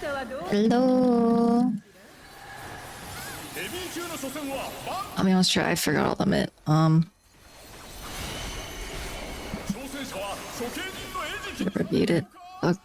Hello. I mean, let's try. I forgot all the limit. Never beat it. Fuck.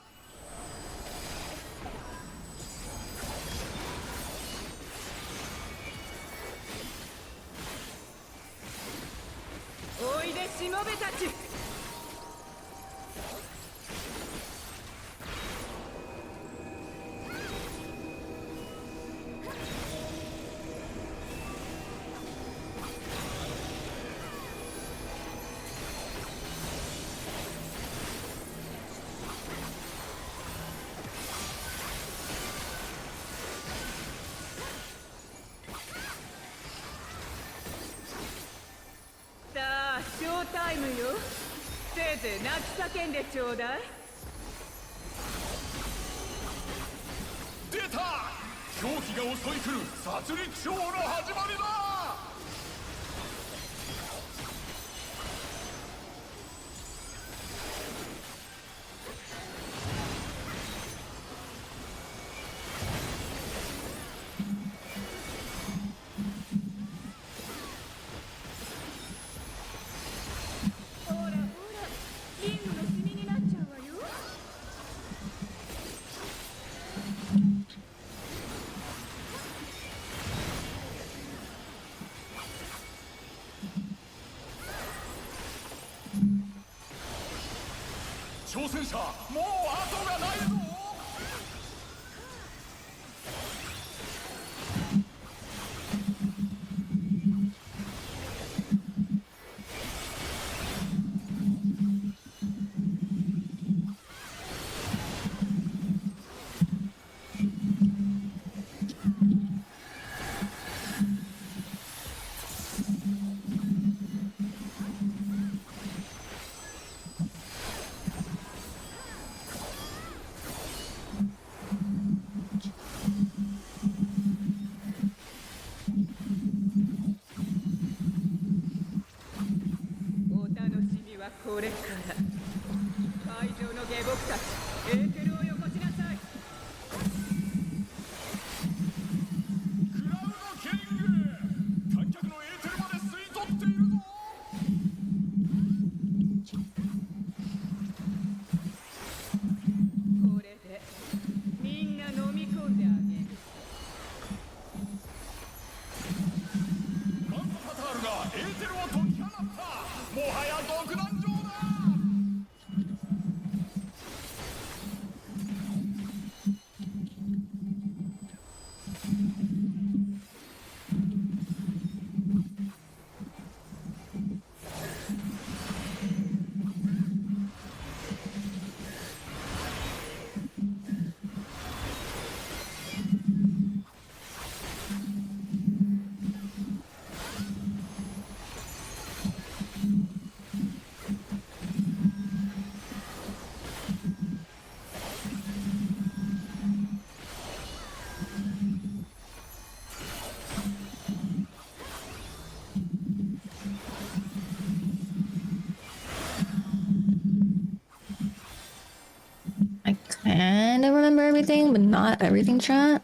Kind of remember everything, but not everything, chat.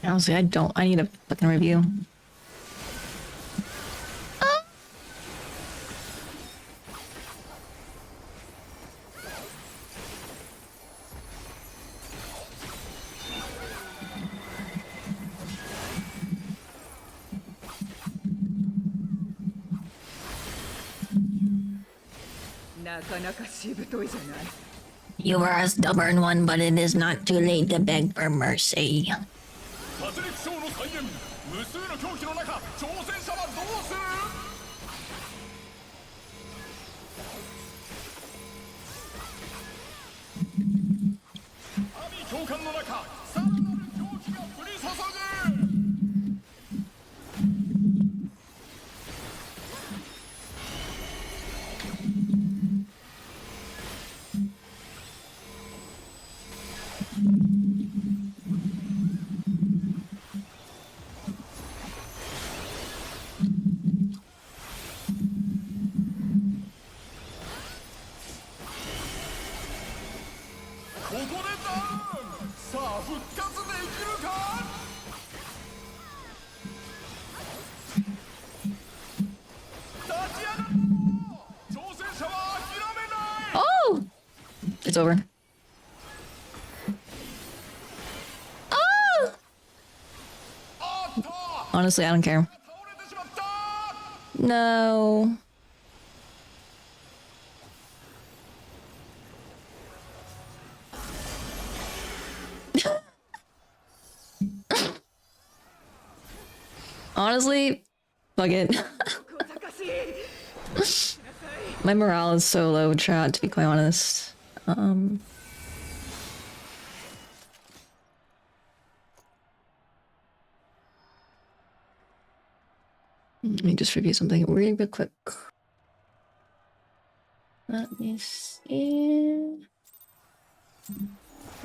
Honestly, I need a fucking review. You are a stubborn one, but it is not too late to beg for mercy. It's over. Oh! Honestly, I don't care. No. Honestly, fuck it. My morale is so low, chat, to be quite honest. Let me just review something really quick. Let me see.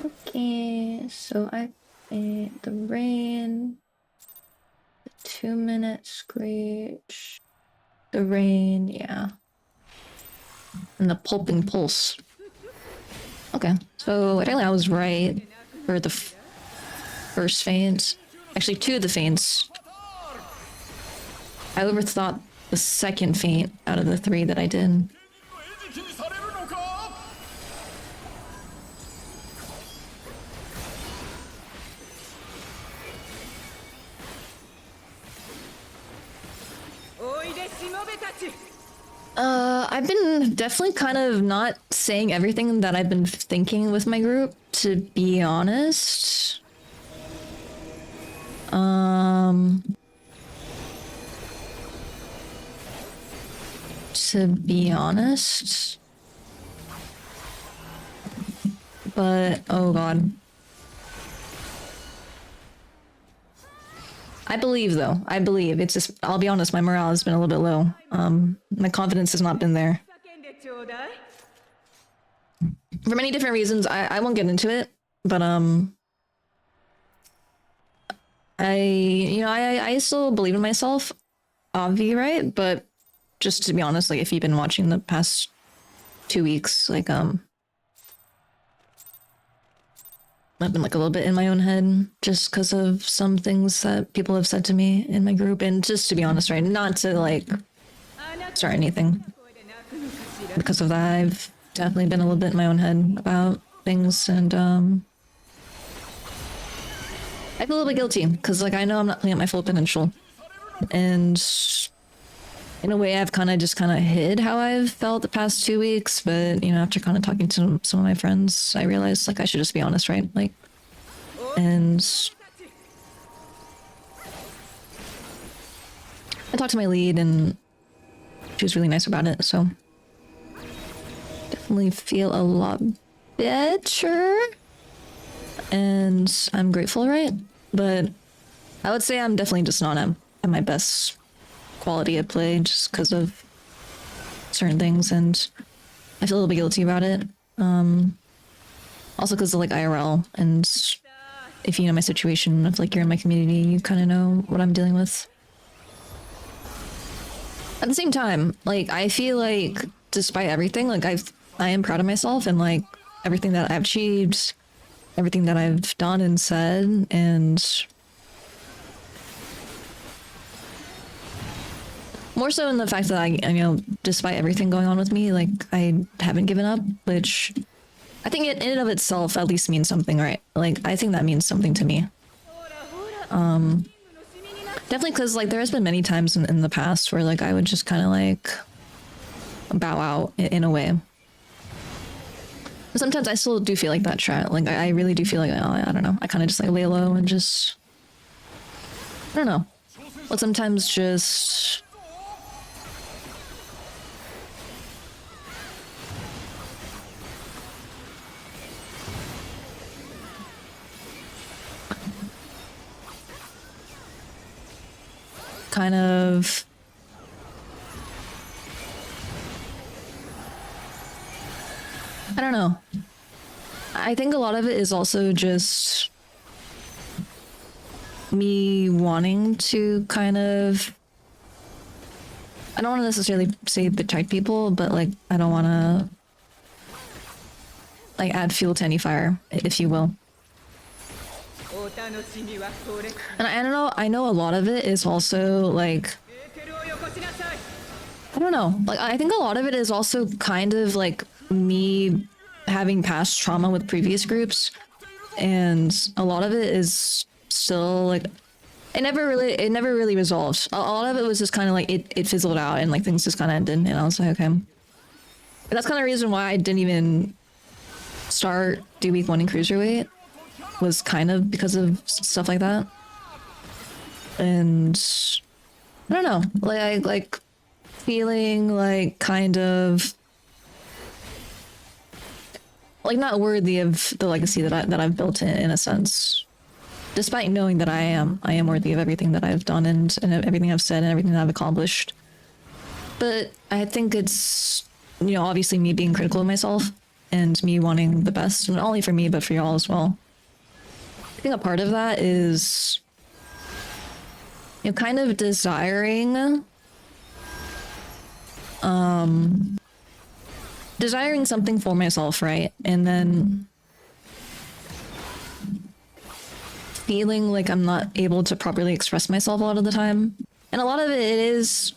Okay, so I paid the rain, the 2-minute screech, the rain, yeah. And the pulping pulse. Okay, so I think I was right for the first feint. Actually, 2 of the feints. I overthought the second feint out of the 3 that I did. I've been definitely kind of not saying everything that I've been thinking with my group, to be honest. To be honest. But, oh god. I believe, though. I believe. It's just, I'll be honest, my morale has been a little bit low. My confidence has not been there. For many different reasons, I won't get into it, but, I still believe in myself, Avi, right? But just to be honest, like, if you've been watching the past 2 weeks, like, I've been like a little bit in my own head just because of some things that people have said to me in my group, and just to be honest, right, not to like start anything. Because of that, I've definitely been a little bit in my own head about things, and I feel a little bit guilty because like I know I'm not playing at my full potential, and in a way I've kind of hid how I've felt the past 2 weeks, but you know, after kind of talking to some of my friends, I realized like I should just be honest, right? Like, and I talked to my lead and she was really nice about it, so definitely feel a lot better, and I'm grateful, right? But I would say I'm definitely just not at my best quality of play just because of certain things, and I feel a little bit guilty about it. Also because of like IRL, and if you know my situation, if like you're in my community, you kind of know what I'm dealing with. At the same time, like I feel like despite everything, like I am proud of myself and like everything that I've achieved, everything that I've done and said, and more so in the fact that I, you know, despite everything going on with me, like I haven't given up, which I think it in and of itself at least means something, right? Like I think that means something to me. Definitely because like there has been many times in the past where like I would just kind of like bow out in a way. But sometimes I still do feel like that, chat. Like I really do feel like, oh, I don't know. I kind of just like lay low and just, I don't know. But sometimes just kind of I don't know. I think a lot of it is also just me wanting to kind of, I don't want to necessarily say protect people, but like I don't want to like add fuel to any fire, if you will. And I don't know, I know a lot of it is also like, I don't know, like I think a lot of it is also kind of like me having past trauma with previous groups, and a lot of it is still like it never really resolved. A lot of it was just kind of like it fizzled out and like things just kind of ended, and I was like, okay. And that's kind of the reason why I didn't even do week 1 in cruiserweight, was kind of because of stuff like that. And I don't know, like feeling like kind of like not worthy of the legacy that I've built in a sense, despite knowing that I am worthy of everything that I've done and everything I've said and everything that I've accomplished. But I think it's, you know, obviously me being critical of myself and me wanting the best, not only for me but for y'all as well. I think a part of that is, you know, kind of desiring something for myself, right? And then feeling like I'm not able to properly express myself a lot of the time. And a lot of it is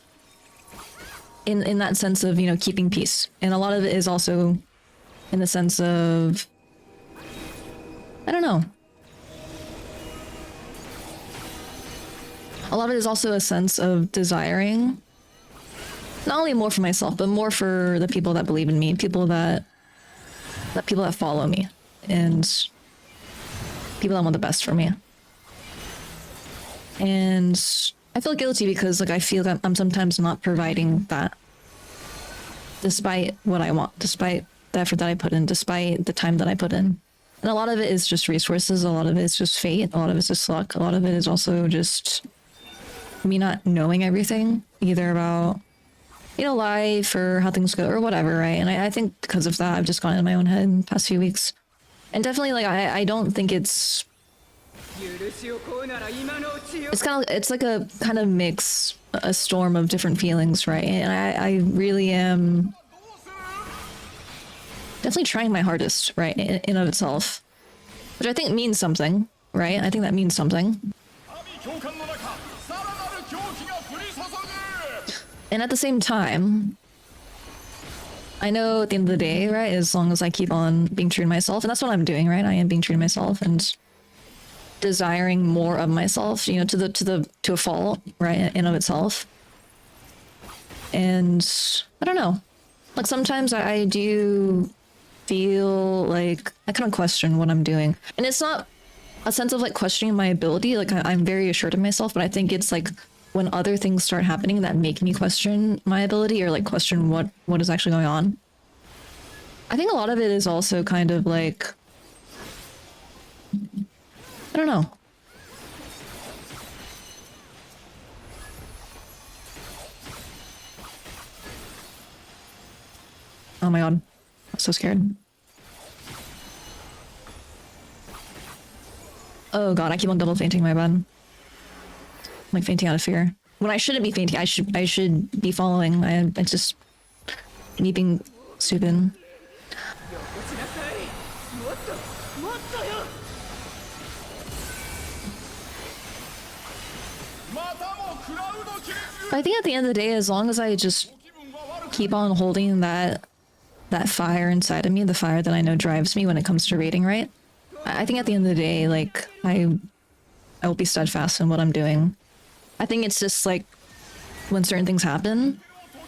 in that sense of, you know, keeping peace. And a lot of it is also in the sense of, I don't know. A lot of it is also a sense of desiring not only more for myself, but more for the people that believe in me, people that follow me, and people that want the best for me. And I feel guilty because like I feel that I'm sometimes not providing that, despite what I want, despite the effort that I put in, despite the time that I put in. And a lot of it is just resources, a lot of it is just fate, a lot of it's just luck, a lot of it is also just me not knowing everything, either about, you know, life or how things go or whatever, right? And I think because of that, I've just gone in my own head in the past few weeks. And definitely, like, I don't think it's it's like a kind of mix, a storm of different feelings, right? And I really am definitely trying my hardest, right, in of itself, which I think means something, right? I think that means something. And at the same time, I know at the end of the day, right, as long as I keep on being true to myself, and that's what I'm doing, right? I am being true to myself and desiring more of myself, you know, to a fault, right, in of itself. And I don't know, like sometimes I do feel like I kind of question what I'm doing, and it's not a sense of like questioning my ability. Like I'm very assured of myself, but I think it's like when other things start happening that make me question my ability or like question what is actually going on. I think a lot of it is also kind of like, I don't know. Oh my god, I'm so scared. Oh god, I keep on double fainting my bed. I'm like fainting out of fear. When I shouldn't be fainting, I should be following. It's just me being stupid. I think at the end of the day, as long as I just keep on holding that fire inside of me, the fire that I know drives me when it comes to rating, right? I think at the end of the day, like I will be steadfast in what I'm doing. I think it's just like when certain things happen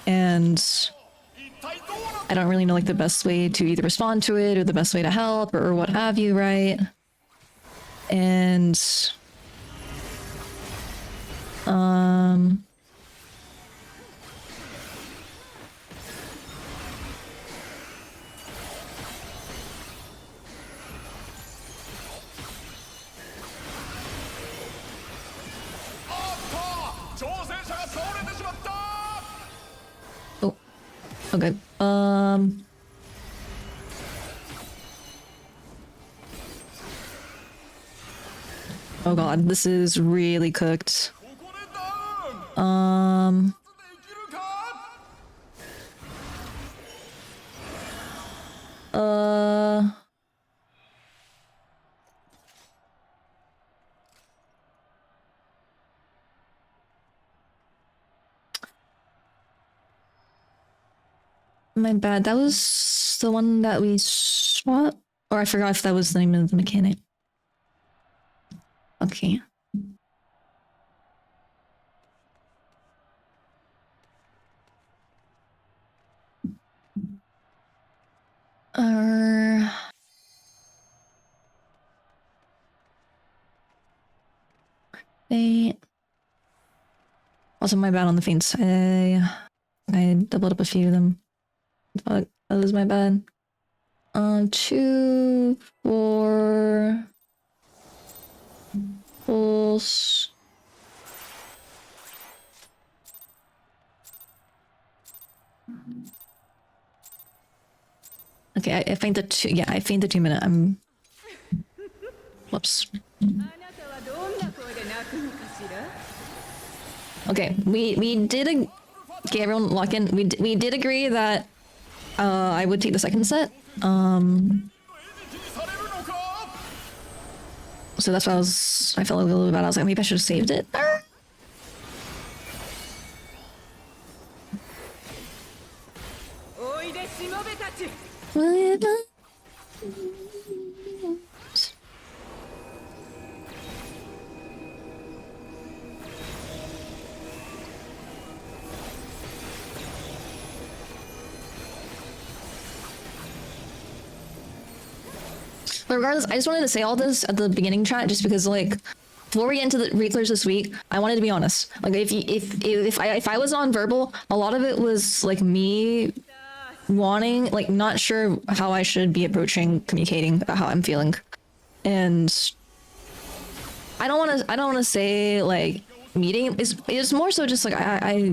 and I don't really know like the best way to either respond to it or the best way to help or what have you, right? And oh, okay. Oh god, this is really cooked. My bad. That was the one that we What? Or I forgot if that was the name of the mechanic. Okay. Faint. Also, my bad on the feints. I doubled up a few of them. Fuck, that was my bad. 2, 4 pulse. Okay, I faint the 2. Yeah, I faint the 2-minute. I'm. Whoops. Okay, we did. Okay, everyone lock in. We did agree that I would take the second set. So that's why I felt a little bit bad. I was like, maybe I should have saved it. But regardless, I just wanted to say all this at the beginning chat, just because like before we get into the reclairs this week, I wanted to be honest. Like if I was on verbal, a lot of it was like me wanting, like not sure how I should be approaching communicating about how I'm feeling, and I don't want to say like meeting is more so just like I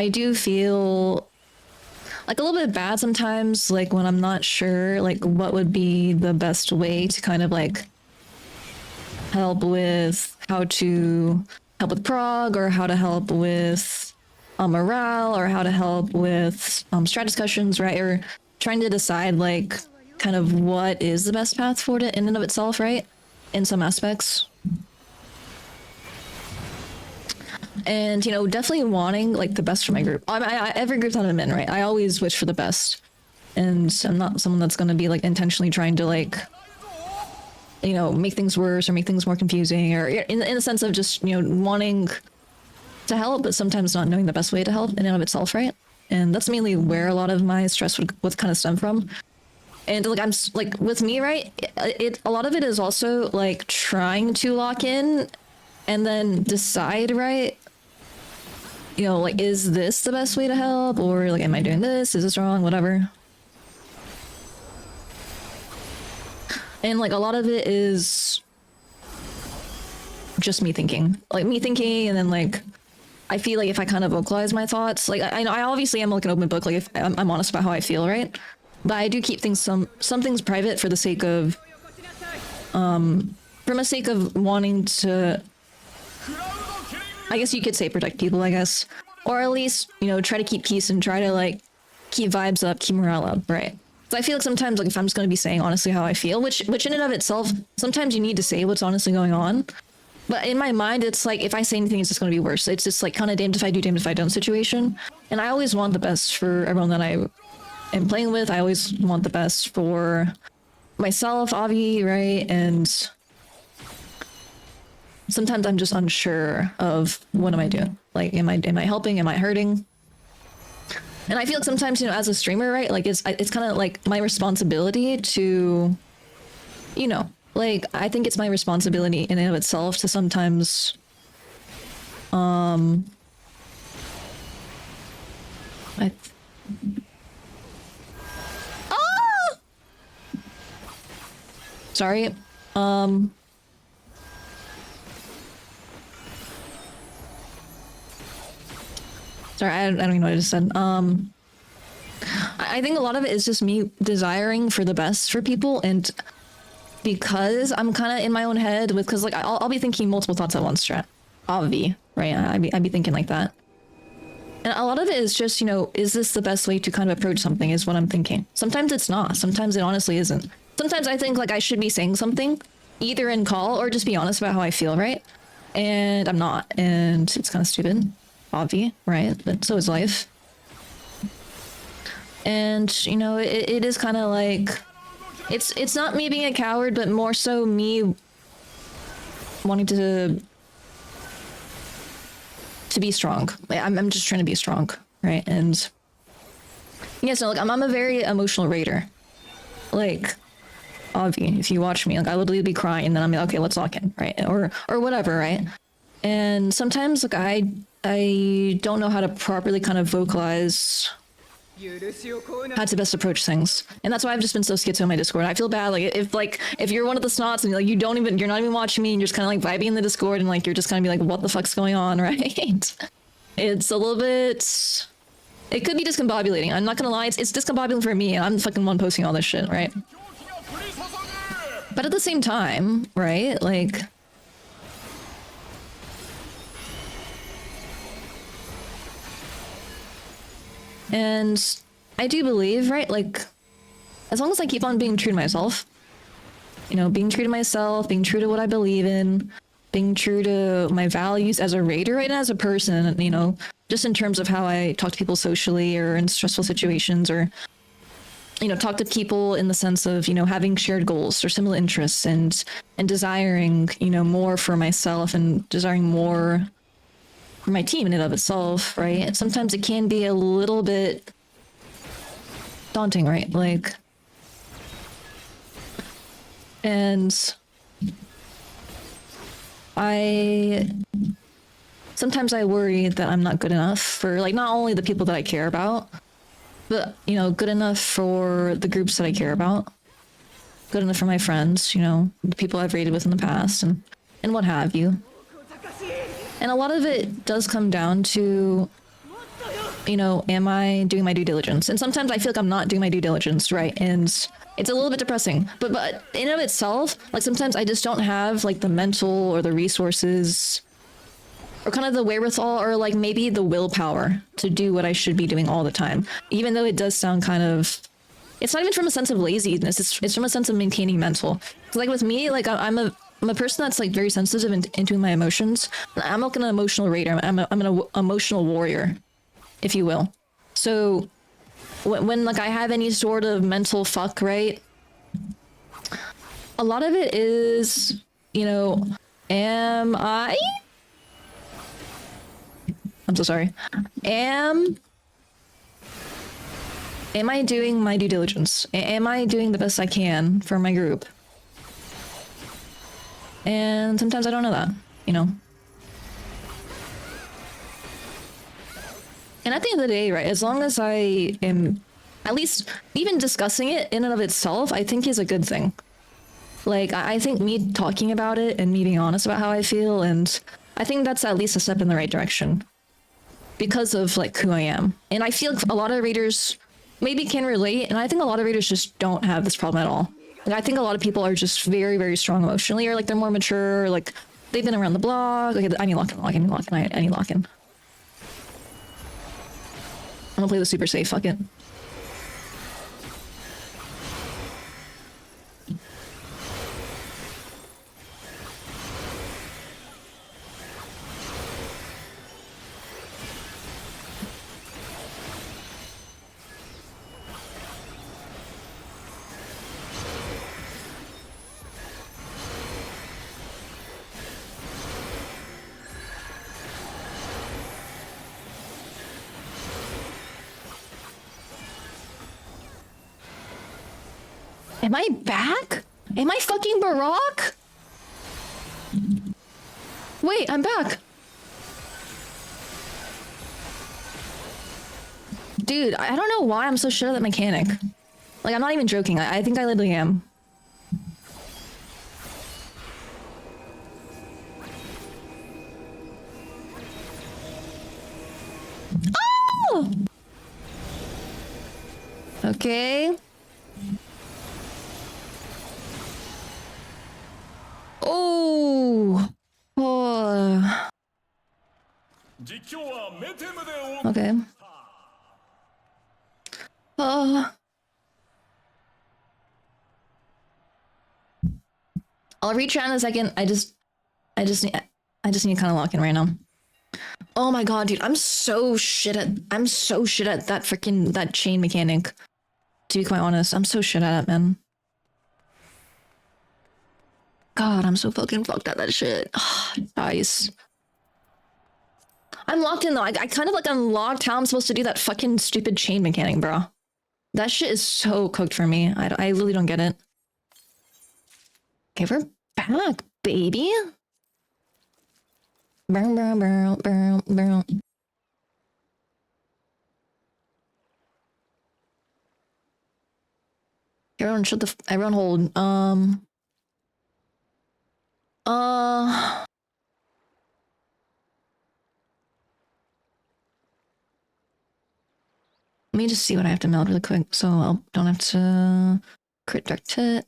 do feel like a little bit bad sometimes, like when I'm not sure like what would be the best way to kind of like help with how to help with prog, or how to help with morale, or how to help with strat discussions, right? Or trying to decide like kind of what is the best path forward in and of itself, right? In some aspects. And, you know, definitely wanting like the best for my group. Every group that I'm in, right? I always wish for the best. And I'm not someone that's going to be like intentionally trying to like, you know, make things worse or make things more confusing, or in the sense of just, you know, wanting to help, but sometimes not knowing the best way to help in and of itself, right? And that's mainly where a lot of my stress would kind of stem from. And like like with me, right? A lot of it is also like trying to lock in and then decide, right? You know, like, is this the best way to help? Or like, am I doing this? Is this wrong? Whatever. And like a lot of it is just me thinking, and then like, I feel like if I kind of vocalize my thoughts, like I obviously am like an open book, like if I'm honest about how I feel, right? But I do keep things some things private for the sake of wanting to, I guess you could say, protect people, I guess, or at least, you know, try to keep peace and try to like keep vibes up, keep morale up, right? So I feel like sometimes, like if I'm just going to be saying honestly how I feel, which in and of itself, sometimes you need to say what's honestly going on. But in my mind, it's like if I say anything, it's just going to be worse. It's just like kind of damned if I do, damned if I don't situation. And I always want the best for everyone that I am playing with. I always want the best for myself, Avi, right? And sometimes I'm just unsure of what am I doing? Like, am I helping? Am I hurting? And I feel like sometimes, you know, as a streamer, right? Like it's kind of like my responsibility to, you know, like I think it's my responsibility in and of itself to sometimes, sorry, sorry, I don't even know what I just said. I think a lot of it is just me desiring for the best for people, and because I'm kind of in my own head with, because like I'll be thinking multiple thoughts at once, strat, obvi, right? I'd be thinking like that, and a lot of it is just, you know, is this the best way to kind of approach something? Is what I'm thinking. Sometimes it's not. Sometimes it honestly isn't. Sometimes I think like I should be saying something, either in call or just be honest about how I feel, right? And I'm not, and it's kind of stupid, obvi, right? But so is life. And you know, it is kind of like it's not me being a coward, but more so me wanting to be strong. I'm just trying to be strong, right? And yes, no, like I'm a very emotional raider. Like, Avi, if you watch me, like I literally be crying, and then I'm like, okay, let's lock in, right? Or whatever, right? And sometimes like I don't know how to properly kind of vocalize how to best approach things, and that's why I've just been so schizo in my Discord. I feel bad, like if you're one of the snots and like you're not even watching me, and you're just kind of like vibing in the Discord, and like you're just kind of be like, what the fuck's going on, right? It's a little bit. It could be discombobulating. I'm not gonna lie, it's discombobulating for me, and I'm the fucking one posting all this shit, right? But at the same time, right? Like. And I do believe, right? Like, as long as I keep on being true to myself, you know, being true to myself, being true to what I believe in, being true to my values as a raider, right? And as a person, you know, just in terms of how I talk to people socially or in stressful situations, or, you know, talk to people in the sense of, you know, having shared goals or similar interests, and desiring, you know, more for myself and desiring more for my team in and of itself, right? And sometimes it can be a little bit daunting, right? Like, and sometimes I worry that I'm not good enough for, like, not only the people that I care about, but, you know, good enough for the groups that I care about, good enough for my friends, you know, the people I've raided with in the past, and what have you. And a lot of it does come down to, you know, am I doing my due diligence? And sometimes I feel like I'm not doing my due diligence, right? And it's a little bit depressing. But in and of itself, like sometimes I just don't have like the mental or the resources or kind of the wherewithal or like maybe the willpower to do what I should be doing all the time. Even though it does sound kind of, it's not even from a sense of laziness. It's from a sense of maintaining mental. So like with me, like I'm a person that's like very sensitive into my emotions. I'm like an emotional raider. I'm an emotional warrior, if you will. So when like I have any sort of mental fuck, right? A lot of it is, you know, I'm so sorry. Am I doing my due diligence? Am I doing the best I can for my group? And sometimes I don't know that, you know? And at the end of the day, right, as long as I am at least even discussing it in and of itself, I think is a good thing. Like, I think me talking about it and me being honest about how I feel, and I think that's at least a step in the right direction because of like who I am. And I feel like a lot of readers maybe can relate, and I think a lot of readers just don't have this problem at all. Like, I think a lot of people are just very, very strong emotionally, or like they're more mature, or like they've been around the block. Okay, I need lock-in. I need lock-in. I'm gonna play the super safe, fuck it. Am I back? Am I fucking Barack? Wait, I'm back. Dude, I don't know why I'm so shit at that mechanic. Like, I'm not even joking. I think I literally am. Oh! Okay. Oh. Oh. Okay. I'll reach out in a second. I just need to kind of lock in right now. Oh my god, dude, I'm so shit at that freaking that chain mechanic. To be quite honest, I'm so shit at it, man. God, I'm so fucking fucked at that shit. Nice. I'm locked in though. I kind of like unlocked how I'm supposed to do that fucking stupid chain mechanic, bro. That shit is so cooked for me. I really don't get it. Okay, we're back, baby. Burn, burn, burn, burn, burn. Everyone shut the everyone hold. Let me just see what I have to meld really quick so I don't have to crit dark tit.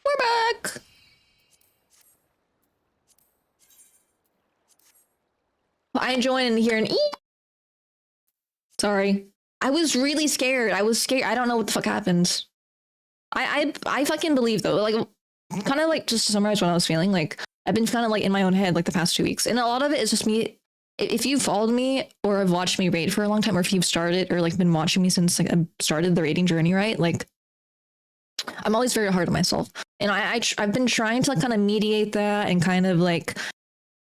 We're back. I joined here and eat. Sorry. I was really scared. I was scared. I don't know what the fuck happened. I fucking believe though. Like, kind of like just to summarize what I was feeling. Like, I've been kind of like in my own head like the past 2 weeks, and a lot of it is just me. If you've followed me or have watched me raid for a long time, or if you've started or like been watching me since like I started the raiding journey, right? Like, I'm always very hard on myself, and I've been trying to like kind of mediate that and kind of like,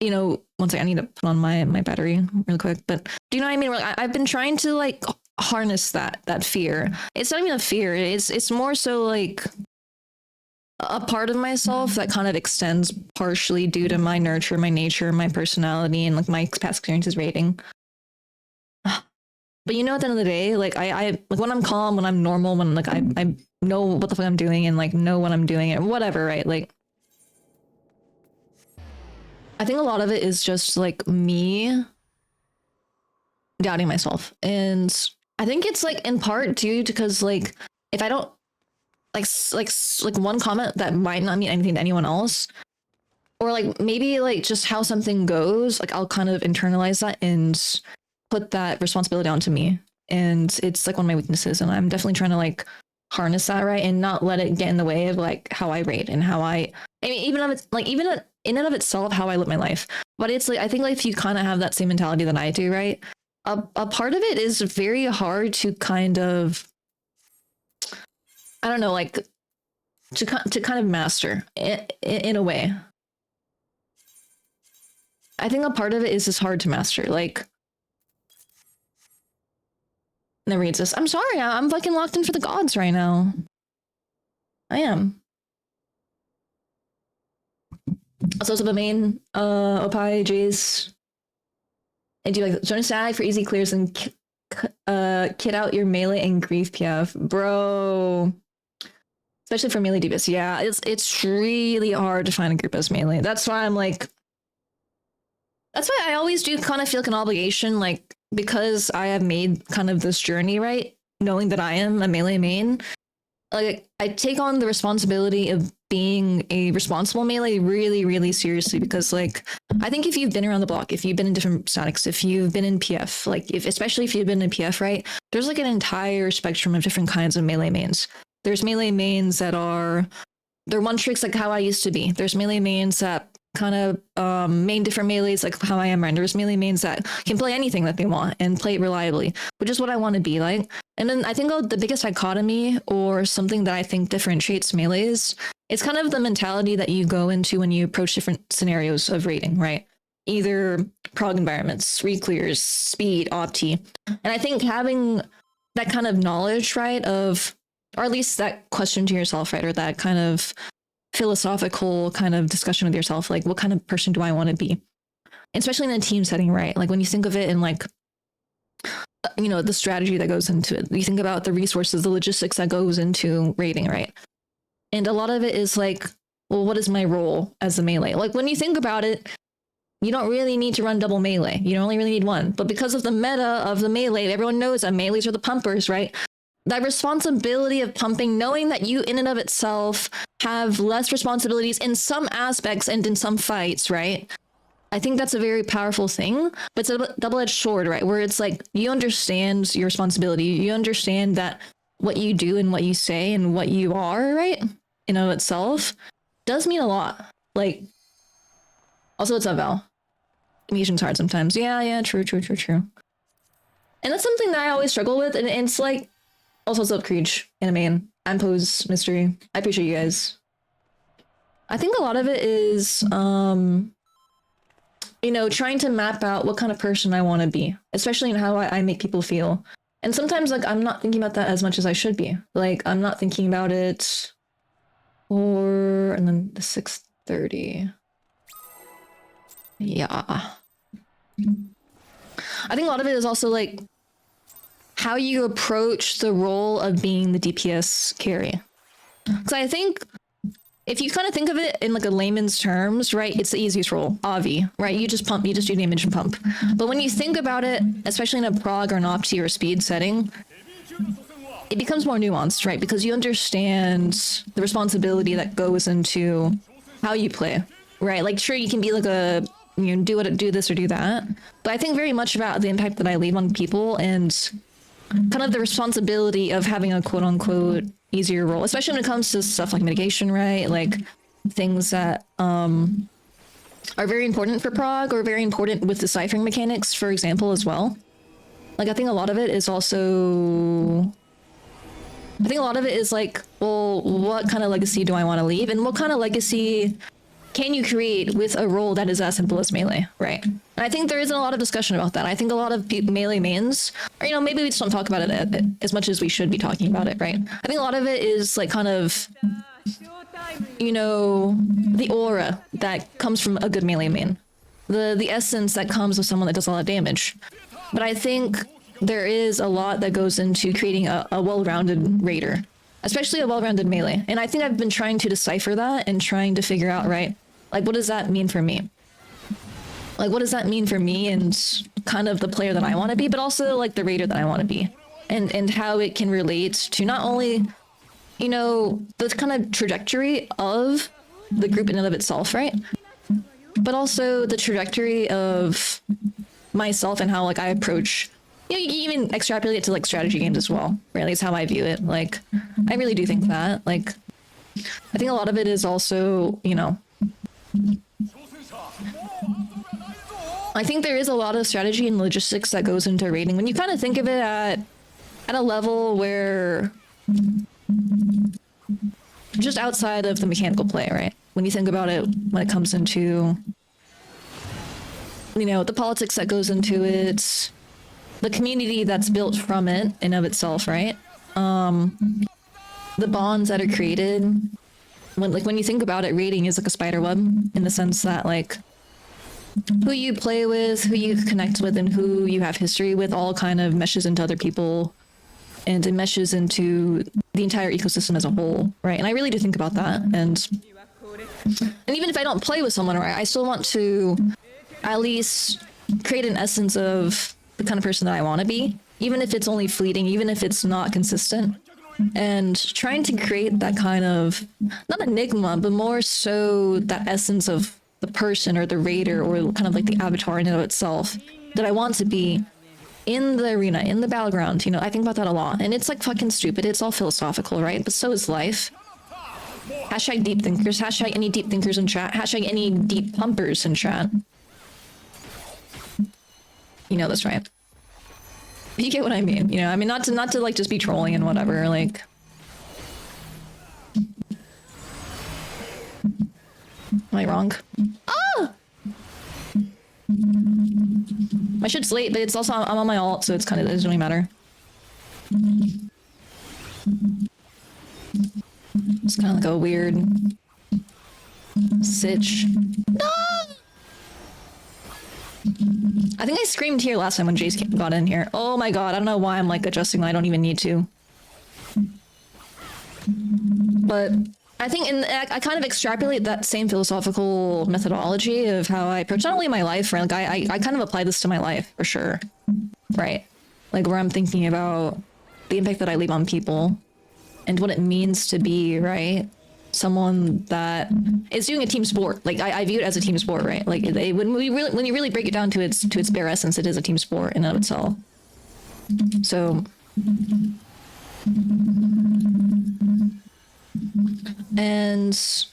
you know, one second, I need to put on my battery real quick. But do you know what I mean? Like, I've been trying to like harness that fear. It's not even a fear. It's more so like a part of myself that kind of extends partially due to my nurture, my nature, my personality, and like my past experiences rating. But you know, at the end of the day, like I like when I'm calm, when I'm normal, when like I know what the fuck I'm doing and like know what I'm doing and whatever, right? Like, I think a lot of it is just like me doubting myself. And I think it's like in part due to because like if I don't like one comment that might not mean anything to anyone else, or like maybe like just how something goes, like I'll kind of internalize that and put that responsibility onto me. And it's like one of my weaknesses, and I'm definitely trying to like harness that, right, and not let it get in the way of like how I rate and how I mean, even if it's like even in and of itself how I live my life. But it's like I think like if you kind of have that same mentality that I do, right, a part of it is very hard to kind of, I don't know, like to kind of master in a way. I think a part of it is just hard to master. Like, never reads this. I'm sorry, I'm fucking locked in for the gods right now. I am. Also, the main Opie, Jace. I do like join a sag for easy clears and kit out your melee and grief PF, bro. Especially for melee DPS. Yeah, it's really hard to find a group as melee. That's why I'm like, that's why I always do kind of feel like an obligation, like because I have made kind of this journey, right? Knowing that I am a melee main, like I take on the responsibility of being a responsible melee really, really seriously, because like I think if you've been around the block, if you've been in different statics, if you've been in PF, like especially if you've been in PF, right, there's like an entire spectrum of different kinds of melee mains. There's melee mains that they're one tricks like how I used to be. There's melee mains that kind of main different melees like how I am right. There's melee mains that can play anything that they want and play it reliably, which is what I want to be like. And then I think the biggest dichotomy or something that I think differentiates melees, it's kind of the mentality that you go into when you approach different scenarios of raiding, right? Either prog environments, reclears, speed, opti. And I think having that kind of knowledge, right, of, or at least that question to yourself, right, or that kind of philosophical kind of discussion with yourself, like what kind of person do I want to be, especially in a team setting, right? Like when you think of it in like, you know, the strategy that goes into it, you think about the resources, the logistics that goes into raiding, right? And a lot of it is like, well, what is my role as a melee? Like when you think about it, you don't really need to run double melee, you only really need one. But because of the meta of the melee, everyone knows that melees are the pumpers, right? That responsibility of pumping, knowing that you in and of itself have less responsibilities in some aspects and in some fights, right? I think that's a very powerful thing, but it's a double-edged sword, right? Where it's like you understand your responsibility, you understand that what you do and what you say and what you are, right, in and of itself, does mean a lot. Like, also, it's a Val. Communication's hard sometimes. Yeah, true. And that's something that I always struggle with, and it's like, also, what's up, Creech, Anime, and Pose, Mystery. I appreciate you guys. I think a lot of it is, you know, trying to map out what kind of person I want to be, especially in how I make people feel. And sometimes, like, I'm not thinking about that as much as I should be. Like, I'm not thinking about it. And then the 6:30. Yeah. I think a lot of it is also, like, how you approach the role of being the DPS carry. Because I think if you kind of think of it in like a layman's terms, right, it's the easiest role, Avi, right? You just pump, you just do damage and pump. But when you think about it, especially in a prog or an opti or a speed setting, it becomes more nuanced, right? Because you understand the responsibility that goes into how you play, right? Like, sure, you can be like a, you know, do this or do that, but I think very much about the impact that I leave on people and kind of the responsibility of having a quote unquote easier role, especially when it comes to stuff like mitigation, right? Like things that are very important for prog or very important with deciphering mechanics, for example, as well. Like, I think a lot of it is also, I think a lot of it is like, well, what kind of legacy do I want to leave, and what kind of legacy can you create with a role that is as simple as melee, right? And I think there isn't a lot of discussion about that. I think a lot of melee mains, or, you know, maybe we just don't talk about it as much as we should be talking about it, right? I think a lot of it is like kind of, you know, the aura that comes from a good melee main, the essence that comes with someone that does a lot of damage. But I think there is a lot that goes into creating a well-rounded raider, especially a well-rounded melee. And I think I've been trying to decipher that and trying to figure out, right, like, what does that mean for me? Like, what does that mean for me and kind of the player that I want to be, but also like the raider that I want to be, and how it can relate to not only, you know, the kind of trajectory of the group in and of itself, right? But also the trajectory of myself and how, like, I approach, you know, you can even extrapolate it to like strategy games as well, really, is how I view it. Like, I really do think that, like, I think a lot of it is also, you know, I think there is a lot of strategy and logistics that goes into raiding when you kind of think of it at a level where just outside of the mechanical play, right? When you think about it, when it comes into, you know, the politics that goes into it, the community that's built from it in of itself, right? The bonds that are created. When you think about it, raiding is like a spider web in the sense that, like, who you play with, who you connect with, and who you have history with all kind of meshes into other people, and it meshes into the entire ecosystem as a whole, right? And I really do think about that. And even if I don't play with someone, right, I still want to at least create an essence of the kind of person that I want to be, even if it's only fleeting, even if it's not consistent. And trying to create that kind of, not enigma, but more so that essence of the person or the raider or kind of like the avatar in and of itself that I want to be in the arena, in the battleground. You know, I think about that a lot. And it's like fucking stupid. It's all philosophical, right? But so is life. Hashtag deep thinkers. Hashtag any deep thinkers in chat. Hashtag any deep pumpers in chat. You know this, right? You get what I mean, you know? I mean, not to like just be trolling and whatever, like. Am I wrong? Ah! My shit's late, but it's also, I'm on my ult, so it's kind of, it doesn't really matter. It's kind of like a weird sitch. No! I think I screamed here last time when Jace got in here. Oh my god, I don't know why I'm like adjusting when I don't even need to. But I think I kind of extrapolate that same philosophical methodology of how I approach not only my life, right? Like I kind of apply this to my life for sure, right? Like where I'm thinking about the impact that I leave on people and what it means to be, right, someone that is doing a team sport. Like I view it as a team sport, right? Like when you really break it down to its bare essence, it is a team sport in and of itself. So, and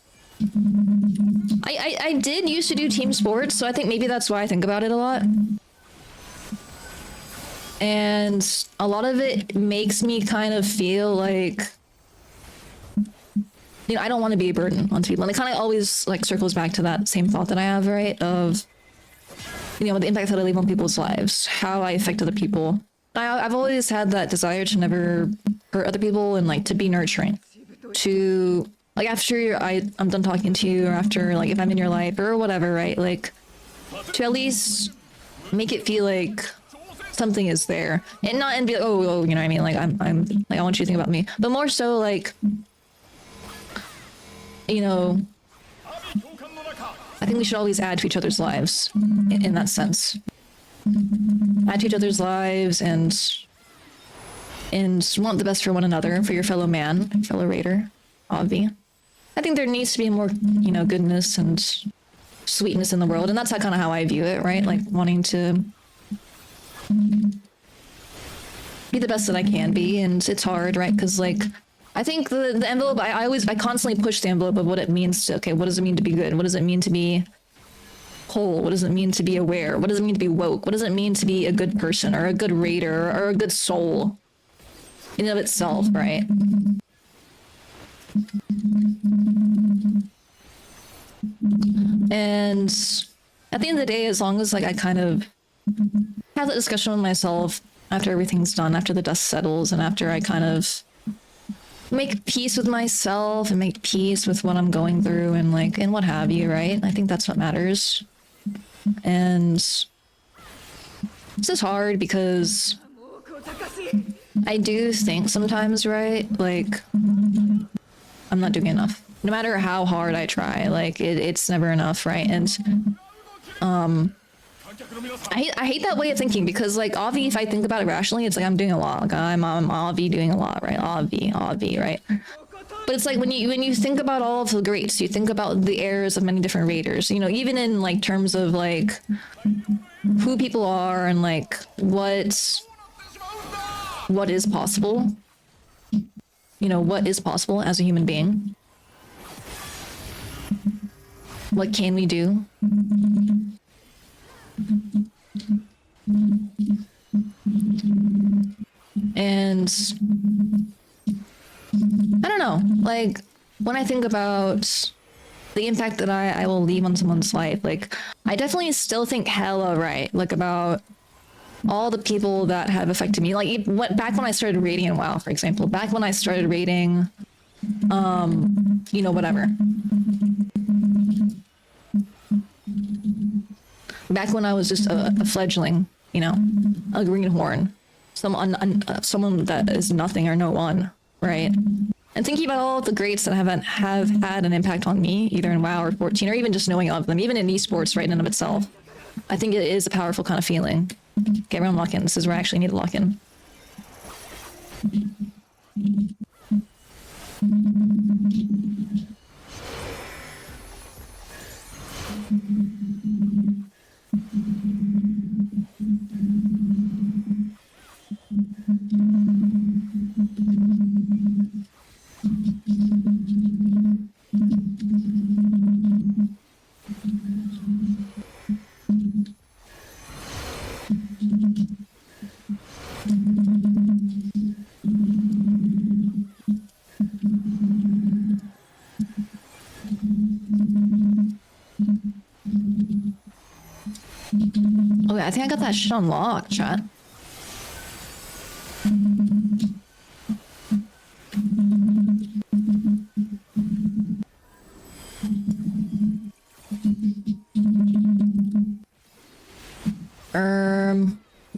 I did used to do team sports, so I think maybe that's why I think about it a lot. And a lot of it makes me kind of feel like, you know, I don't want to be a burden on people. And it kind of always like circles back to that same thought that I have, right? Of, you know, the impact that I leave on people's lives, how I affect other people. I've always had that desire to never hurt other people and like to be nurturing. To like after I'm done talking to you, or after like if I'm in your life or whatever, right? Like to at least make it feel like something is there, and not and be like, oh, you know what I mean? Like I'm like I want you to think about me, but more so like, you know, I think we should always add to each other's lives in that sense. Add to each other's lives and want the best for one another, for your fellow man, fellow raider, Avi. I think there needs to be more, you know, goodness and sweetness in the world, and that's kind of how I view it, right? Like wanting to be the best that I can be, and it's hard, right? Because like I think the envelope, I constantly push the envelope of what it means to, okay, what does it mean to be good? What does it mean to be whole? What does it mean to be aware? What does it mean to be woke? What does it mean to be a good person or a good raider or a good soul in and of itself, right? And at the end of the day, as long as like I kind of have that discussion with myself after everything's done, after the dust settles, and after I kind of make peace with myself and make peace with what I'm going through and like and what have you, right? I think that's what matters. And this is hard because I do think sometimes, right, like I'm not doing enough. No matter how hard I try, like it's never enough, right? And I hate that way of thinking, because like Avi, if I think about it rationally, it's like I'm doing a lot. Like I'm Avi doing a lot, right? Avi, right? But it's like when you think about all of the greats, you think about the heirs of many different raiders, you know, even in like terms of like who people are and like what is possible, you know, what is possible as a human being. What can we do? And I don't know, like when I think about the impact that I will leave on someone's life, like I definitely still think hella right, like about all the people that have affected me. Like back when I started raiding in WoW, for example, back when I started raiding, you know, whatever. Back when I was just a fledgling, you know, a greenhorn, someone that is nothing or no one, right? And thinking about all of the greats that have had an impact on me, either in WoW or 14, or even just knowing of them, even in esports, right, in and of itself. I think it is a powerful kind of feeling. Okay, everyone lock in. This is where I actually need to lock in. Okay, I think I got that shit on lock, chat.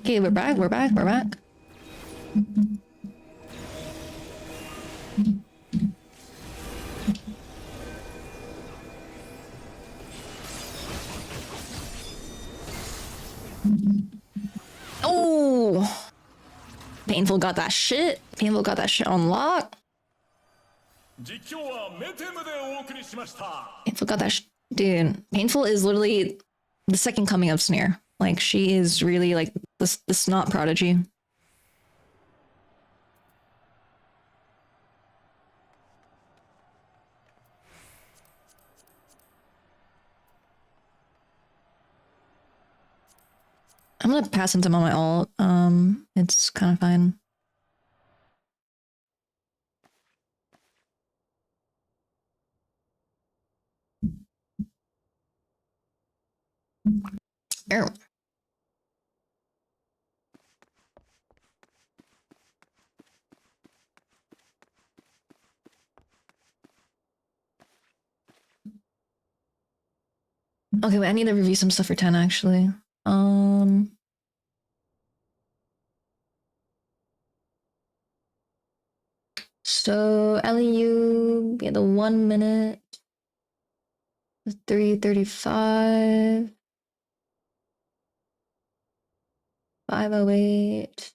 Okay, we're back. Oh, Painful got that shit on lock. Painful got that dude. Painful is literally the second coming of Snare. Like she is really like the snot prodigy. I'm gonna pass into him on my ult. It's kind of fine. Oh. Okay, wait, I need to review some stuff for 10 actually. So LEU, yeah, the 1 minute, 3:35, 5:08.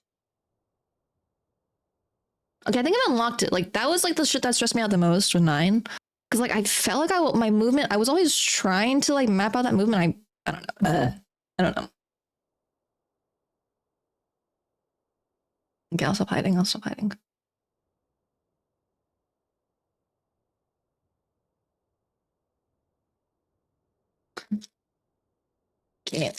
Okay, I think I've unlocked it. Like that was like the shit that stressed me out the most with 9. Cause like I felt like my movement, I was always trying to like map out that movement. I don't know. I don't know. Okay, I'll stop hiding. I'll stop hiding. Okay.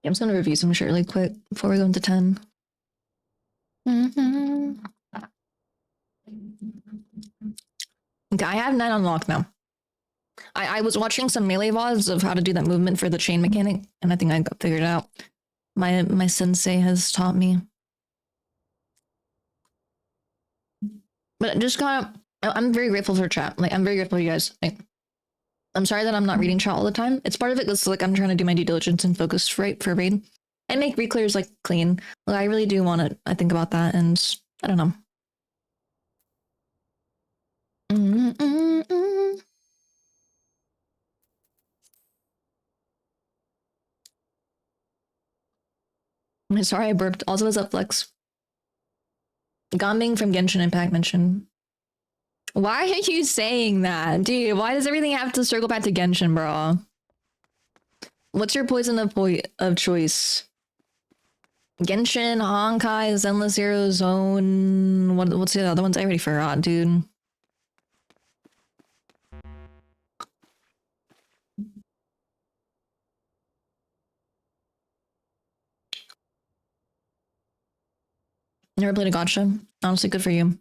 I'm just gonna review some shit really quick before we go into 10. Okay, I have 9 unlocked now. I was watching some melee VODs of how to do that movement for the chain mechanic, and I think I got figured out. My sensei has taught me. But just kind of, I'm very grateful for chat. Like, I'm very grateful for you guys. Like, I'm sorry that I'm not reading chat all the time. It's part of it because like I'm trying to do my due diligence and focus right for raid and make reclears like clean. Like I really do want to. I think about that, and I don't know. I'm sorry I burped. Also, was up Flex. Gombing from Genshin Impact mentioned. Why are you saying that, dude? Why does everything have to circle back to Genshin, bro? What's your poison of choice? Genshin, Honkai, Zenless Zero Zone. What's the other ones? I already forgot, dude. Never played a gacha. Honestly, good for you.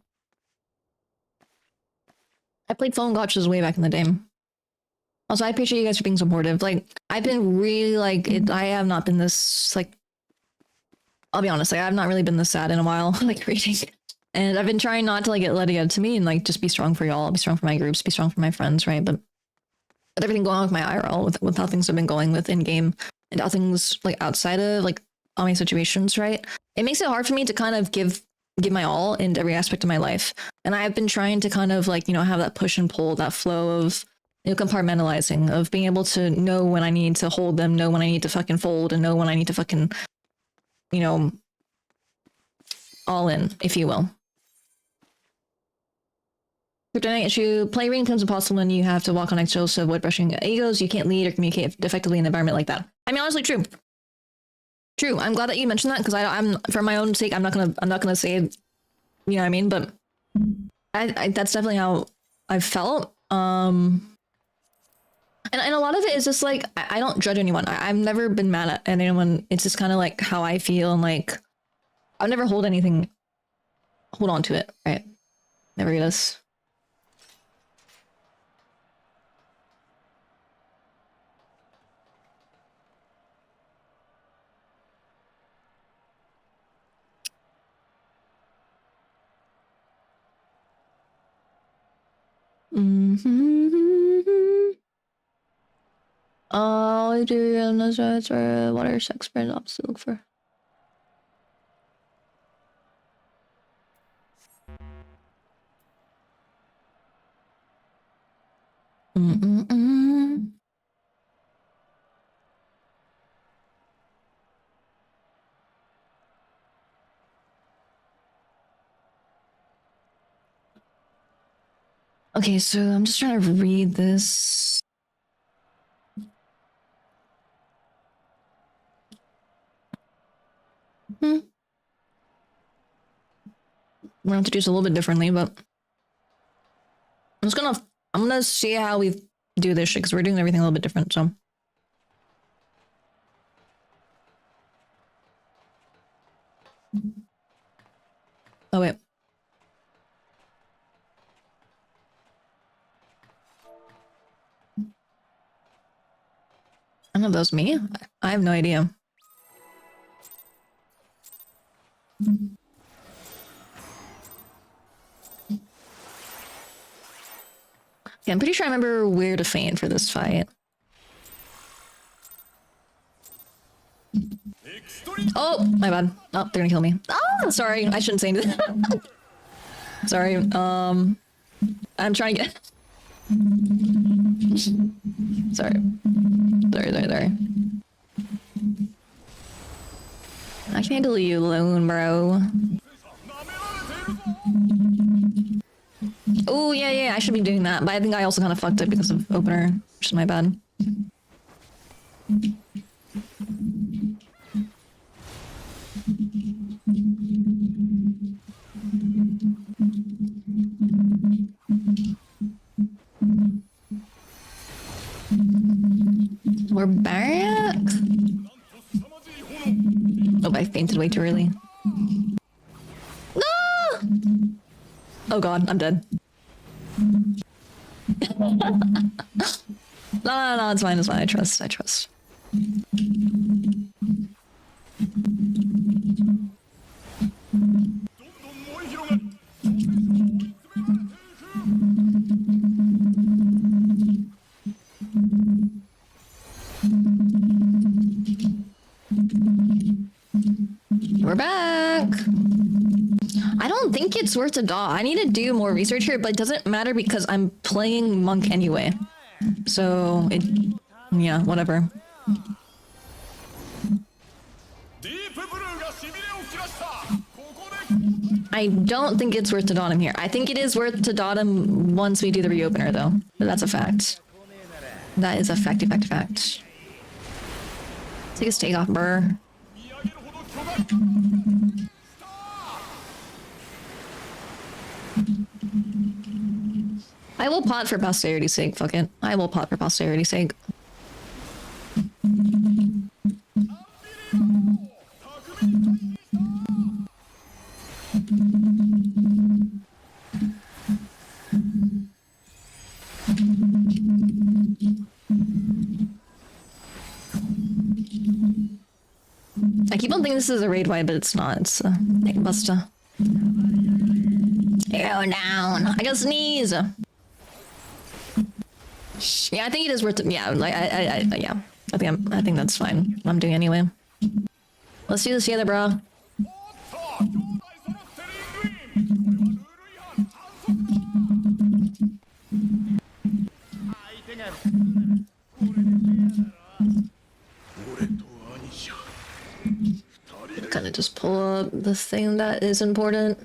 I played phone gachas way back in the day. Also, I appreciate you guys for being supportive. Like, I've been really like I have not been this like. I'll be honest, like I've not really been this sad in a while, like reading. And I've been trying not to like let it get to me and like just be strong for y'all, be strong for my groups, be strong for my friends, right? But with everything going on with my IRL, with how things have been going with in game and how things like outside of like all my situations, right? It makes it hard for me to kind of give my all in every aspect of my life. And I've been trying to kind of like, have that push and pull, that flow of compartmentalizing, of being able to know when I need to hold them, know when I need to fucking fold, and know when I need to fucking, all in, if you will. Kryptonite issue. Play ring becomes impossible when you have to walk on eggshells to avoid brushing egos. You can't lead or communicate effectively in an environment like that. I mean, honestly, true. True. I'm glad that you mentioned that because I'm for my own sake. I'm not gonna say, you know what I mean. But I that's definitely how I felt. And a lot of it is just like I don't judge anyone. I've never been mad at anyone. It's just kind of like how I feel and like I'll never hold on to it, right? Never get us. Oh, do that's where water sex brand ops to look for. Mm-mm-mm. Okay, so I'm just trying to read this. We're gonna have to do this a little bit differently, but I'm gonna see how we do this shit because we're doing everything a little bit different. So, oh wait, I don't know if that was me. I have no idea. Yeah, I'm pretty sure I remember where to feign for this fight. Oh, my bad. Oh, they're gonna kill me. Oh, sorry. I shouldn't say anything. Sorry. I'm trying to get. Sorry. Sorry. I can handle you alone, bro. Oh, yeah, I should be doing that. But I think I also kind of fucked up because of opener, which is my bad. We're back? Oh, I fainted way too early. No! Oh god, I'm dead. No, it's fine, I trust. We're back! I don't think it's worth a dot. I need to do more research here, but it doesn't matter because I'm playing monk anyway. So, yeah, whatever. I don't think it's worth to dot him here. I think it is worth to dot him once we do the reopener, though. But that's a fact. That is a fact. Take a steak off, brr. I will pot for posterity's sake, fuck it. I will pot for posterity's sake. I keep on thinking this is a raid wipe, but it's not. It's a neck buster. Arrow down. I gotta sneeze. Yeah, I think it is worth it. Yeah, like yeah. I think that's fine. I'm doing anyway. Let's do this together, bro. Kind of just pull up the thing that is important.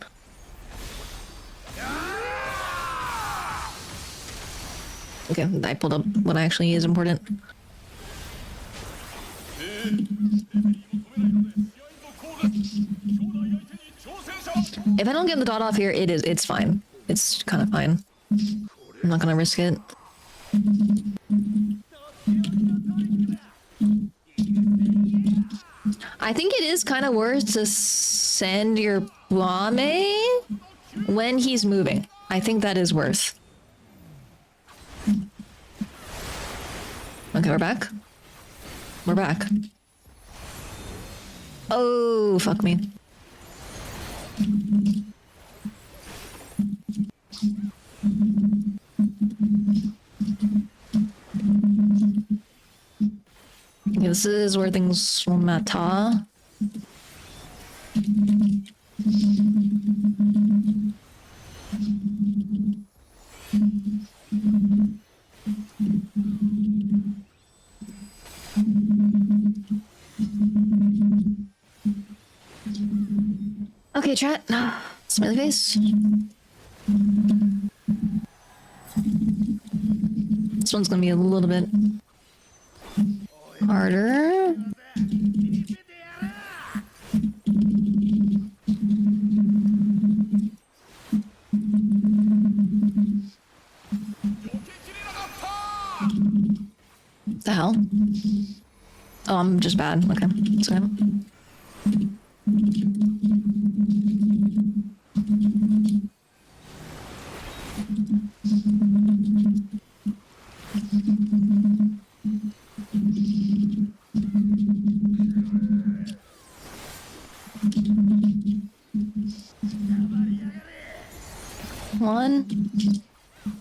Okay, I pulled up what actually is important. If I don't get the dot off here, it's fine. It's kind of fine. I'm not gonna risk it. I think it is kind of worth to send your Blame when he's moving. I think that is worth. Okay, we're back. We're back. Oh, fuck me. Okay, this is where things will matter. Okay, chat. Smiley face. This one's gonna be a little bit harder. What the hell? Oh, I'm just bad. Okay. Sorry. One,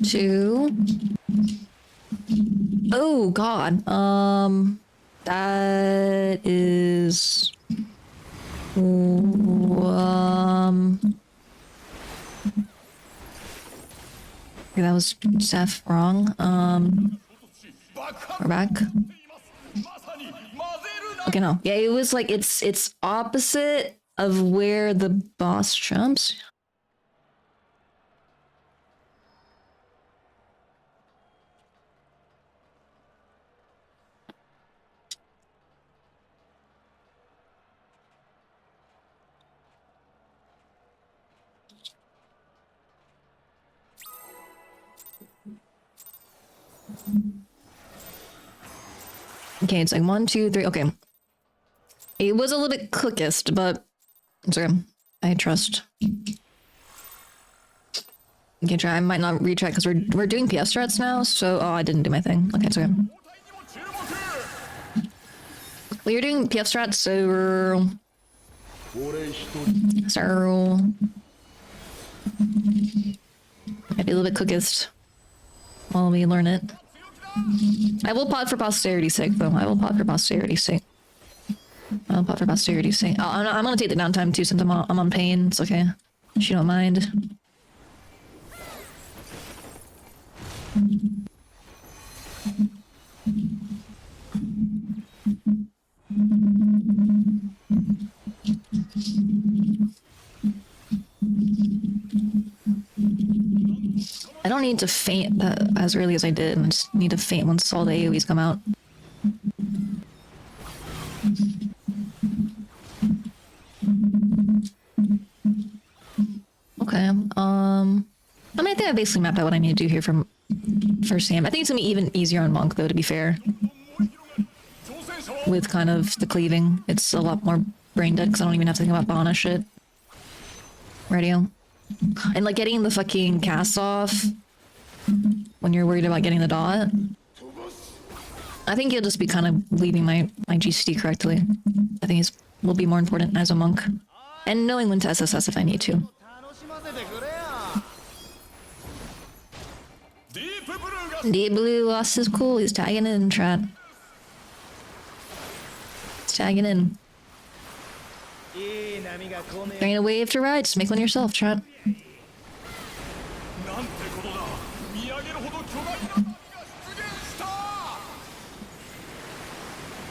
two. Oh God. That is. Okay, that was Seth wrong. We're back. Okay, no. Yeah, it was like it's opposite of where the boss jumps. Okay, it's like 1, 2, 3. Okay. It was a little bit quickest, but it's okay. I trust. Okay, try. I might not recheck because we're doing PS strats now, so I didn't do my thing. Okay, it's okay. Well, you're doing PS strats, so might be a little bit quickest while we learn it. I will pod for posterity's sake, though. I will pod for posterity's sake. I'll pod for posterity's sake. Oh, I'm gonna take the downtime too, since I'm on pain. It's okay. She don't mind. I don't need to faint as early as I did. I just need to faint once all the AoEs come out. Okay, I mean, I think I basically mapped out what I need to do here from first game. I think it's gonna be even easier on Monk, though, to be fair. With kind of the cleaving, it's a lot more brain dead because I don't even have to think about Bana shit. Radio. And like getting the fucking cast off when you're worried about getting the dot. I think you'll just be kind of leaving my GCD correctly. I think it will be more important as a monk. And knowing when to SSS if I need to. Deep Blue Lost is cool, he's tagging in, chat. He's tagging in. There ain't a wave to ride, just make one yourself, chat.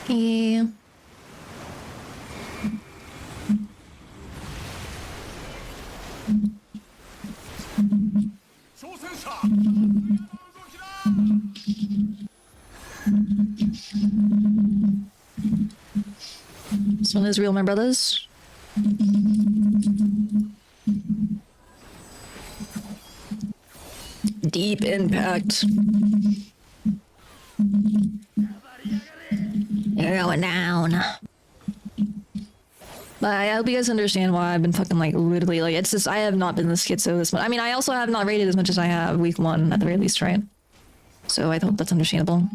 Yeah. This one is real, my brothers. Deep impact. You're going down. But I hope you guys understand why I've been fucking like literally like it's just I have not been the schizo this much. I mean I also have not rated as much as I have week 1 at the very least, right? So I hope that's understandable.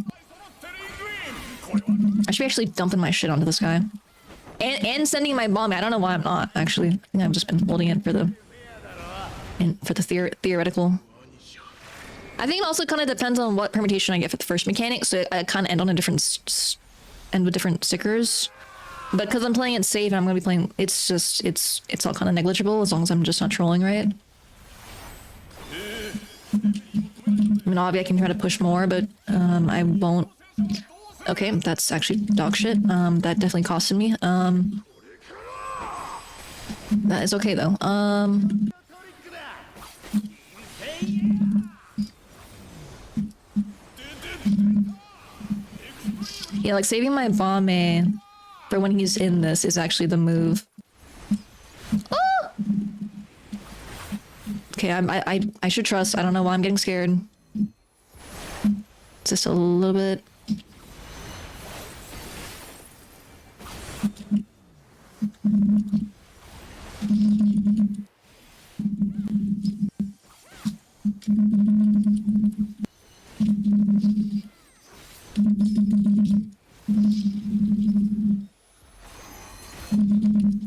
I should be actually dumping my shit onto this guy. And sending my bomb. I don't know why I'm not, actually. I think I've just been holding it for the theoretical. I think it also kind of depends on what permutation I get for the first mechanic, so I kind of end on a different end with different stickers. But because I'm playing it safe and I'm gonna be playing, it's all kind of negligible as long as I'm just not trolling, right? I mean, obviously I can try to push more, but I won't. Okay, that's actually dog shit. That definitely costed me. That is okay though. Yeah, like saving my bomb for when he's in this is actually the move. Ah! Okay, I should trust. I don't know why I'm getting scared. Just a little bit.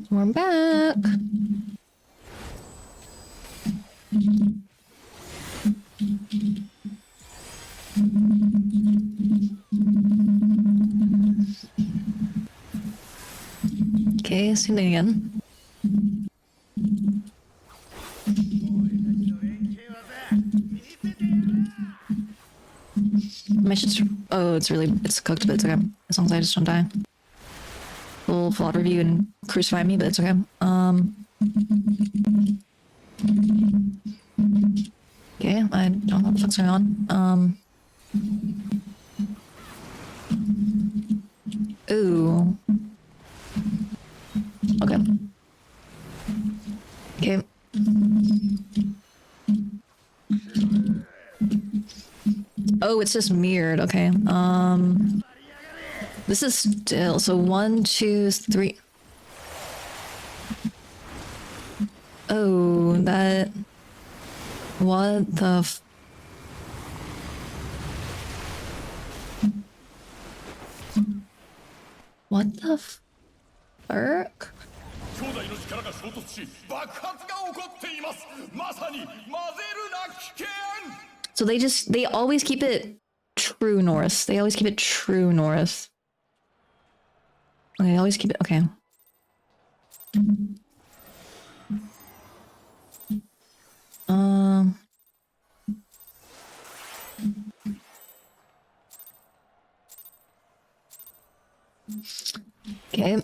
We're back. Okay, same thing again. Oh, it's cooked, but it's okay. As long as I just don't die. Full flawed review and crucify me, but it's okay. Okay, I don't know what the fuck's going on. Ooh. Okay. Okay. Oh, it's just mirrored. Okay. This is still so 1, 2, 3. Oh, that. What the? What the fuck? So they always keep it true north. They always keep it true north. They always keep it okay. Okay.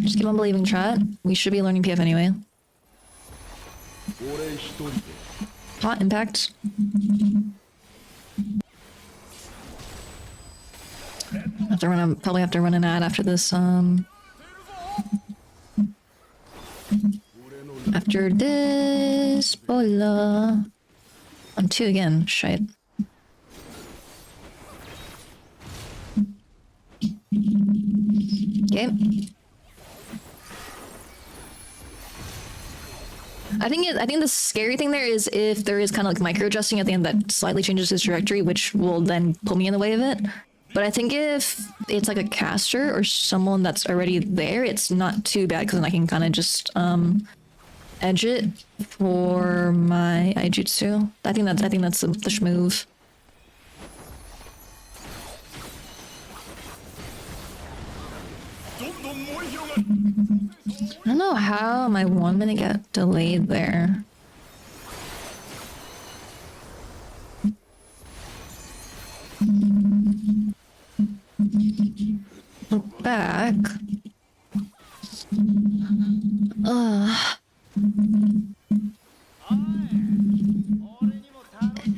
Just keep on believing, chat. We should be learning PF anyway. Hot impact. Probably have to run an ad after this. After this, bola. On 2 again. Shite. Okay. I think the scary thing there is if there is kind of like micro adjusting at the end that slightly changes his trajectory, which will then pull me in the way of it. But I think if it's like a caster or someone that's already there, it's not too bad because then I can kind of just edge it for my Aijutsu. I think that's the schmove. I don't know how my 1 minute got delayed there. Look back.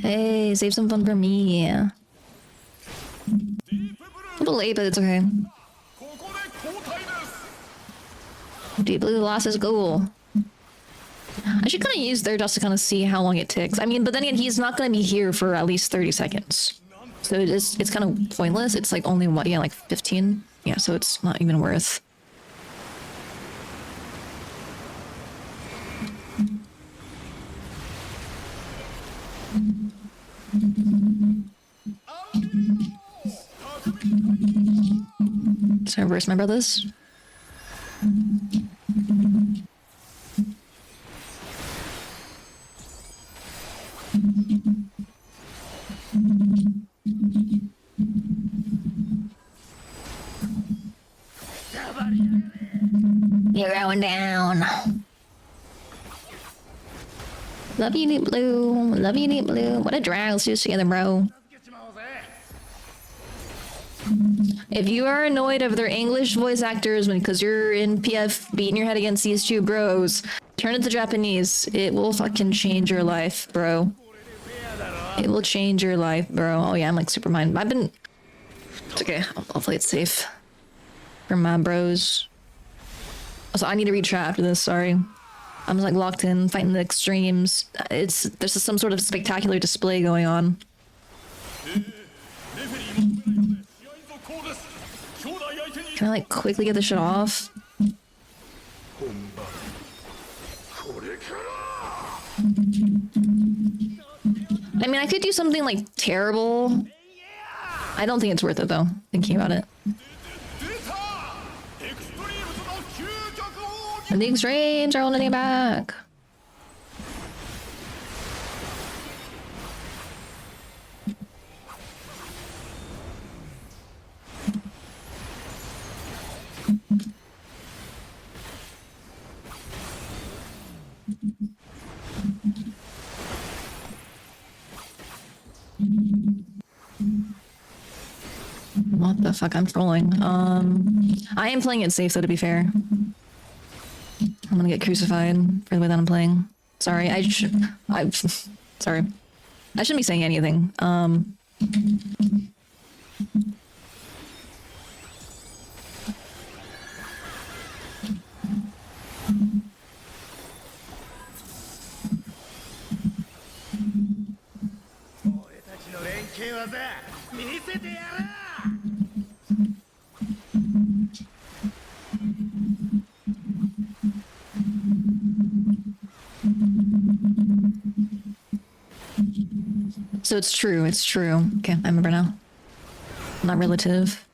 Hey, save some fun for me. A little late, but it's okay. Deep blue lost his goal. I should kind of use their dust to kind of see how long it takes. I mean, but then again, he's not going to be here for at least 30 seconds. So it's kind of pointless. It's like only what, yeah, like 15? Yeah, so it's not even worth. So I reverse my brothers. You're going down. Love you, Deep Blue. Love you, Deep Blue. What a drag. Let's do this together, bro. If you are annoyed of their English voice actors because you're in PF beating your head against these two bros, turn it to Japanese. It will fucking change your life, bro. It will change your life, bro. Oh yeah, I'm like super mind. It's okay. I'll play it safe. For my bros. Also, I need to read chat after this, sorry. I'm like locked in, fighting the extremes. There's some sort of spectacular display going on. Can I like quickly get this shit off? I mean, I could do something like terrible. I don't think it's worth it though, thinking about it. And the extremes are holding it back. What the fuck? I'm trolling. I am playing it safe though, to be fair. I'm gonna get crucified for the way that I'm playing. Sorry, sorry. I shouldn't be saying anything. So it's true, it's true. Okay, I remember now. Not relative.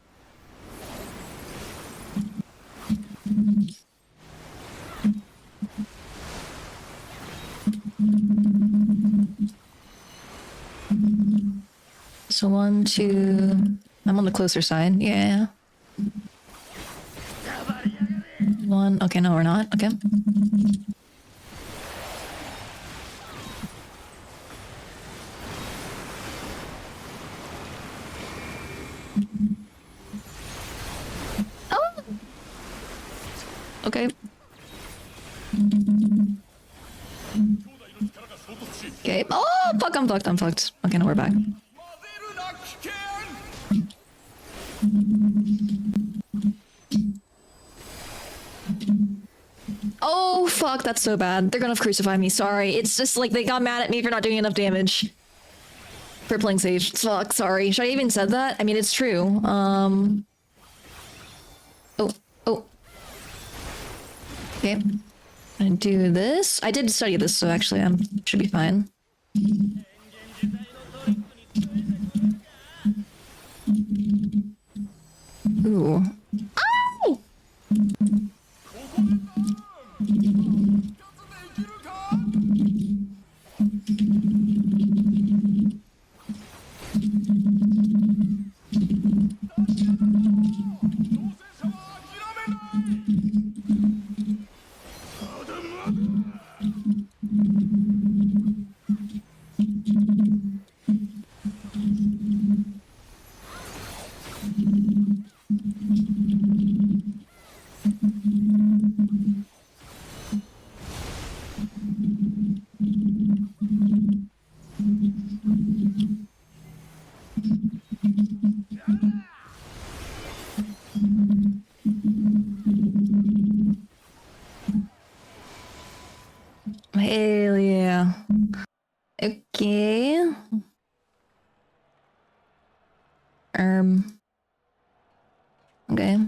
So 1, 2... I'm on the closer side, yeah. 1, okay, no we're not, okay. Oh! Okay. Okay, oh fuck, I'm fucked. Okay, now we're back. Oh fuck, that's so bad. They're gonna crucify me, sorry. It's just like they got mad at me for not doing enough damage. For playing safe. Fuck, sorry. Should I even said that? I mean, it's true. Oh. Okay. I'm gonna do this. I did study this, so actually I should be fine. Ooh. Oh! Hell yeah. Okay. Okay.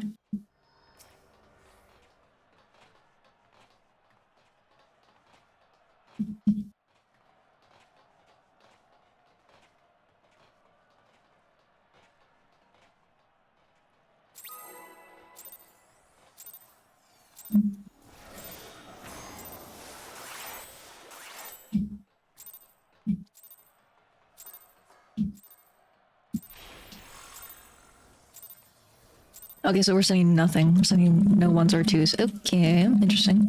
Okay, so we're sending nothing. We're sending no ones or twos. Okay, interesting.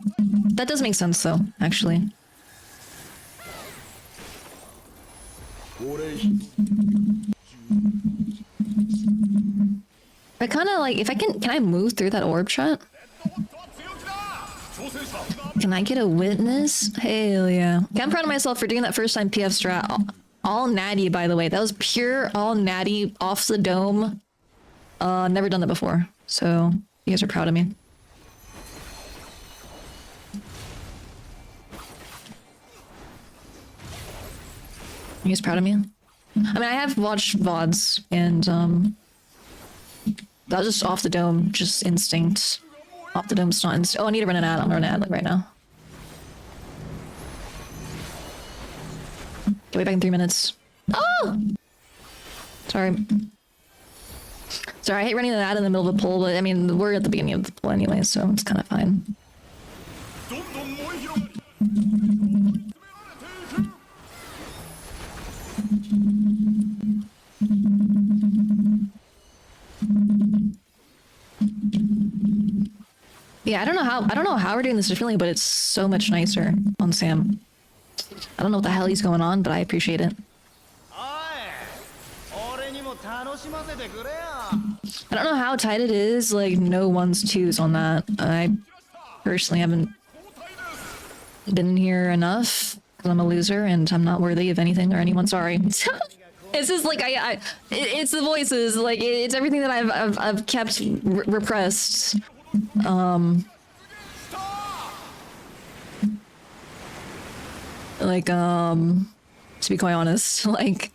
That does make sense, though, actually. I kind of like, if I can I move through that orb shot? Can I get a witness? Hell yeah. Okay, I'm proud of myself for doing that first time PF strat. All natty, by the way. That was pure all natty off the dome. Never done that before. So you guys are proud of me. You guys proud of me? I mean, I have watched VODs and that was just off the dome, just instinct. Off the dome's not instinct. Oh, I need to run an ad. I'm gonna run an ad like right now. Get way back in 3 minutes. Oh! Sorry. Sorry, I hate running an ad in the middle of a poll, but I mean, we're at the beginning of the poll anyway, so it's kind of fine. Yeah, I don't know how we're doing this differently, but it's so much nicer on Sam. I don't know what the hell he's going on, but I appreciate it. I don't know how tight it is, like no ones twos on that. I personally haven't been here enough because I'm a loser and I'm not worthy of anything or anyone. Sorry. It's just like it's the voices, like it's everything that I've kept repressed. Like to be quite honest, like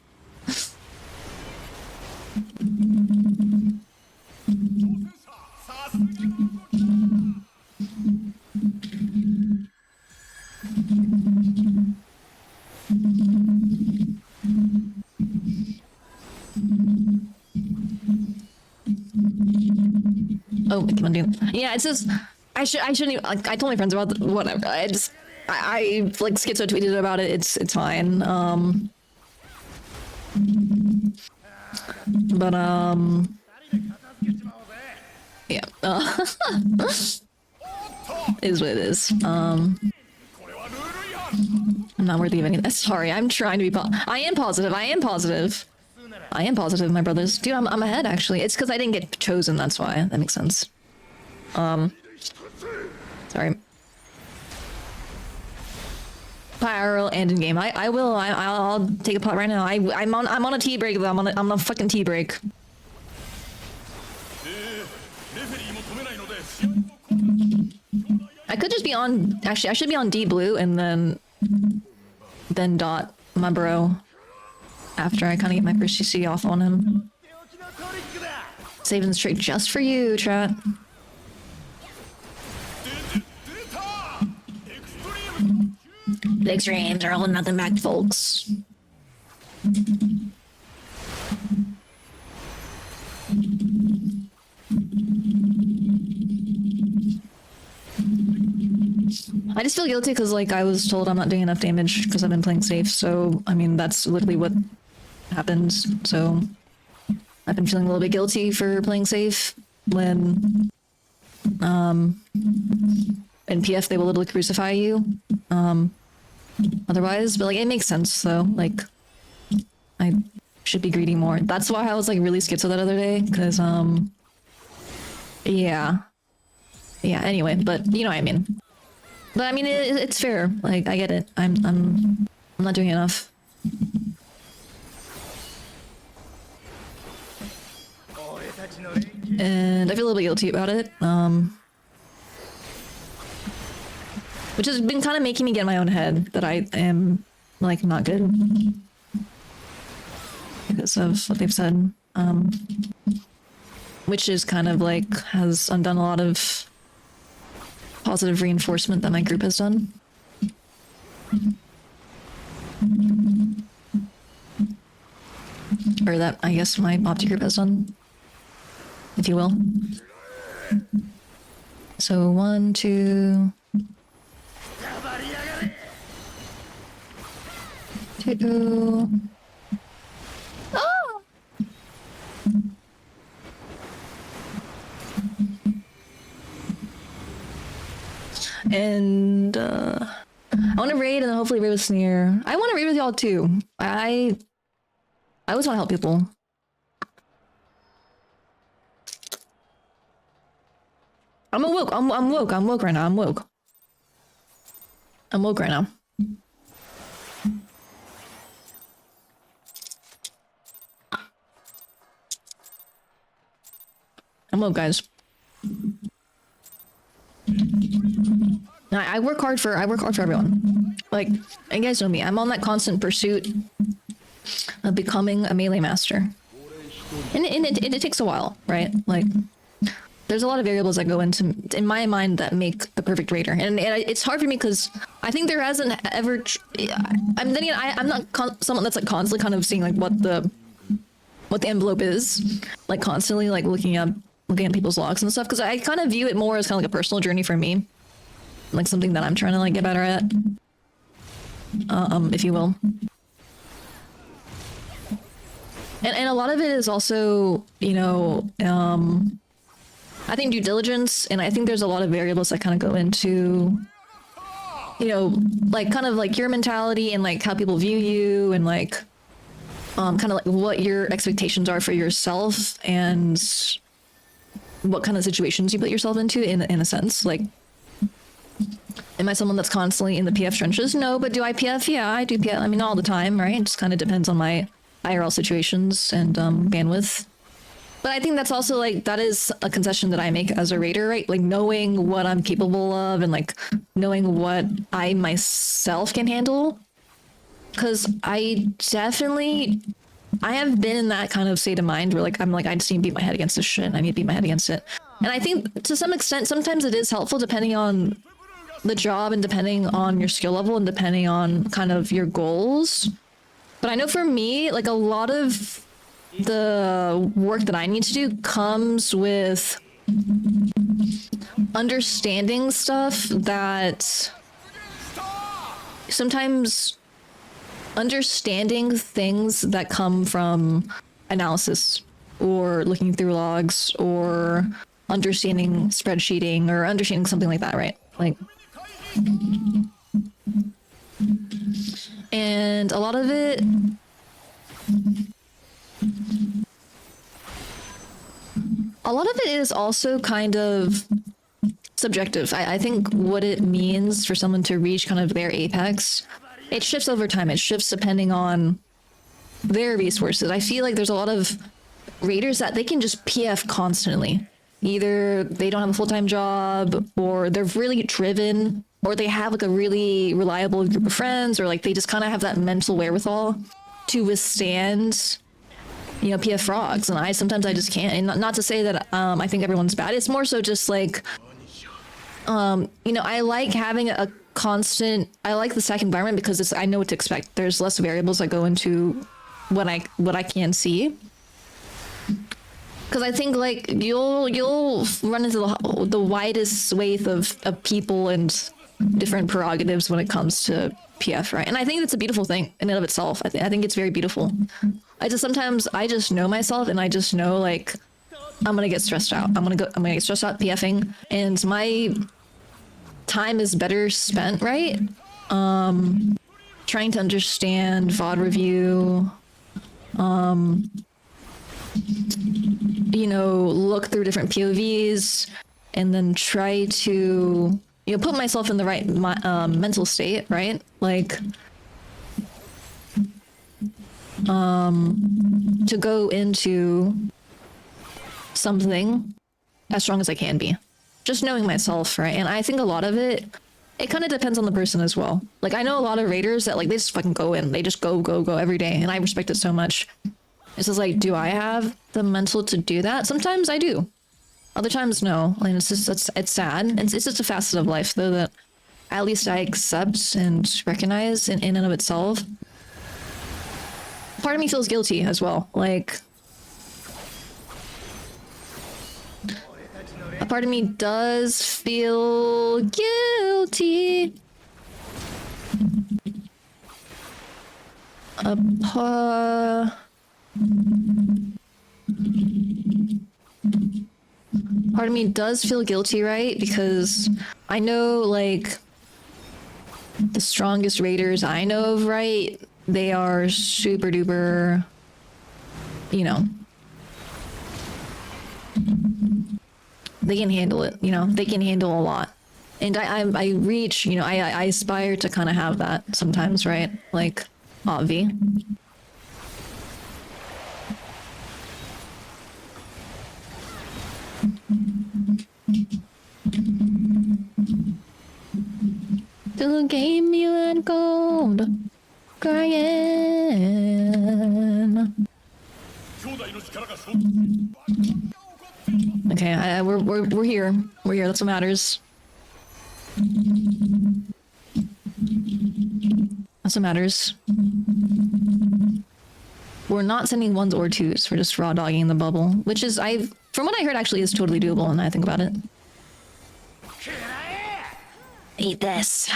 oh, I keep on doing that. Yeah, it's just I shouldn't even, like, I told my friends about whatever. I like schizo tweeted about it. It's fine. But yeah. Is what it is. I'm not worthy of anything. Sorry, I'm trying to be I am positive. I am positive. I am positive, my brothers. Dude, I'm ahead actually. It's because I didn't get chosen, that's why. That makes sense. Sorry. IRL and in game. I will. I'll take a pot right now. I'm on a tea break though. I'm on a fucking tea break. I could just be on. Actually, I should be on D blue and then dot my bro. After I kind of get my first CC off on him. Saving the streak just for you, chat. The extremes are all nothing back, folks. I just feel guilty because, like, I was told I'm not doing enough damage because I've been playing safe. So, I mean, that's literally what happens. So, I've been feeling a little bit guilty for playing safe when, in PF they will literally crucify you. Otherwise, but like it makes sense though. Like, I should be greedy more. That's why I was like really schizo that other day, because yeah. Anyway, but you know what I mean. But I mean, it's fair. Like, I get it. I'm not doing enough. And I feel a little bit guilty about it. Which has been kind of making me get in my own head that I am like not good because of what they've said. Which is kind of like has undone a lot of positive reinforcement that my group has done. Or that I guess my Opti group has done, if you will. So 1, 2, 2. Oh! And I want to raid and then hopefully raid with Sneer. I want to raid with y'all too. I always want to help people. I'm awoke. I'm woke. I'm woke right now. I'm woke. I'm woke right now. I'm woke, guys. I work hard for everyone. Like, you guys know me. I'm on that constant pursuit of becoming a melee master. And it takes a while, right? Like, there's a lot of variables that go into, in my mind, that make the perfect raider. And it's hard for me because I think there hasn't ever, I'm not someone that's like constantly kind of seeing like what the envelope is, like constantly like looking at people's logs and stuff, because I kind of view it more as kind of like a personal journey for me, like something that I'm trying to like get better at, if you will. And a lot of it is also, you know, I think due diligence, and I think there's a lot of variables that kind of go into, you know, like kind of like your mentality and like how people view you, and like kind of like what your expectations are for yourself and what kind of situations you put yourself into in a sense. Like, am I someone that's constantly in the PF trenches? No, but do I PF? Yeah, I do PF. I mean, all the time, right? It just kind of depends on my IRL situations and bandwidth. But I think that's also like, that is a concession that I make as a raider, right? Like knowing what I'm capable of and like knowing what I myself can handle. Because I have been in that kind of state of mind where like, I'm like, I just need to beat my head against this shit and I need to beat my head against it. And I think to some extent, sometimes it is helpful depending on the job and depending on your skill level and depending on kind of your goals. But I know for me, like a lot of the work that I need to do comes with understanding stuff that sometimes understanding things that come from analysis or looking through logs or understanding spreadsheeting or understanding something like that, right? Like, and a lot of it is also kind of subjective. I think what it means for someone to reach kind of their apex, it shifts over time. It shifts depending on their resources. I feel like there's a lot of raiders that they can just PF constantly. Either they don't have a full-time job, or they're really driven, or they have like a really reliable group of friends, or like they just kind of have that mental wherewithal to withstand, you know, PF frogs. And sometimes I just can't. And not to say that I think everyone's bad. It's more so just like, you know, I like having a constant, I like the stack environment because I know what to expect. There's less variables that go into what I can see. Because I think like you'll run into the widest swathe of people and different prerogatives when it comes to PF, right? And I think it's a beautiful thing in and of itself. I think it's very beautiful. Sometimes I just know myself, and I just know like I'm gonna get stressed out. I'm gonna get stressed out PFing, and my time is better spent, right? Trying to understand VOD review, you know, look through different POVs, and then try to, you know, put myself in the right mental state, right? Like, to go into something as strong as I can be. Just knowing myself, right? And I think a lot of it kind of depends on the person as well. Like, I know a lot of raiders that like, they just fucking go in. They just go every day. And I respect it so much. It's just like, do I have the mental to do that? Sometimes I do. Other times, no. Like, it's just, it's sad. It's just a facet of life, though, that at least I accept and recognize in and of itself. Part of me feels guilty as well. Like, a part of me does feel guilty. Part of me does feel guilty, right? Because I know, like, the strongest raiders I know of, right? They are super duper, you know, they can handle it. You know, they can handle a lot. And I reach, you know, I aspire to kind of have that sometimes, right? Like, obvi. To game you and gold, crying. Okay, we're here. We're here. That's what matters. That's what matters. We're not sending ones or twos. We're just raw dogging the bubble, which is from what I heard, actually is totally doable. And I think about it. Eat this.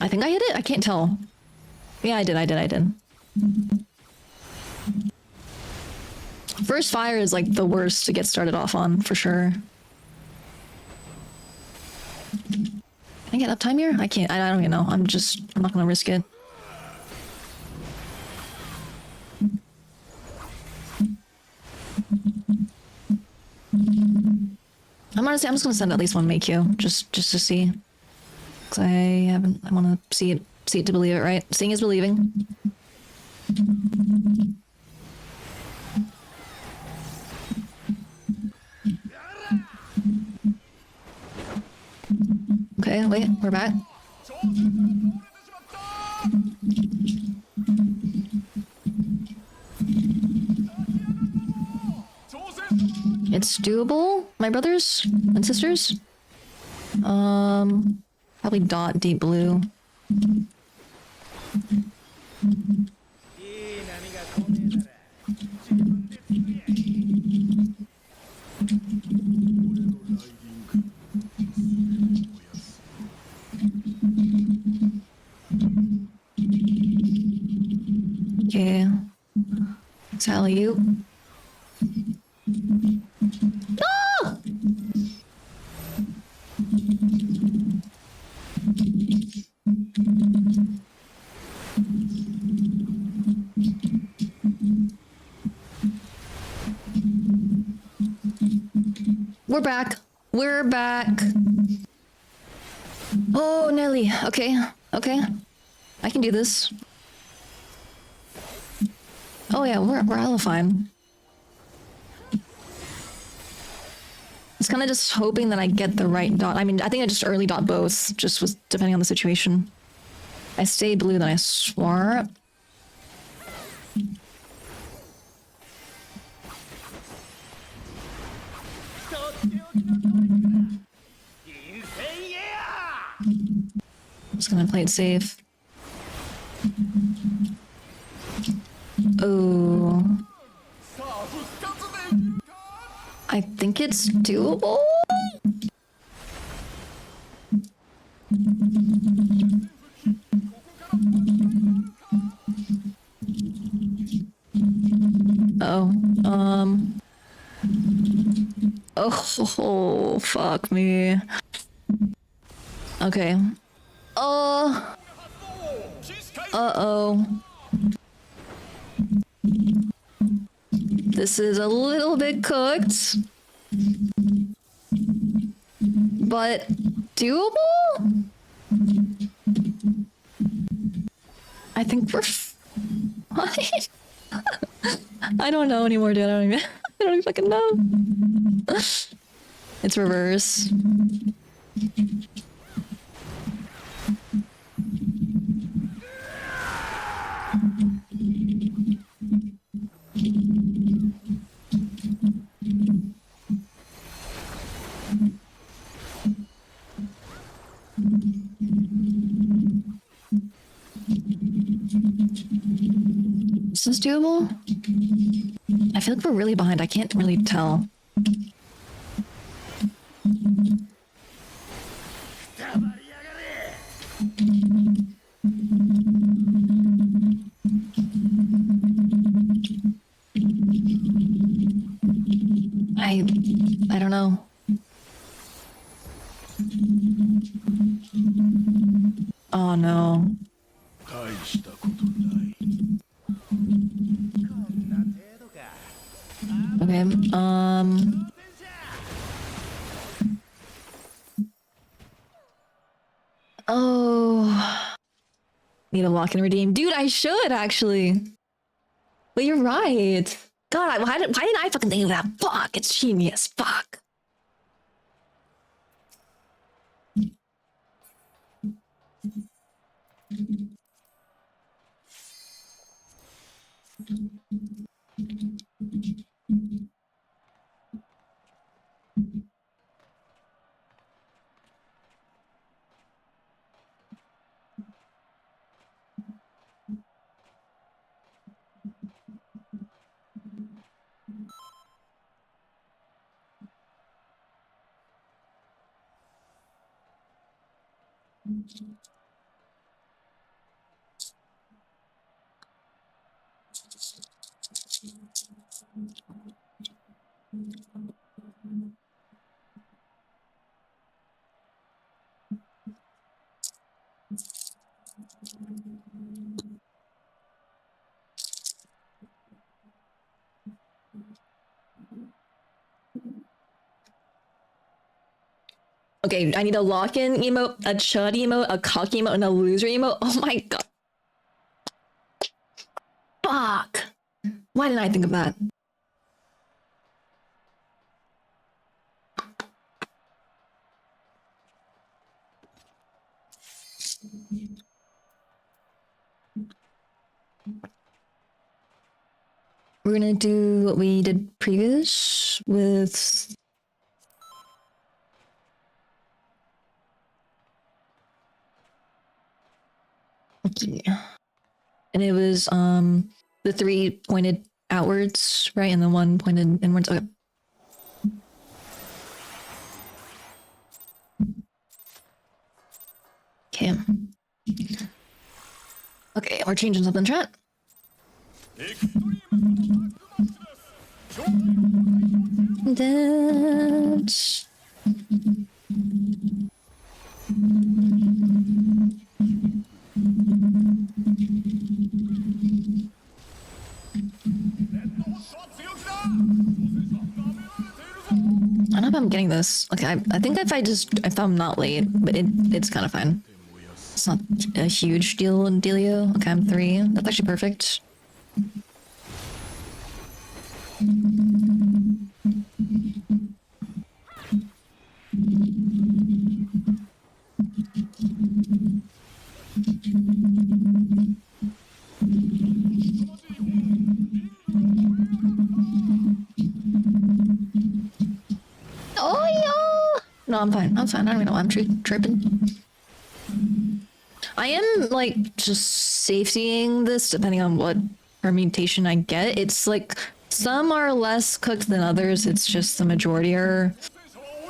I think I hit it. I can't tell. Yeah, I did. First fire is like the worst to get started off on, for sure. Can I get uptime here? I can't. I don't even know. I'm not gonna risk it. I'm just gonna send at least one make you, just to see. Cause I wanna see it to believe it, right? Seeing is believing. Okay, wait, we're back. It's doable, my brothers and sisters. Probably dot deep blue. Okay. Sally, you. Ah! We're back. We're back. Oh, Nelly. Okay. Okay. I can do this. Oh yeah, we're hella fine. It's kind of just hoping that I get the right dot. I mean, I think I just early dot both, just was depending on the situation. I stayed blue, then I swore. Just gonna play it safe. Oh. I think it's doable. Oh, oh, fuck me. Okay. Uh-oh. This is a little bit cooked, but doable? I think we're fine. I don't know anymore, dude. I don't even fucking know. It's reverse. Is this doable? I feel like we're really behind. I can't really tell. Oh no. Okay, oh. Need a lock and redeem. Dude, I should actually. But you're right. God, why didn't I fucking think of that? Fuck, it's genius. Fuck. Okay, I need a lock-in emote, a chud emote, a cock emote, and a loser emote. Oh my god. Fuck. Why didn't I think of that? We're gonna do what we did previous with... Okay. And it was the 3 pointed outwards, right? And the 1 pointed inwards. Okay. Okay. Okay, we're changing something, chat. That's... I don't know if I'm getting this. Okay, I think if I'm not late, but it's kind of fine. It's not a huge dealio. Okay, I'm 3. That's actually perfect. Oh yeah. No, I'm fine. I'm fine. I don't even know why I'm tripping. I am like just safetying this depending on what permutation I get. It's like some are less cooked than others. It's just the majority are.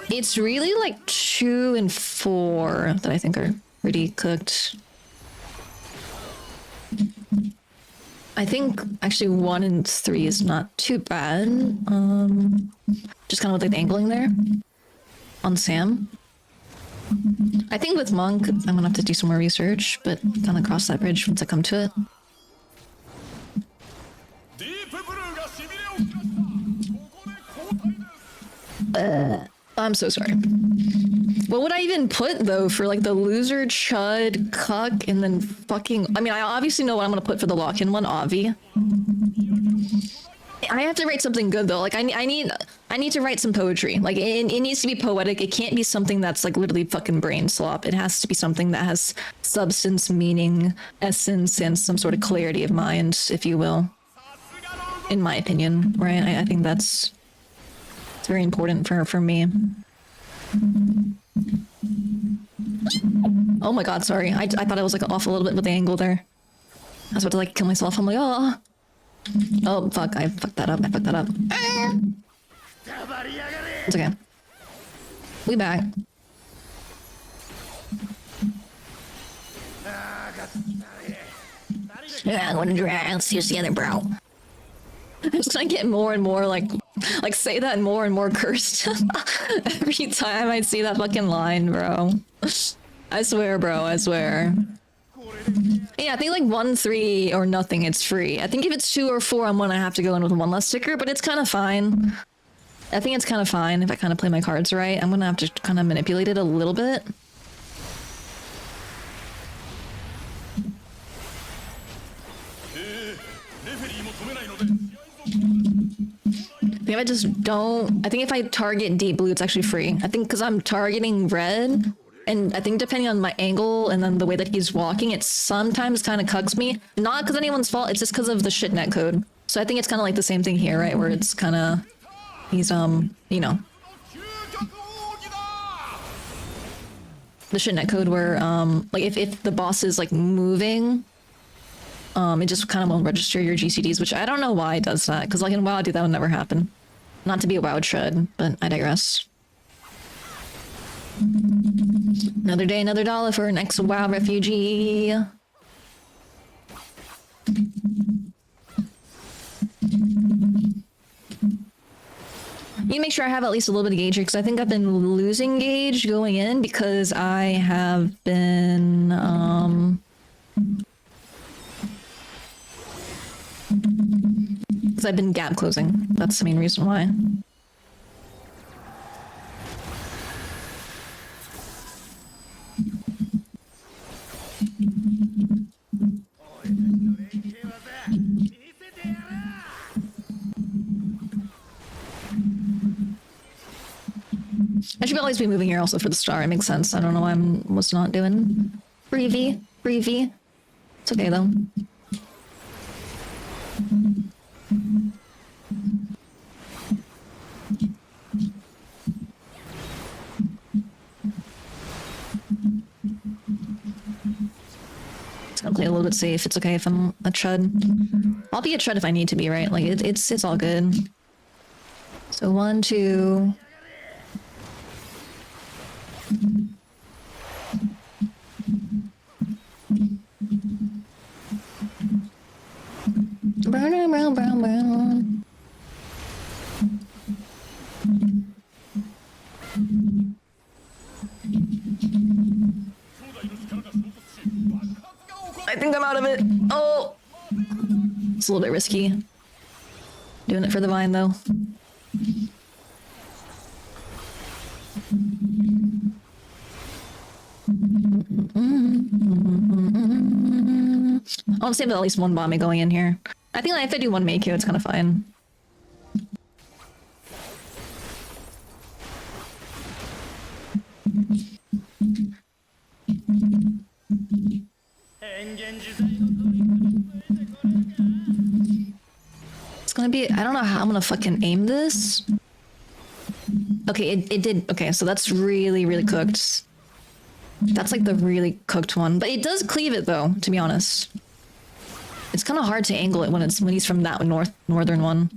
It's really like 2 and 4 that I think are pretty cooked. I think actually 1 and 3 is not too bad. Just kind of like the angling there on Sam. I think with Monk, I'm gonna have to do some more research, but kind of cross that bridge once I come to it. I'm so sorry. What would I even put though for like the loser, chud, cuck, and then fucking... I mean, I obviously know what I'm gonna put for the lock-in one, Avi. I have to write something good though. Like I need to write some poetry. Like it needs to be poetic. It can't be something that's like literally fucking brain slop. It has to be something that has substance, meaning, essence, and some sort of clarity of mind, if you will. In my opinion, right? I think it's very important for me. Oh my god, sorry. I thought I was like off a little bit with the angle there. I was about to like kill myself. I'm like, oh. Oh, fuck. I fucked that up. It's okay. We back. Yeah, I'm gonna drag. Let's use the other bro. I'm just gonna get more and more like Like, say that more and more cursed. Every time I see that fucking line, bro. I swear, bro, I swear. Yeah, I think like 1, 3, or nothing, it's free. I think if it's 2 or 4 on one, I have to go in with one less sticker, but it's kind of fine. I think it's kind of fine if I kind of play my cards right. I'm gonna have to kind of manipulate it a little bit. I think if I just don't... I think if I target deep blue, it's actually free. I think because I'm targeting red, and I think depending on my angle and then the way that he's walking, it sometimes kind of cucks me. Not because anyone's fault, it's just because of the shit net code. So I think it's kind of like the same thing here, right? Where it's kind of... He's, you know... The shit net code where, like, if the boss is, like, moving... it just kind of won't register your GCDs, which I don't know why it does that. Because, like, in WoW, dude, that would never happen. Not to be a WoW shred, but I digress. Another day, another dollar for an ex-WoW refugee. You make sure I have at least a little bit of gauge here, because I think I've been losing gauge going in because I have been, because I've been gap closing. That's the main reason why. I should always be moving here also for the star. It makes sense. I don't know why I was not doing. Breevy. Breevy. It's okay though. Just gonna play a little bit safe. It's okay if I'm a chud. I'll be a chud if I need to be, right? Like it's all good. So 1, 2. Brown, brown, brown, brown. I think I'm out of it. Oh! It's a little bit risky. Doing it for the vine, though. I want to save at least one bombing going in here. I think if I do one Makyo, it's kind of fine. It's gonna be... I don't know how I'm gonna fucking aim this. Okay, it did... Okay, so that's really, really cooked. That's like the really cooked one. But it does cleave it though, to be honest. It's kind of hard to angle it when he's from that northern one.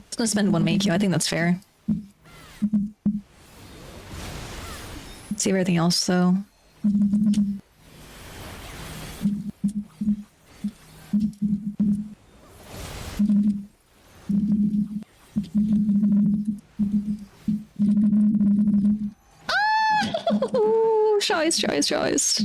It's gonna spend one Makyo. I think that's fair. Save everything else though. Oh, choice.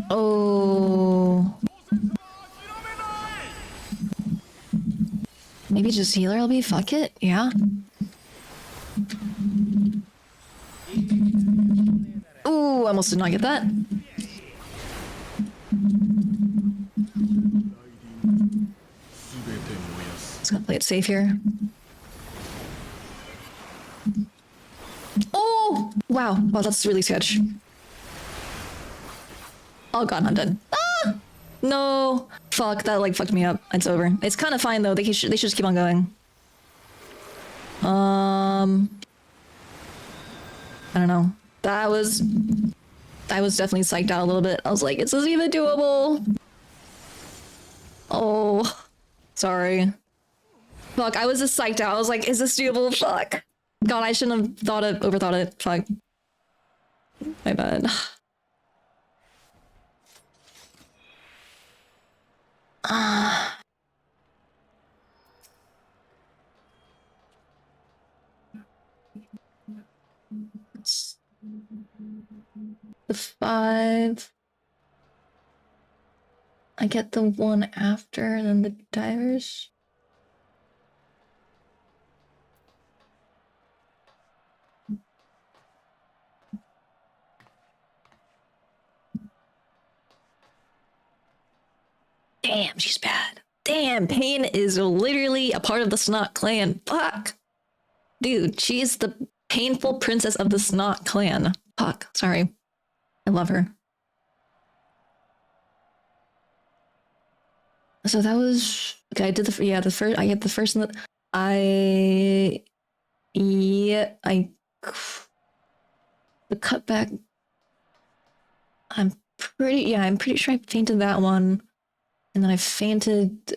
Oh. Maybe just healer LB, fuck it, yeah. Ooh, I almost did not get that. Just gonna play it safe here. Oh! Wow, that's really sketch. Oh god, I'm dead. Ah! No! Fuck, that like fucked me up. It's over. It's kind of fine though, they should just keep on going. I don't know. I was definitely psyched out a little bit. I was like, is this even doable? Oh, Sorry. Fuck, I was just psyched out. I was like, is this doable? Fuck. God, I shouldn't have overthought it. Fuck. My bad. The 5. I get the one after, and then the divers. Damn, she's bad. Damn, Pain is literally a part of the Snot clan. Fuck. Dude, she's the painful princess of the Snot clan. Fuck, sorry. I love her. So that was okay. I did the first. I get the first. The cutback. I'm pretty sure I fainted that one, and then I fainted.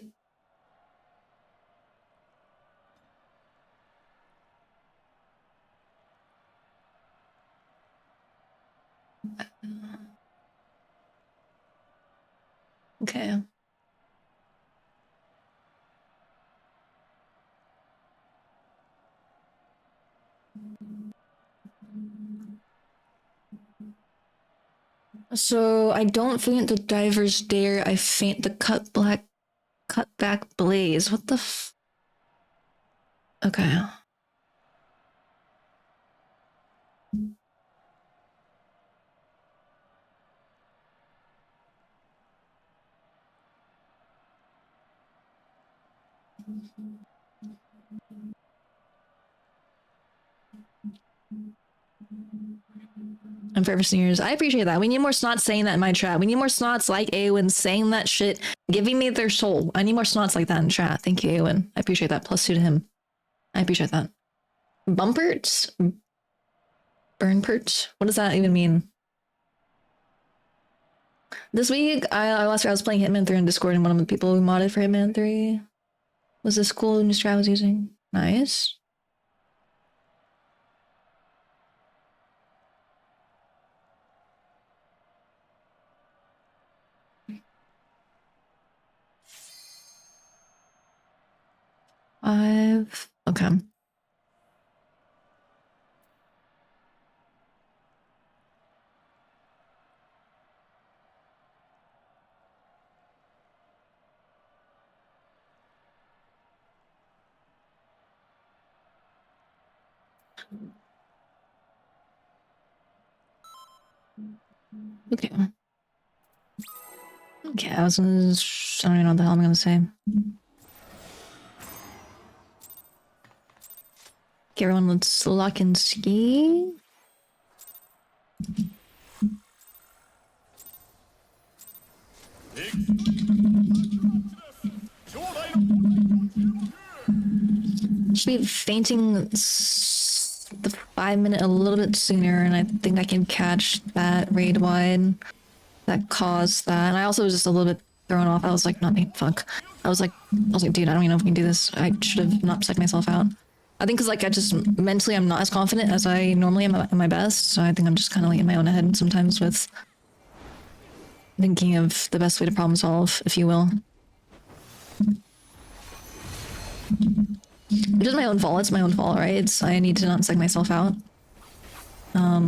Okay. So I don't faint the diver's dare. I faint the cutback blaze. What the Okay. I'm forever seniors. I appreciate that. We need more snots saying that in my chat. We need more snots like Awen saying that shit, giving me their soul. I need more snots like that in chat. Thank you, Awen. I appreciate that. +2 to him. I appreciate that. Bumperts? Burnperts? What does that even mean? This week, I was playing Hitman 3 on Discord, and one of the people who modded for Hitman 3 was this cool new strat I was using. Nice. Okay. Okay. Okay, I don't even know what the hell I'm gonna say. Okay, everyone, let's lock and ski. Should be fainting the 5 minute a little bit sooner, and I think I can catch that raid wide that caused that. And I also was just a little bit thrown off. I was like, fuck. I was like, dude, I don't even know if we can do this. I should have not psyched myself out. I think because like I just mentally I'm not as confident as I normally am at my best, so I think I'm just kind of like in my own head sometimes with thinking of the best way to problem solve, if you will. Which is my own fault. It's my own fault, right? I need to not psych myself out. I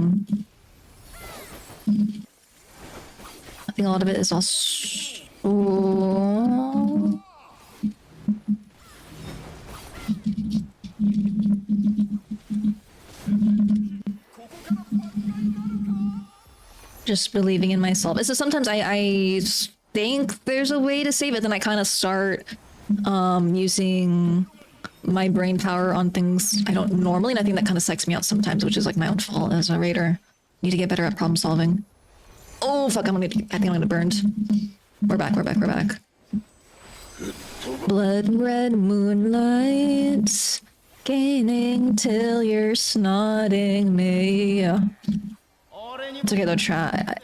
think a lot of it is also. Just believing in myself. So sometimes I think there's a way to save it, then I kind of start using my brain power on things I don't normally, and I think that kind of psychs me out sometimes, which is like my own fault as a raider. Need to get better at problem solving. Oh fuck! I think I'm gonna get burned. We're back. Blood red moonlight, gaining till you're snotting me. It's okay though, chat.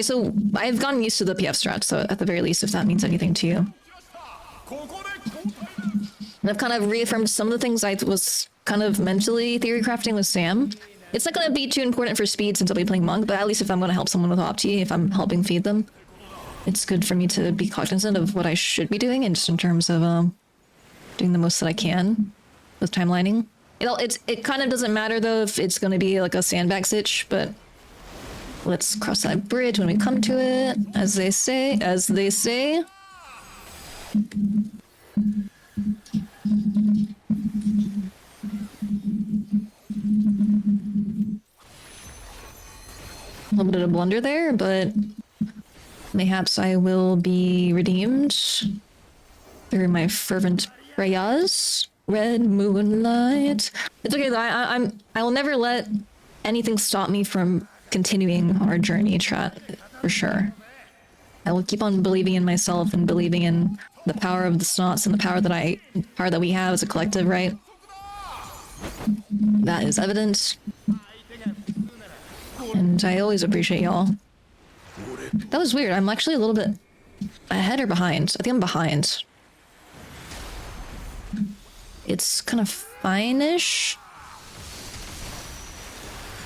So I've gotten used to the PF strat, so at the very least, if that means anything to you. And I've kind of reaffirmed some of the things I was kind of mentally theory crafting with Sam. It's not going to be too important for speed since I'll be playing Monk, but at least if I'm going to help someone with Opti, if I'm helping feed them, it's good for me to be cognizant of what I should be doing and just in terms of doing the most that I can with timelining. It kind of doesn't matter though if it's going to be like a sandbag sitch, but let's cross that bridge when we come to it, as they say, A little bit of a blunder there, but mayhaps I will be redeemed through my fervent prayers. Red moonlight. It's okay though. I will never let anything stop me from continuing our journey, chat, for sure. I will keep on believing in myself and believing in the power of the snots and the power that we have as a collective, right? That is evident. And I always appreciate y'all. That was weird. I'm actually a little bit ahead or behind. I think I'm behind. It's kind of fine-ish.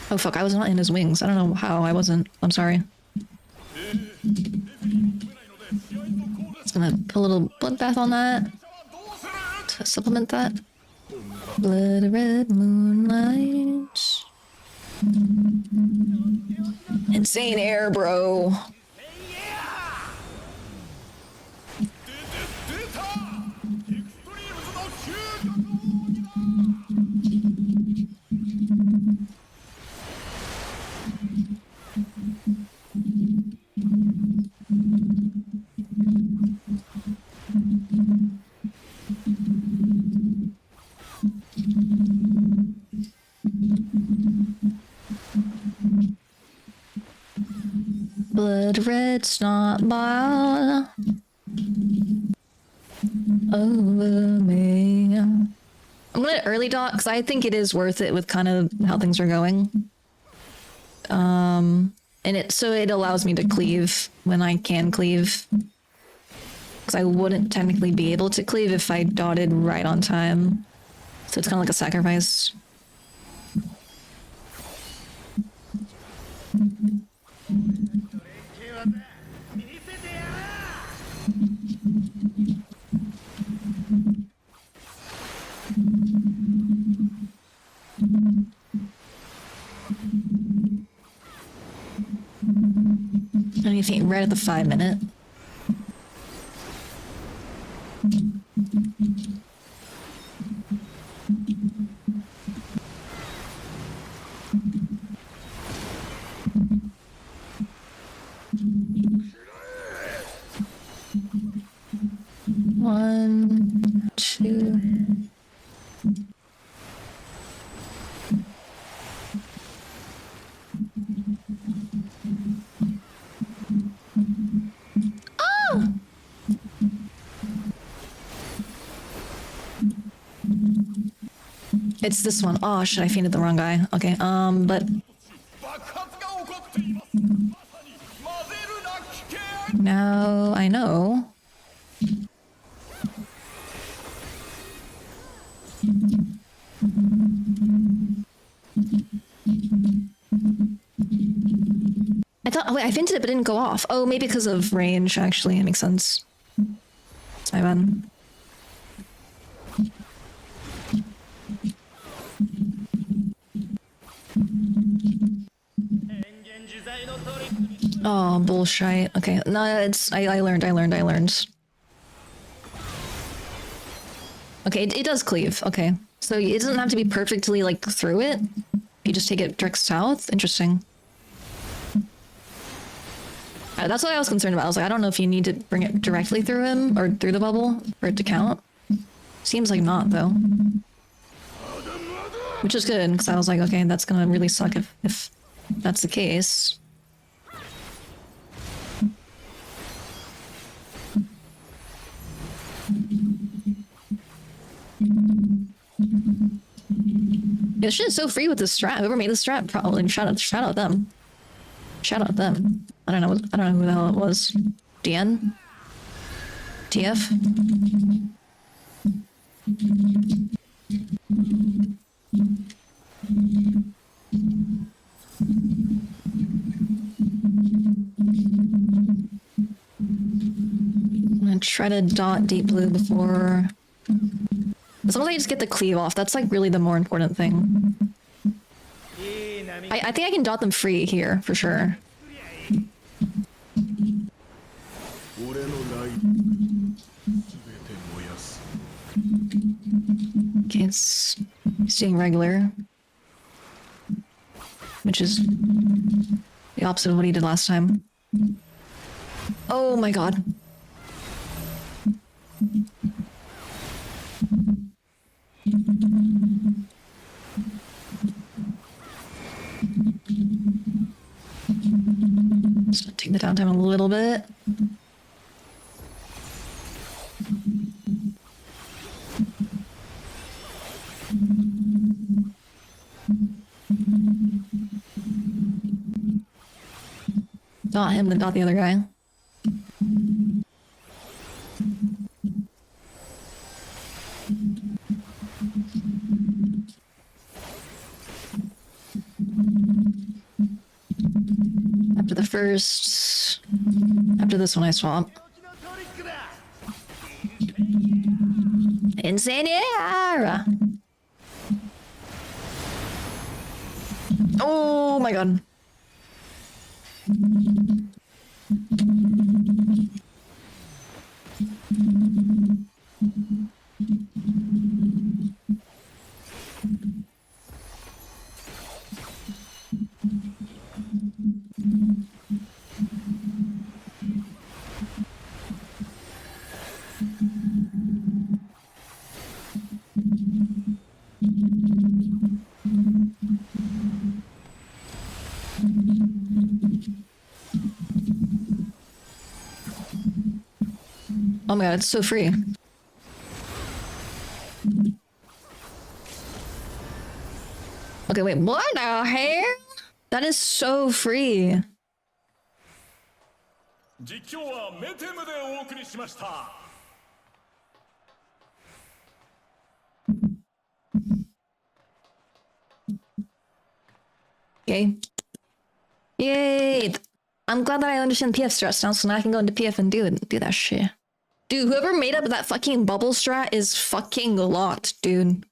Oh fuck, I was not in his wings. I don't know how I wasn't. I'm sorry. Just gonna put a little bloodbath on that to supplement that. Blood red moonlight. Insane air, bro. Blood red snot ball over me. I'm gonna early dot because I think it is worth it with kind of how things are going. And it allows me to cleave when I can cleave. Because I wouldn't technically be able to cleave if I dotted right on time. So it's kind of like a sacrifice. Anything right at the 5 minute. One, two. Oh! It's this one. Oh shit, I fainted the wrong guy. Okay, but now I know. Wait, I fainted it but it didn't go off. Oh, maybe because of range, actually. It makes sense. It's my bad. Oh, bullshit. Okay, no, I learned. Okay, it does cleave. Okay, so it doesn't have to be perfectly, like, through it. You just take it direct south. Interesting. That's what I was concerned about. I was like, I don't know if you need to bring it directly through him or through the bubble for it to count. Seems like not, though. Which is good, because I was like, okay, that's gonna really suck if that's the case. This shit is so free with this strat. Whoever made this strat, probably shout out them. Shout out them. I don't know who the hell it was. DN? TF? I'm gonna try to dot deep blue before. As long as I just get the cleave off, that's like really the more important thing. I think I can dot them free here for sure. Okay, it's doing regular, which is the opposite of what he did last time. Oh my god. Just gonna take the downtime a little bit. Not him, not the other guy. After the first... After this one I swap. Incendiary! Oh my god. Oh my god, it's so free. Okay, wait, what the hell? That is so free. Okay. Yay! I'm glad that I understand PF strats now, so now I can go into PF and do that shit. Dude, whoever made up that fucking bubble strat is fucking locked, dude.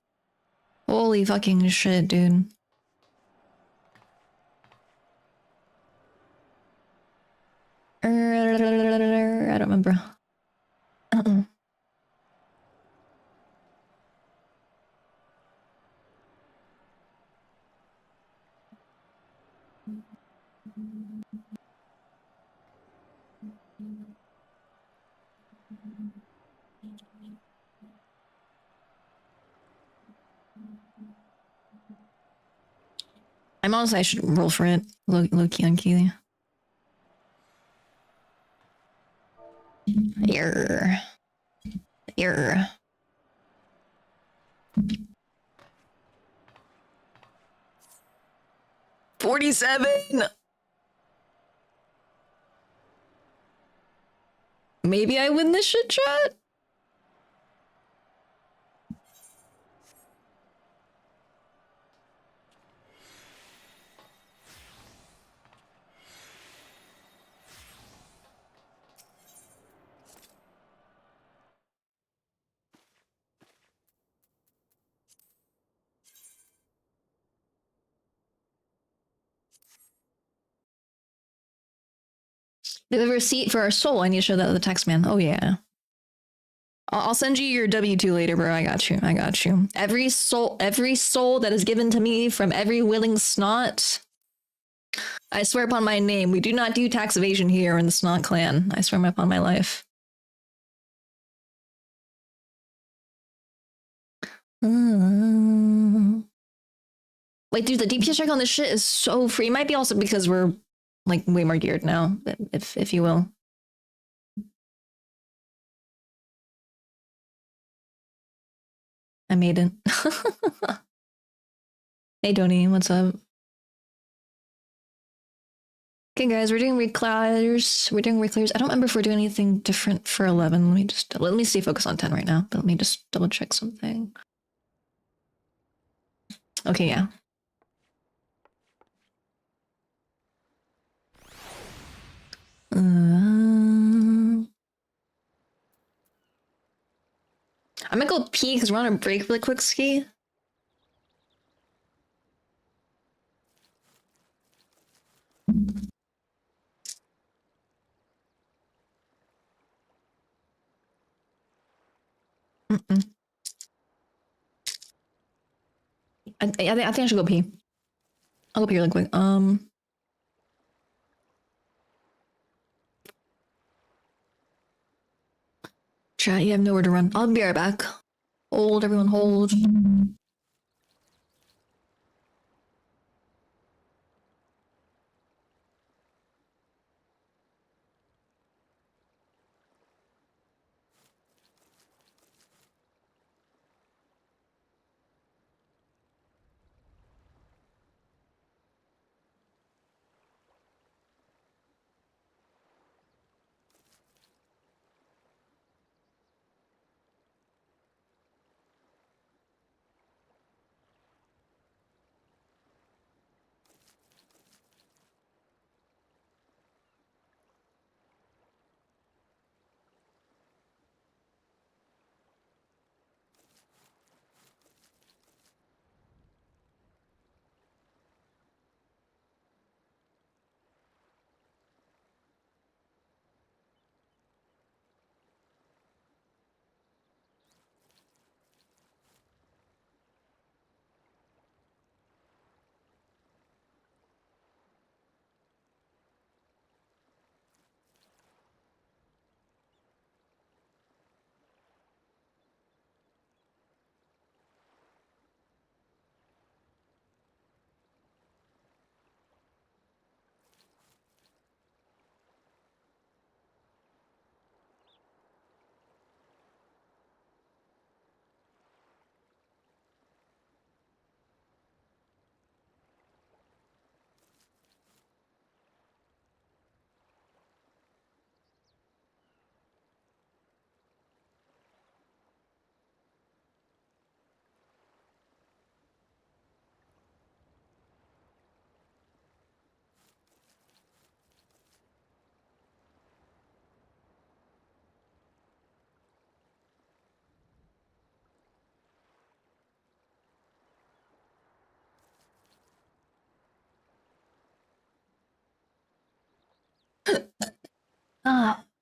Holy fucking shit, dude. I don't remember. I'm honestly, I should roll for it. Low key on key. Here. 47! Maybe I win this shit, chat? The receipt for our soul. I need to show that to the text man. Oh yeah. I'll send you your W2 later, bro. I got you. Every soul that is given to me from every willing snot. I swear upon my name, we do not do tax evasion here in the Snot clan. I swear upon my life. Wait, dude, the DPS check on this shit is so free. It might be also because we're like way more geared now, if you will. I made it. Hey, Donnie, what's up? Okay, guys, we're doing reclares. We're doing reclares. I don't remember if we're doing anything different for 11. Let me stay focused on 10 right now. But let me just double check something. Okay, yeah. I'm gonna go pee because we're on a break really quick, Ski. I think I should go pee. I'll go pee really quick. Chat, you have nowhere to run. I'll be right back. Hold, everyone, hold.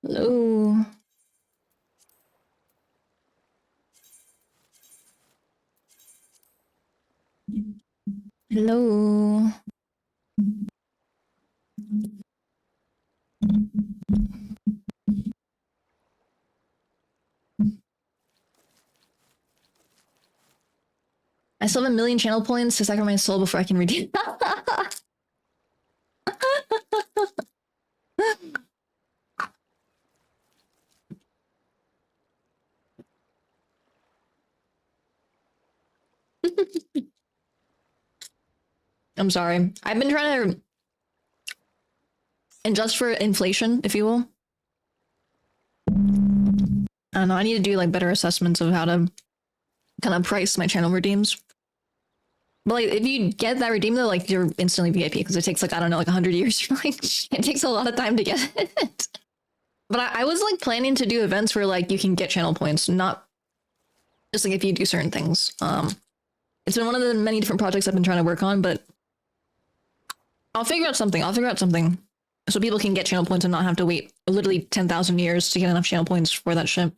Hello. Hello. I still have 1,000,000 channel points to sacrifice my soul before I can redeem. I'm sorry. I've been trying to adjust for inflation, if you will. I don't know. I need to do like better assessments of how to kind of price my channel redeems. But like, if you get that redeem though, like you're instantly VIP because it takes like I don't know, like 100 years. Like it takes a lot of time to get it. But I was like planning to do events where like you can get channel points, not just like if you do certain things. It's been one of the many different projects I've been trying to work on, but I'll figure out something. So people can get channel points and not have to wait literally 10,000 years to get enough channel points for that shit.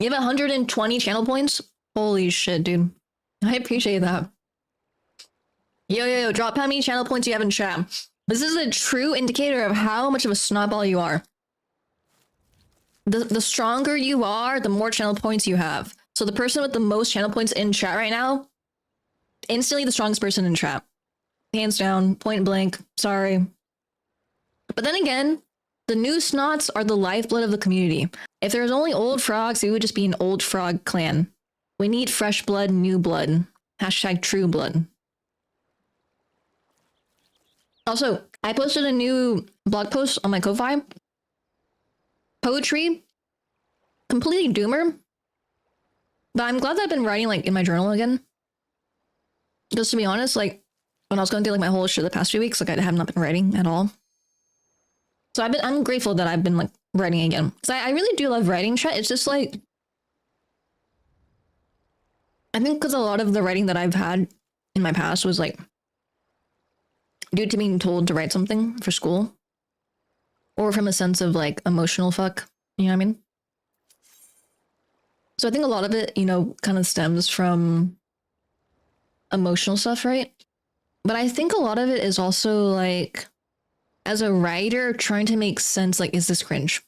You have 120 channel points? Holy shit, dude. I appreciate that. Yo, drop how many channel points you have in chat. This is a true indicator of how much of a snotball you are. The stronger you are, the more channel points you have. So the person with the most channel points in chat right now, instantly the strongest person in chat. Hands down, point blank, sorry. But then again, the new snots are the lifeblood of the community. If there was only old frogs, it would just be an old frog clan. We need fresh blood, new blood. Hashtag true blood. Also, I posted a new blog post on my Ko-Fi. Poetry, completely doomer. But I'm glad that I've been writing like in my journal again. Because to be honest, like when I was going through like my whole shit the past few weeks, like I have not been writing at all. So I'm grateful that I've been like writing again. Because I really do love writing, chat. It's just like, I think because a lot of the writing that I've had in my past was like due to being told to write something for school. Or from a sense of like emotional fuck. You know what I mean? So I think a lot of it, you know, kind of stems from emotional stuff, right? But I think a lot of it is also like, as a writer, trying to make sense, like, is this cringe?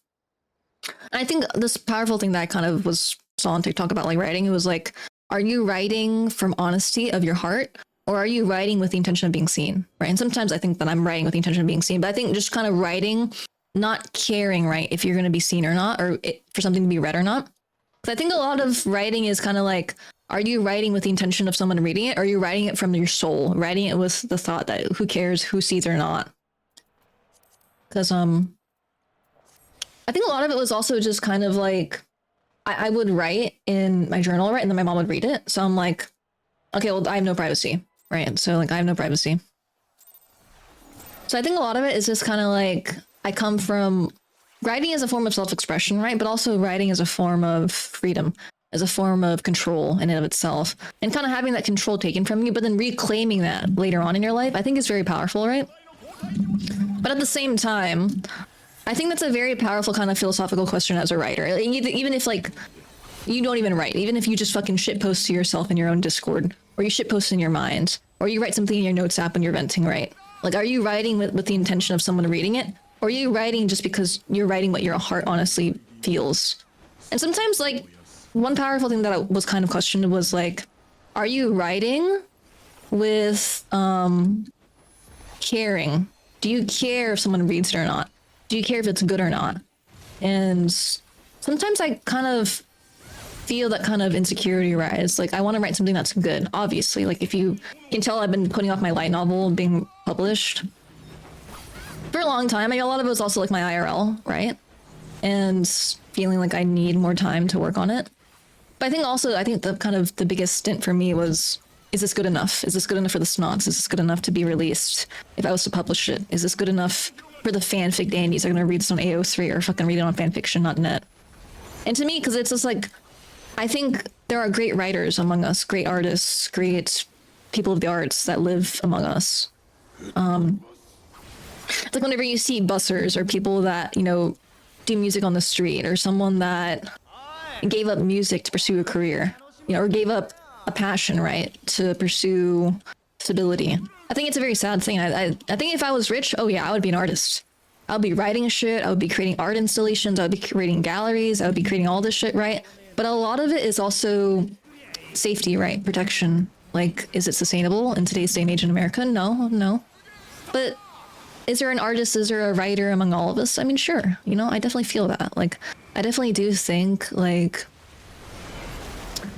And I think this powerful thing that I kind of saw on TikTok about like writing, it was like, are you writing from honesty of your heart? Or are you writing with the intention of being seen, right? And sometimes I think that I'm writing with the intention of being seen, but I think just kind of writing, not caring, right, if you're going to be seen or not, or for something to be read or not. Because I think a lot of writing is kind of like, are you writing with the intention of someone reading it? Or are you writing it from your soul? Writing it with the thought that who cares who sees or not? Because I think a lot of it was also just kind of like, I would write in my journal, right? And then my mom would read it. So I'm like, okay, well, I have no privacy, right? So like, I have no privacy. So I think a lot of it is just kind of like, I come from writing as a form of self-expression, right? But also writing as a form of freedom, as a form of control in and of itself, and kind of having that control taken from you, but then reclaiming that later on in your life, I think is very powerful, right? But at the same time, I think that's a very powerful kind of philosophical question as a writer. Even if like you don't even write, even if you just fucking shitpost to yourself in your own Discord, or you shitpost in your mind, or you write something in your notes app when you're venting, right? Like, are you writing with the intention of someone reading it? Or are you writing just because you're writing what your heart honestly feels? And sometimes, like, one powerful thing that I was kind of questioned was like, are you writing with caring? Do you care if someone reads it or not? Do you care if it's good or not? And sometimes I kind of feel that kind of insecurity rise. Like, I want to write something that's good, obviously. Like, if you can tell, I've been putting off my light novel being published for a long time. I mean, a lot of it was also like my IRL, right? And feeling like I need more time to work on it. But I think also, I think the kind of the biggest stint for me was, is this good enough? Is this good enough for the snots? Is this good enough to be released if I was to publish it? Is this good enough for the fanfic dandies? Are going to read this on AO3 or fucking read it on fanfiction.net? And to me, because it's just like, I think there are great writers among us, great artists, great people of the arts that live among us. It's like whenever you see bussers or people that, you know, do music on the street, or someone that gave up music to pursue a career, you know, or gave up a passion, right, to pursue stability. I think it's a very sad thing. I think if I was rich, oh yeah, I would be an artist. I would be writing shit. I would be creating art installations. I would be creating galleries. I would be creating all this shit, right? But a lot of it is also safety, right? Protection. Like, is it sustainable in today's day and age in America? No. But is there an artist? Is there a writer among all of us? I mean, sure. You know, I definitely feel that. Like, I definitely do think, like,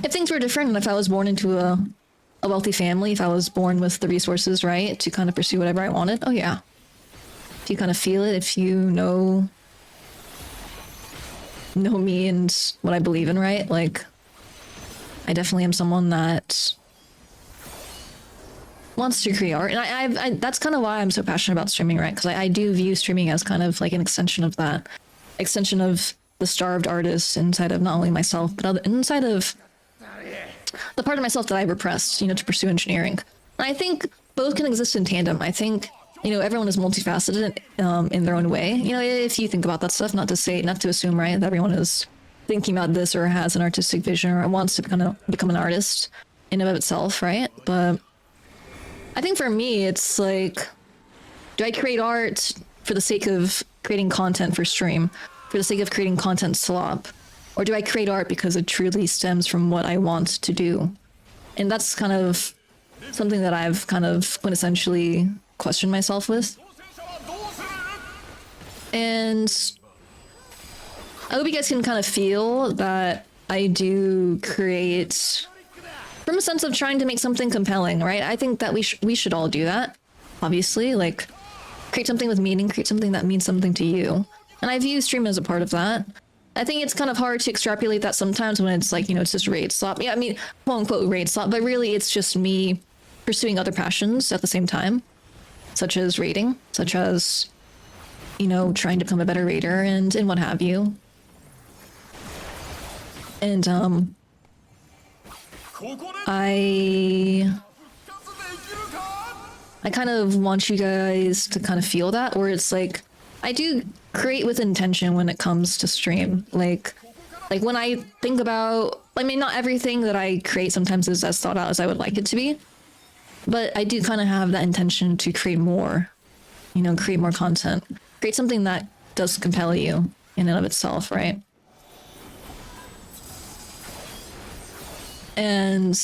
if things were different and if I was born into a wealthy family, if I was born with the resources, right, to kind of pursue whatever I wanted, oh yeah. If you kind of feel it, if you know me and what I believe in, right? Like, I definitely am someone that wants to create art, and I that's kind of why I'm so passionate about streaming, right? Because I do view streaming as kind of like an extension of that, extension of the starved artist inside of not only myself but inside of the part of myself that I repressed, you know, to pursue engineering. And I think both can exist in tandem. I think, you know, everyone is multifaceted in their own way. You know, if you think about that stuff, not to assume, right, that everyone is thinking about this or has an artistic vision or wants to kind of become an artist in and of itself, right? But I think for me, it's like, do I create art for the sake of creating content for stream, for the sake of creating content slop? Or do I create art because it truly stems from what I want to do? And that's kind of something that I've kind of quintessentially questioned myself with. And I hope you guys can kind of feel that I do create from a sense of trying to make something compelling, right? I think that we should all do that, obviously. Like, Create something with meaning, create something that means something to you. And I view stream as a part of that. I think it's kind of hard to extrapolate that sometimes when it's like, you know, it's just raid slop. Yeah, I mean, quote unquote raid slop, but really it's just me pursuing other passions at the same time, such as raiding, such as, you know, trying to become a better raider and what have you. And I kind of want you guys to kind of feel that, where it's like, I do create with intention when it comes to stream. Like when I think about, I mean, not everything that I create sometimes is as thought out as I would like it to be, but I do kind of have that intention to create more, you know, create more content, create something that does compel you in and of itself, right? And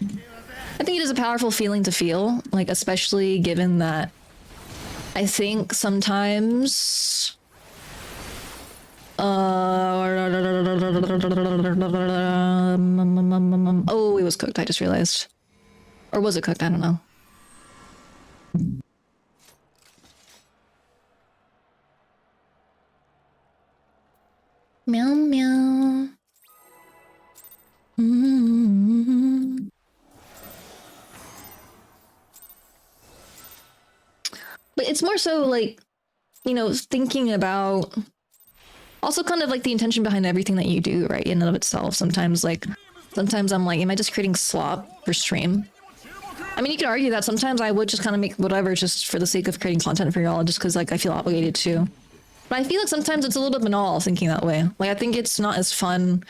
I think it is a powerful feeling to feel, like, especially given that I think sometimes oh, it was cooked, I just realized. Or was it cooked? I don't know. Meow meow. But it's more so like, you know, thinking about also kind of like the intention behind everything that you do, right? In and of itself. Sometimes I'm like, am I just creating slop for stream? I mean, you could argue that sometimes I would just kind of make whatever just for the sake of creating content for y'all, just because like I feel obligated to. But I feel like sometimes it's a little bit banal thinking that way. Like, I think it's not as fun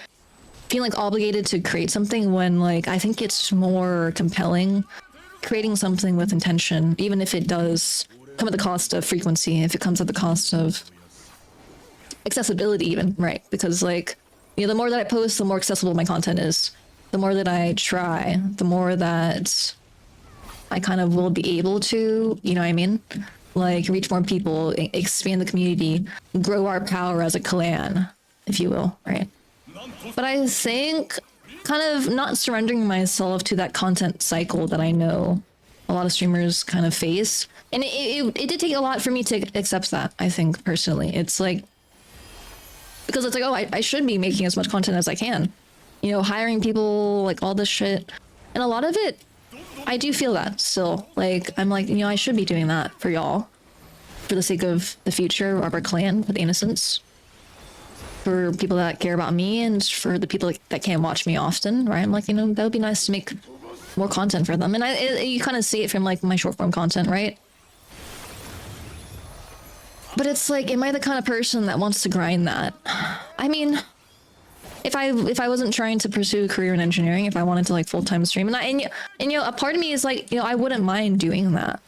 feeling like obligated to create something when, like, I think it's more compelling creating something with intention, even if it does come at the cost of frequency, if it comes at the cost of accessibility even, right? Because, like, you know, the more that I post, the more accessible my content is. The more that I try, the more that I kind of will be able to, you know what I mean? Like, reach more people, expand the community, grow our power as a clan, if you will, right? But I think kind of not surrendering myself to that content cycle that I know a lot of streamers kind of face. And it did take a lot for me to accept that, I think, personally. It's like, because it's like, oh, I should be making as much content as I can. You know, hiring people, like all this shit. And a lot of it, I do feel that still. Like, I'm like, you know, I should be doing that for y'all. For the sake of the future of our clan, for the innocents. For people that care about me and for the people that can't watch me often, right? I'm like, you know, that would be nice to make more content for them. And you kind of see it from like my short form content, right? But it's like, am I the kind of person that wants to grind that? I mean, if I wasn't trying to pursue a career in engineering, if I wanted to like full-time stream, and you know, a part of me is like, you know, I wouldn't mind doing that,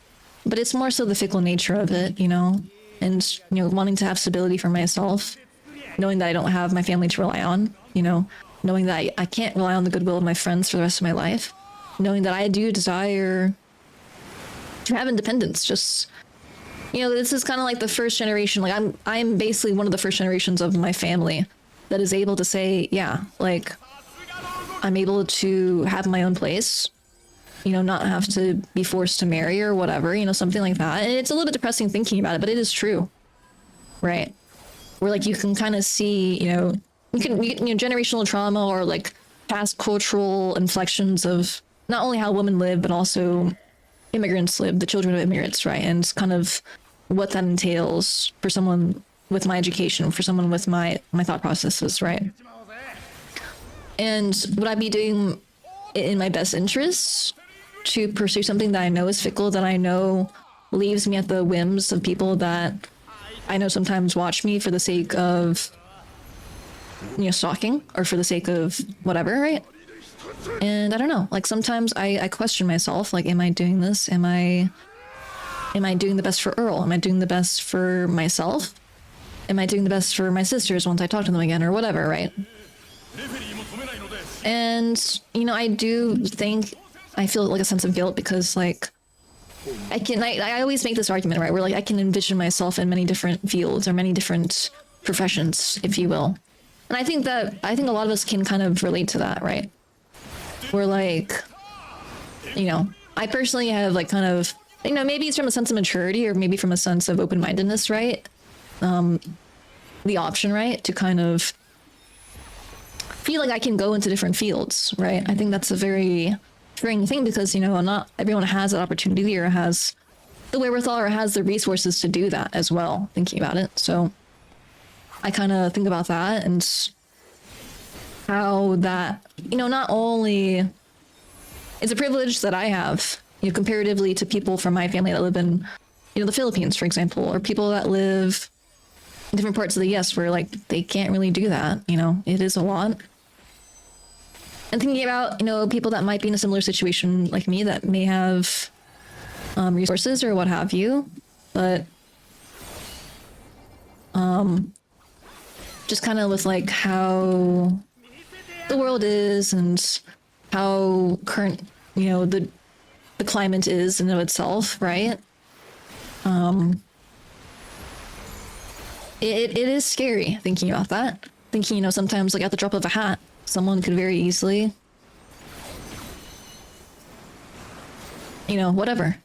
but it's more so the fickle nature of it, you know, and you know, wanting to have stability for myself, knowing that I don't have my family to rely on, you know, knowing that I can't rely on the goodwill of my friends for the rest of my life, knowing that I do desire to have independence. Just, you know, this is kind of like the first generation. Like I'm basically one of the first generations of my family that is able to say, yeah, like I'm able to have my own place, you know, not have to be forced to marry or whatever, you know, something like that. And it's a little bit depressing thinking about it, but it is true, right? Where like you can kind of see, you know, you know, generational trauma or like past cultural inflections of not only how women live, but also immigrants live, the children of immigrants, right? And kind of what that entails for someone with my education, for someone with my thought processes, right? And would I be doing it in my best interests to pursue something that I know is fickle, that I know leaves me at the whims of people that I know sometimes watch me for the sake of, you know, stalking or for the sake of whatever, right? And I don't know, like sometimes I question myself, like, am I doing this? Am I doing the best for Earl? Am I doing the best for myself? Am I doing the best for my sisters once I talk to them again or whatever, right? And, you know, I do think I feel like a sense of guilt because like I always make this argument, right? Where like I can envision myself in many different fields or many different professions, if you will. And I think a lot of us can kind of relate to that, right? We're like, you know, I personally have like kind of you know, maybe it's from a sense of maturity or maybe from a sense of open-mindedness, right? The option, right, to kind of feel like I can go into different fields, right? I think that's a very freeing thing because, you know, not everyone has that opportunity or has the wherewithal or has the resources to do that as well, thinking about it. So I kind of think about that and how that, you know, not only is a privilege that I have, you know, comparatively to people from my family that live in, you know, the Philippines, for example, or people that live in different parts of the US where like they can't really do that, you know, it is a lot. And thinking about, you know, people that might be in a similar situation like me that may have resources or what have you, but just kind of with like how the world is and how current, you know, the climate is in of itself, right? It is scary thinking about that. Thinking, you know, sometimes like at the drop of a hat, someone could very easily, you know, whatever.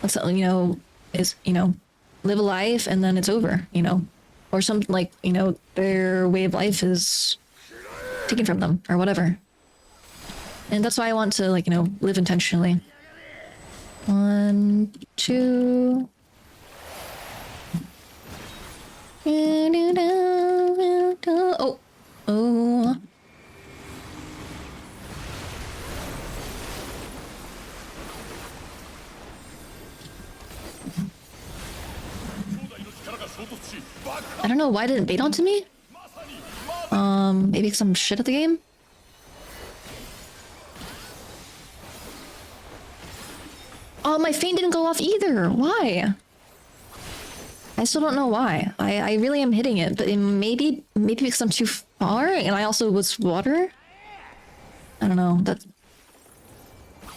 That's, you know, is, you know, live a life and then it's over, you know, or some like, you know, their way of life is taken from them or whatever. And that's why I want to, like, you know, live intentionally. 1, 2. Oh, oh. I don't know why it didn't bait onto me. Maybe because I'm shit at the game. Oh, my feint didn't go off either. Why? I still don't know why. I really am hitting it, but maybe because I'm too far, and I also was water. I don't know.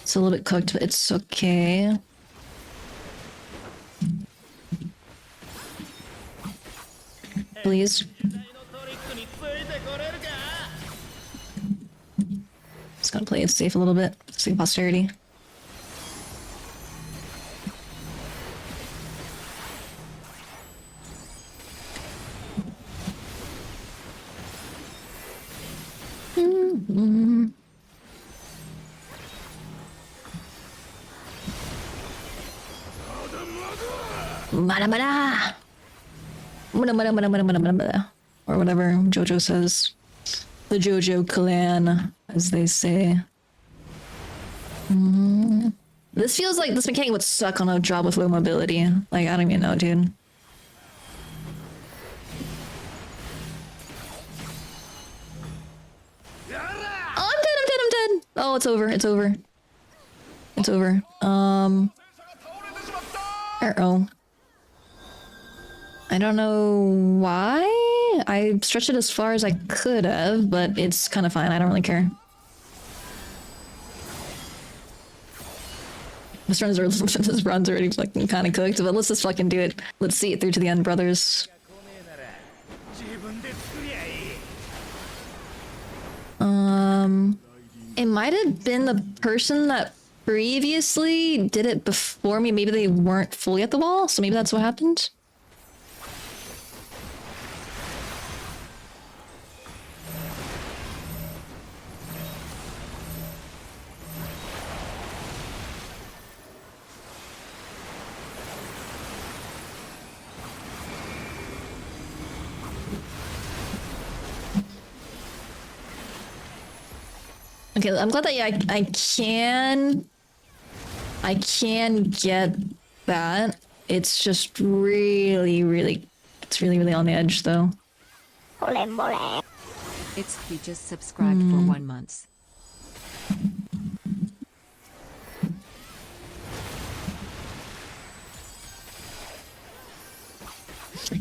It's a little bit cooked, but it's okay. Please. Just gotta play it safe a little bit. Save posterity. Mada mada. Mada mada mada mada mada mada. Or whatever JoJo says. The JoJo clan, as they say. This feels like this mechanic would suck on a job with low mobility. Like, I don't even know, dude. Oh, I'm dead. Oh, it's over. It's over. Uh-oh. I don't know why. I stretched it as far as I could have, but it's kind of fine. I don't really care. This run's already fucking kind of cooked, but let's just fucking do it. Let's see it through to the end, brothers. It might have been the person that previously did it before me. Maybe they weren't fully at the wall, so maybe that's what happened. Okay, I'm glad that I can get that. It's just really on the edge though. It's he just subscribed for 1 month.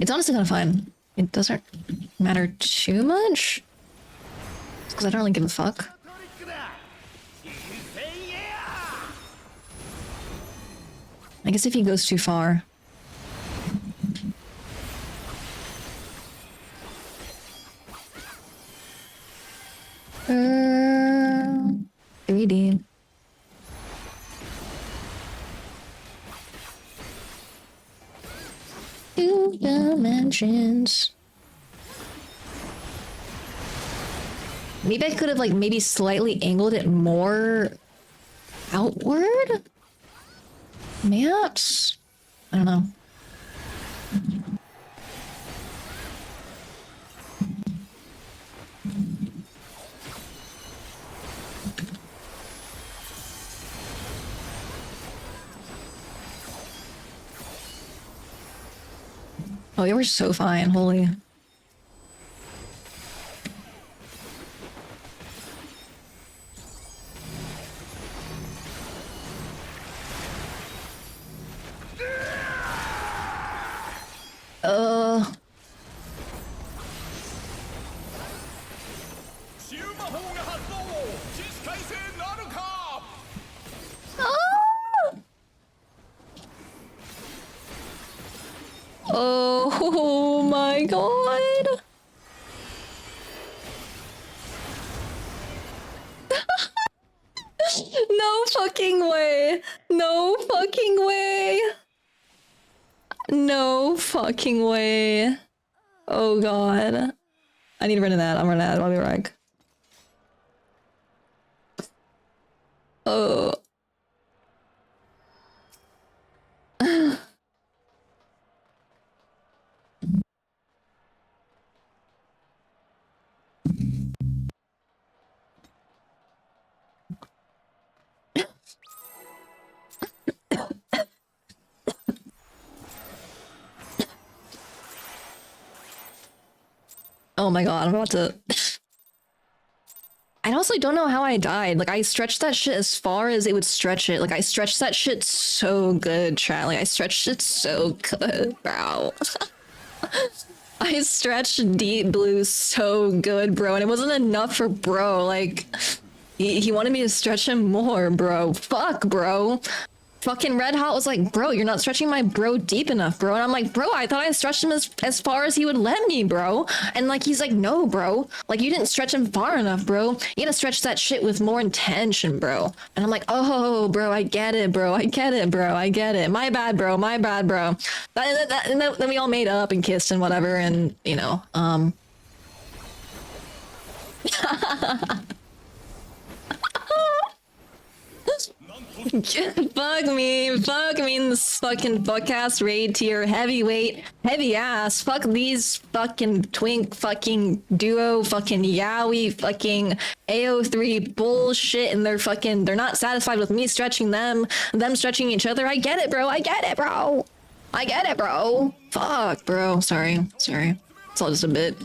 It's honestly kind of fine. It doesn't matter too much because I don't really give a fuck. I guess if he goes too far. dimensions. Maybe I could have like maybe slightly angled it more outward? Maps? I don't know. Oh, you were so fine, holy. Uh. Ah! Oh my god. No fucking way. No fucking way. No fucking way. Oh god. I need to run to that. I'm running that. I'll be right back. Oh. Oh my god, I'm about to... I honestly don't know how I died. Like, I stretched that shit as far as it would stretch it. Like, I stretched that shit so good, chat. Like, I stretched it so good, bro. I stretched Deep Blue so good, bro. And it wasn't enough for bro. Like, he wanted me to stretch him more, bro. Fuck, bro. Fucking Red Hot was like, bro, you're not stretching my bro deep enough, bro. And I'm like, bro, I thought I stretched him as far as he would let me, bro. And like, he's like, no, bro. Like, you didn't stretch him far enough, bro. You gotta stretch that shit with more intention, bro. And I'm like, oh, bro, I get it, bro. I get it, bro. I get it. My bad, bro. My bad, bro. And then we all made up and kissed and whatever. And, you know, fuck me in this fucking fuck-ass raid tier, heavyweight, heavy ass, fuck these fucking twink fucking duo fucking yaoi fucking AO3 bullshit, and they're not satisfied with me stretching them stretching each other. I get it, bro. I get it, bro. I get it, bro. Fuck, bro. Sorry. It's all just a bit.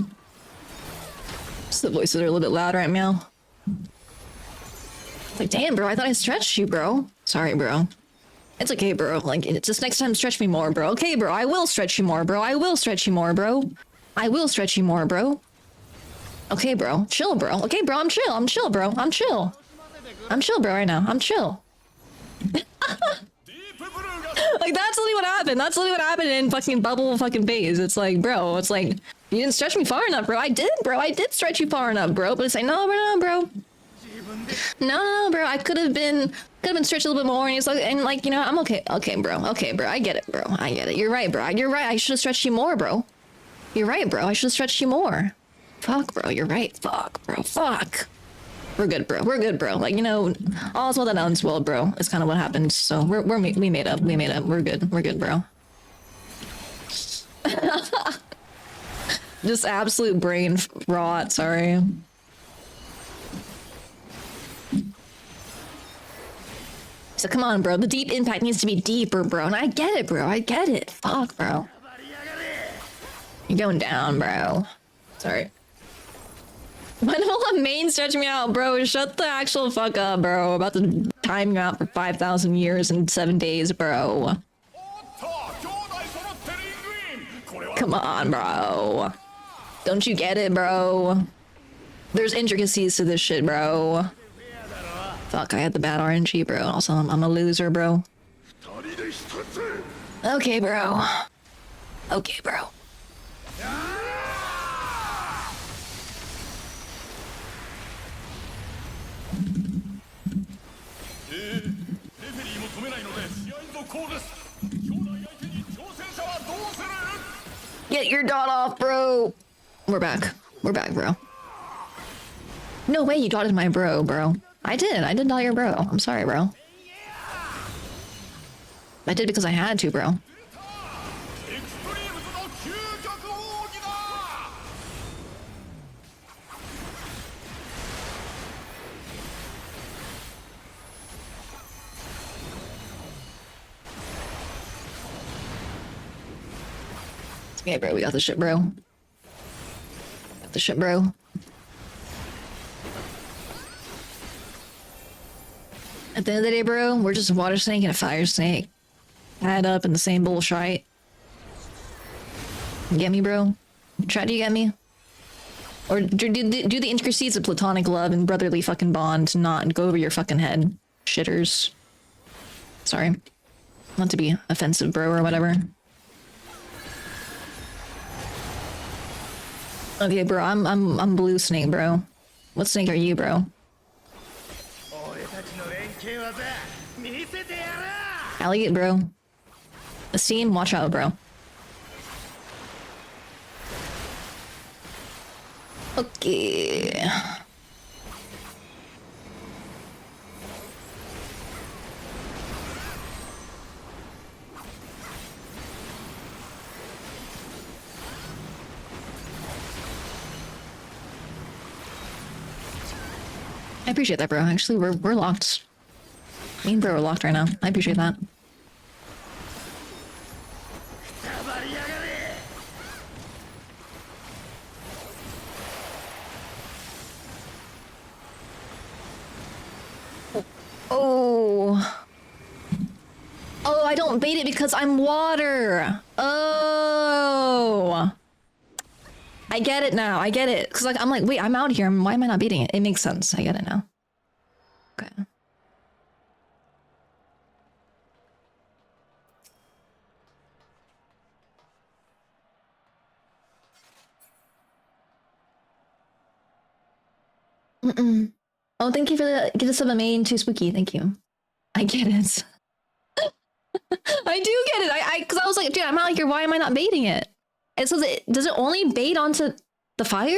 Just the voices are a little bit loud right now. It's like, damn, bro, I thought I stretched you, bro. Sorry, bro. It's okay, bro. Like, it's just next time, stretch me more, bro. Okay, bro, I will stretch you more, bro. I will stretch you more, bro. I will stretch you more, bro. Okay, bro. Chill, bro. Okay, bro, I'm chill. I'm chill, bro. I'm chill. I'm chill, bro, right now. I'm chill. Like, that's literally what happened. That's literally what happened in fucking bubble fucking phase. It's like, bro, it's like, you didn't stretch me far enough, bro. I did, bro. I did stretch you far enough, bro. But it's like, no, bro. No, bro. I could have been stretched a little bit more, and he's like, and like, you know, I'm okay. Okay, bro. I get it, bro. I get it. You're right, bro. You're right. I should have stretched you more, bro. You're right, bro. I should have stretched you more. Fuck, bro. You're right. Fuck, bro. Fuck. We're good, bro. We're good, bro. Like, you know, all's well that ends well, bro. It's kind of what happened. So we made up. We made up. We're good. We're good, bro. Just absolute brain rot. Sorry. So come on, bro. The deep impact needs to be deeper, bro. And I get it, bro. I get it. Fuck, bro. You're going down, bro. Sorry. When will a main stretch me out, bro? Shut the actual fuck up, bro. About to time you out for 5,000 years and 7 days, bro. Come on, bro. Don't you get it, bro? There's intricacies to this shit, bro. Fuck, I had the bad RNG, bro. Also, I'm a loser, bro. Okay, bro. Okay, bro. Get your dot off, bro. We're back. We're back, bro. No way you dotted my bro. I did dot your bro. I'm sorry, bro. I did because I had to, bro. Okay, bro, we got the shit, bro. Got the shit, bro. At the end of the day, bro, we're just a water snake and a fire snake. Add up in the same bullshit. You get me, bro? Try to get me? Or do the intricacies of platonic love and brotherly fucking bond not go over your fucking head. Shitters. Sorry. Not to be offensive, bro, or whatever. Okay, bro, I'm blue snake, bro. What snake are you, bro? Alligator, bro. The scene, watch out, bro. Okay. I appreciate that, bro. Actually, we're locked. Me and bro are locked right now. I appreciate that. Oh. Oh, I don't bait it because I'm water. Oh. I get it now. I get it. Because like I'm like, wait, I'm out here. Why am I not beating it? It makes sense. I get it now. Okay. Oh, thank you for the get us a main too spooky. Thank you. I get it. I do get it. Because I was like, dude, I'm out here. Why am I not baiting it? And so does it only bait onto the fire?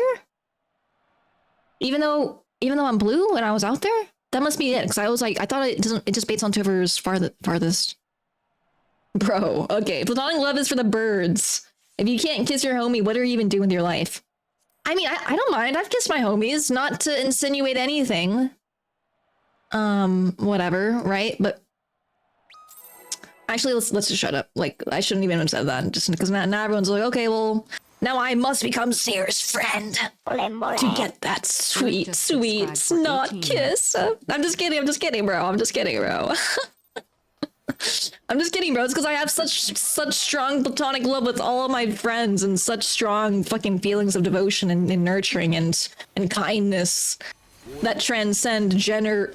Even though I'm blue when I was out there? That must be it. Because I was like, I thought it just baits onto whoever's farthest. Bro, okay. Platonic love is for the birds. If you can't kiss your homie, what are you even doing with your life? I mean, I don't mind. I've kissed my homies, not to insinuate anything. Whatever, right? But actually, let's just shut up. Like, I shouldn't even have said that, just because now everyone's like, okay, well, now I must become Seer's friend to get that sweet, sweet snot kiss. I'm just kidding, bro. I'm just kidding, bro. I'm just kidding, bro. It's because I have such strong platonic love with all of my friends and such strong fucking feelings of devotion and nurturing and kindness that transcend gender,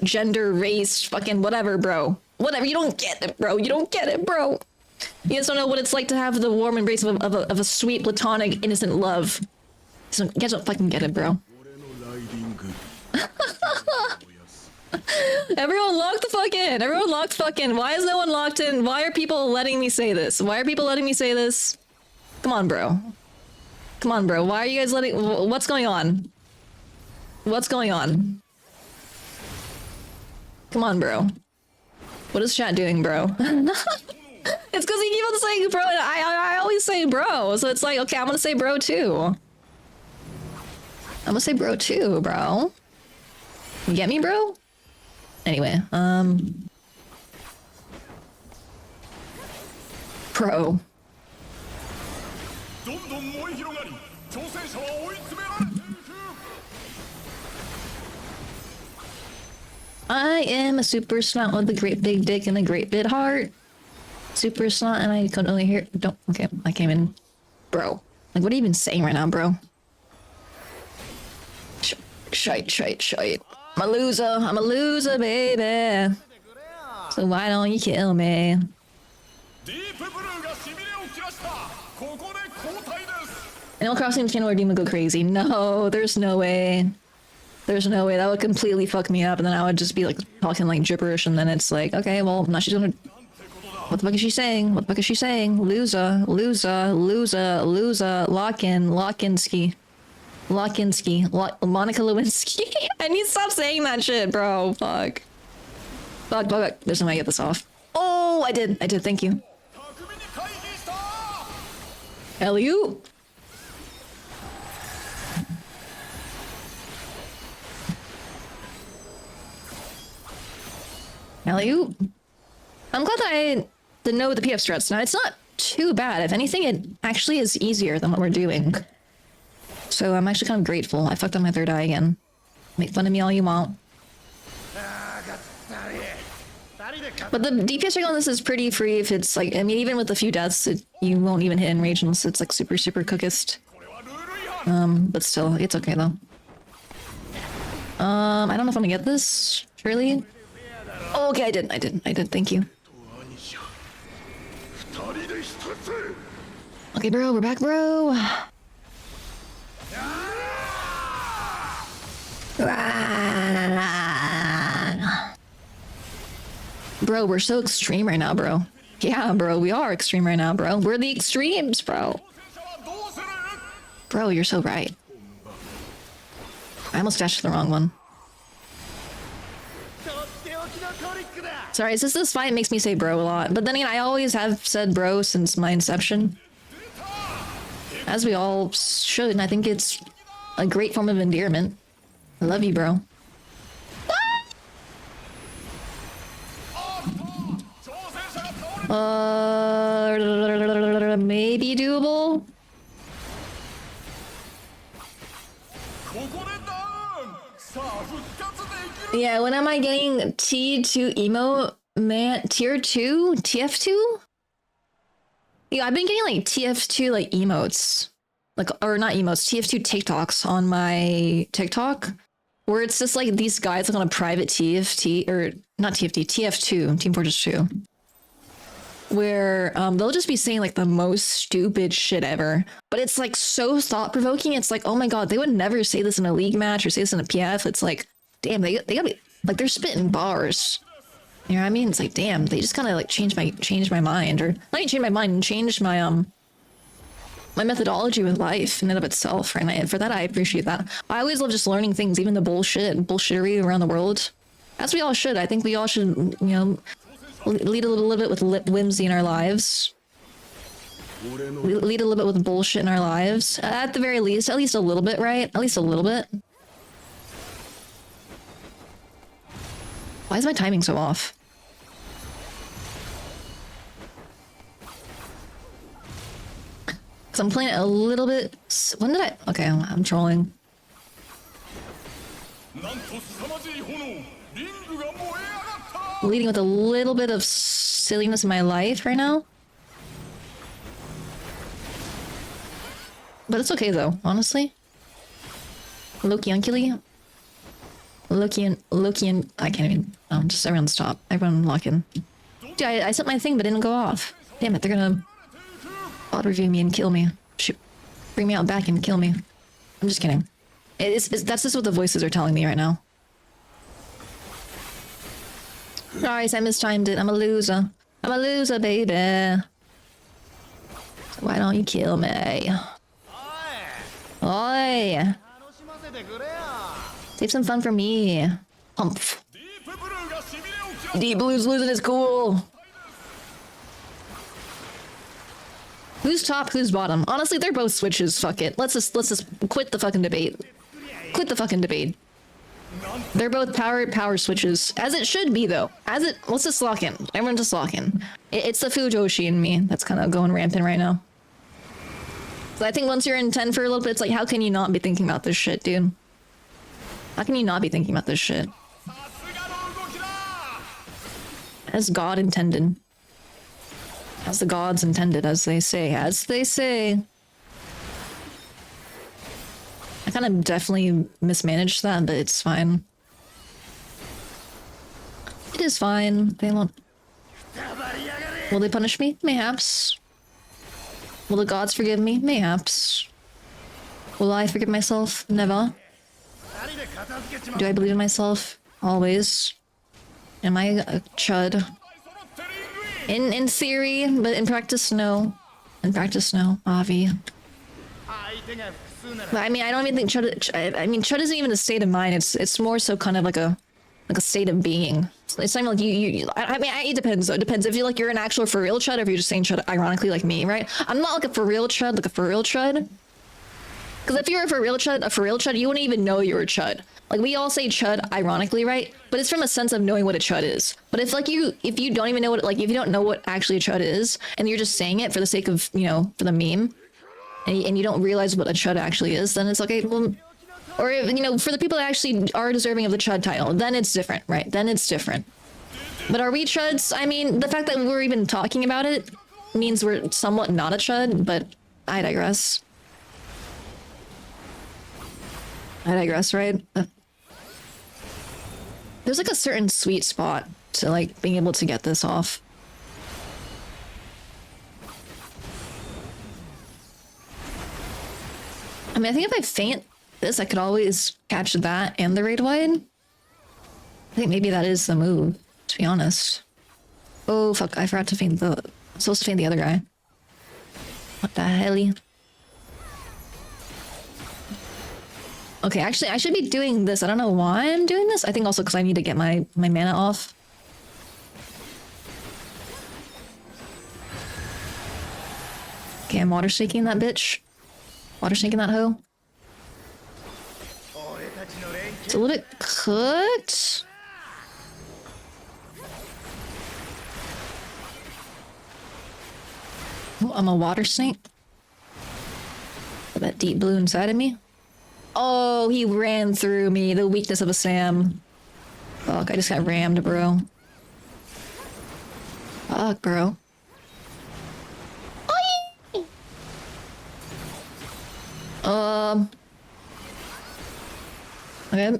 race, fucking whatever, bro. Whatever. You don't get it, bro. You don't get it, bro. You guys don't know what it's like to have the warm embrace of a sweet, platonic, innocent love. So you guys don't fucking get it, bro. Everyone locked the fuck in. Everyone locked fuck in. Why is no one locked in? Why are people letting me say this? Why are people letting me say this? Come on, bro. Come on, bro. Why are you guys letting... What's going on? What's going on? Come on, bro. What is chat doing, bro? It's because you keep on saying bro, and I always say bro, so it's like, okay, I'm gonna say bro too. I'm gonna say bro too, bro. You get me, bro? Anyway, Pro. I am a super snot with a great big dick and a great big heart. Super snot, and I can only hear. Don't. Okay, I came in, bro. Like, what are you even saying right now, bro? Shite. I'm a loser, baby. So why don't you kill me? Animal Crossing channel or Demon go crazy. No, there's no way. There's no way. That would completely fuck me up, and then I would just be like talking like gibberish, and then it's like, okay, well, now she's gonna What the fuck is she saying? What the fuck is she saying? Loser, loser, loser, loser. Lock in ski. Monica Lewinsky. I need to stop saying that shit, bro. Fuck. Fuck. There's no way I get this off. Oh, I did. Thank you. Alley-oop. Alley-oop. I'm glad that I didn't know the PF strats. Now, it's not too bad. If anything, it actually is easier than what we're doing. So I'm actually kind of grateful. I fucked up my third eye again. Make fun of me all you want. But the DPS rate on this is pretty free if it's like, I mean, even with a few deaths, you won't even hit enrage unless it's like super cookist. But still, it's okay though. I don't know if I'm gonna get this, surely. Oh, okay, I did, thank you. Okay, bro, we're back, bro. Bro, we're so extreme right now, bro. Yeah, bro, we are extreme right now, bro. We're the extremes, bro. Bro, you're so right. I almost dashed the wrong one. Sorry, it's just this fight makes me say bro a lot. But then again, I always have said bro since my inception. As we all should, and I think it's a great form of endearment. I love you, bro. Maybe doable? Yeah, when am I getting T2 emo man tier 2? TF2? Yeah, I've been getting like TF2 like emotes. Like, or not emotes, TF2 TikToks on my TikTok. Where it's just like these guys like on a private TFT, or not TFT, TF2, Team Fortress 2. Where they'll just be saying like the most stupid shit ever. But it's like so thought-provoking. It's like, oh my god, they would never say this in a league match or say this in a PF. It's like, damn, they gotta be like, they're spitting bars. You know what I mean? It's like, damn, they just kind of like change my mind, or not even change my mind, change my my methodology with life in and of itself. Right? And for that, I appreciate that. I always love just learning things, even the bullshittery around the world, as we all should. I think we all should, you know, lead a little bit with whimsy in our lives. Lead a little bit with bullshit in our lives, at the very least. At least a little bit, right? At least a little bit. Why is my timing so off? Because I'm playing it a little bit... When did I... Okay, I'm trolling. Leading with a little bit of silliness in my life right now. But it's okay though, honestly. Loki Unkily. Loki and I can't even. Just everyone stop. Everyone lock in. Dude, I set my thing but it didn't go off. Damn it, they're gonna auto review me and kill me. Shoot. Bring me out back and kill me. I'm just kidding. That's just what the voices are telling me right now. Guys, I mistimed it. I'm a loser. I'm a loser, baby. So why don't you kill me? Oi! Save some fun for me. Humph. Deep Blue's losing his cool. Who's top, who's bottom? Honestly, they're both switches. Fuck it. Let's just quit the fucking debate. Quit the fucking debate. They're both power switches. As it should be, though. Let's just lock in. Everyone just lock in. It's the Fujoshi in me that's kind of going rampant right now. So I think once you're in 10 for a little bit, it's like, how can you not be thinking about this shit, dude? How can you not be thinking about this shit? As God intended. As the gods intended, as they say. As they say. I kind of definitely mismanaged that, but it's fine. It is fine. They won't... Will they punish me? Mayhaps. Will the gods forgive me? Mayhaps. Will I forgive myself? Never. Do I believe in myself? Always. Am I a chud? In theory, but in practice, no. In practice, no. Avi. But I mean, I don't even think chud. I mean, chud isn't even a state of mind. It's more so kind of like a state of being. It's not even like I mean, it depends. Though. It depends if you like you're an actual for real chud, or if you're just saying chud ironically like me, right? I'm not like a for real chud, like a for real chud. Because if you're a for real chud, you wouldn't even know you're a chud. Like we all say chud ironically, right? But it's from a sense of knowing what a chud is. But if you don't even know what if you don't know what actually a chud is, and you're just saying it for the sake of for the meme, and you don't realize what a chud actually is, then it's okay. Well, or for the people that actually are deserving of the chud title, then it's different, right? Then it's different. But are we chuds? I mean, the fact that we're even talking about it means we're somewhat not a chud. But I digress. Right? There's like a certain sweet spot to like being able to get this off. I mean, I think if I feint this, I could always catch that and the raid wide. I think maybe that is the move, to be honest. Oh, fuck, I forgot to feint I'm supposed to feint the other guy. What the hell? Okay, actually, I should be doing this. I don't know why I'm doing this. I think also because I need to get my mana off. Okay, I'm water shaking that bitch. Water shaking that hoe. It's a little bit cooked. Oh, I'm a water snake. That deep blue inside of me. Oh, he ran through me. The weakness of a Sam. Fuck, I just got rammed, bro. Fuck, bro. Okay.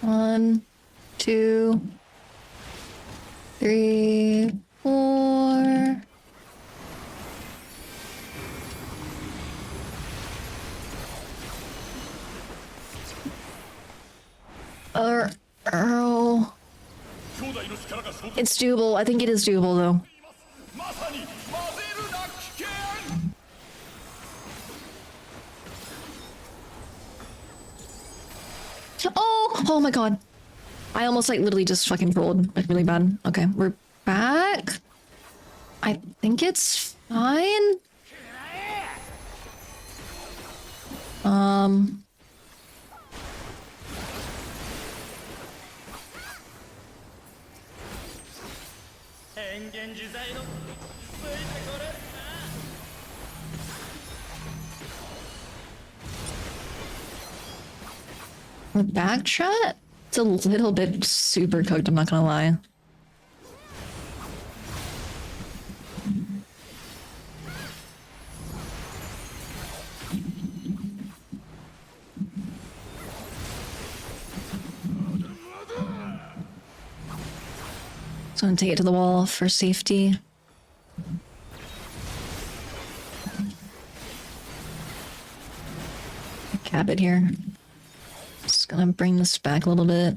One, two, three, four. Oh. It's doable. I think it is doable, though. Oh my god. I almost like literally just fucking rolled like really bad. Okay, we're back. I think it's fine. We're back, chat? It's a little bit super cooked, I'm not gonna lie. So I'm gonna take it to the wall for safety. Cap it here. Just gonna bring this back a little bit.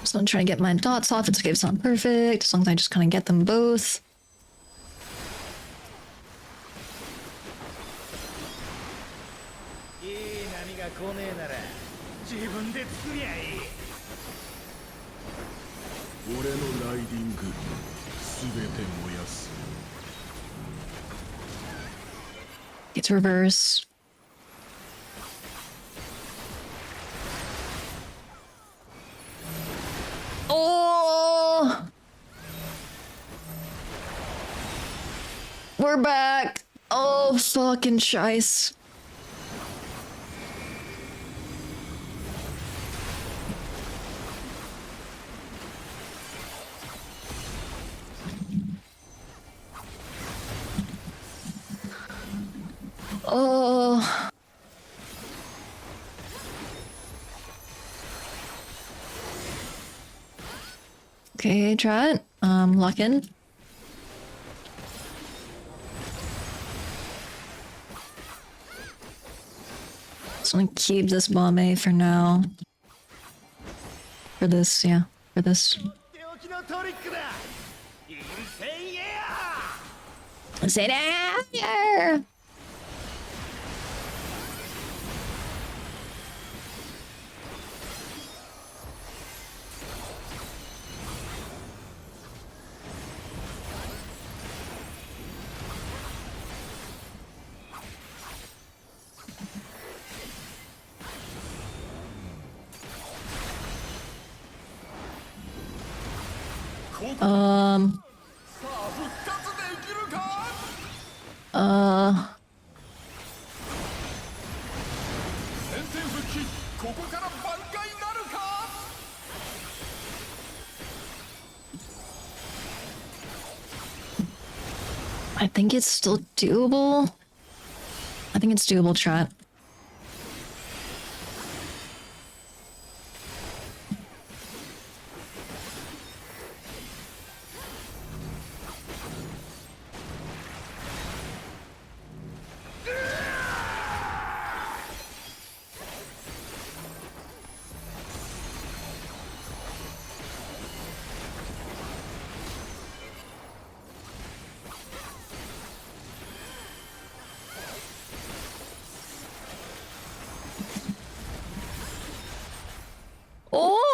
So I'm trying to get my dots off. It's okay if it's not perfect, as long as I just kind of get them both. It's reverse. Oh! We're back. Oh, fucking shice. Okay, chat. Lock in. Just gonna keep this bomb for now. For this, yeah. For this. Say that! Yeah! Um. Uh. I think it's still doable. I think it's doable, chat. Oh!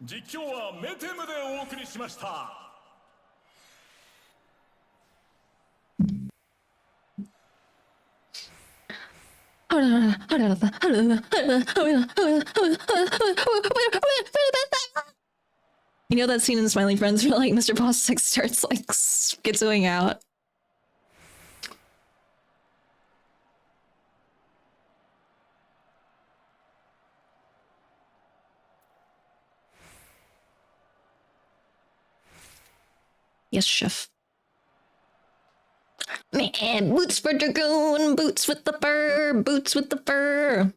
実況はメテムでお送りしました。You know that scene in Smiling Friends where like Mr. Boss like starts like schizoing out? Yes, chef. Man, boots for Dragoon, boots with the fur, boots with the fur.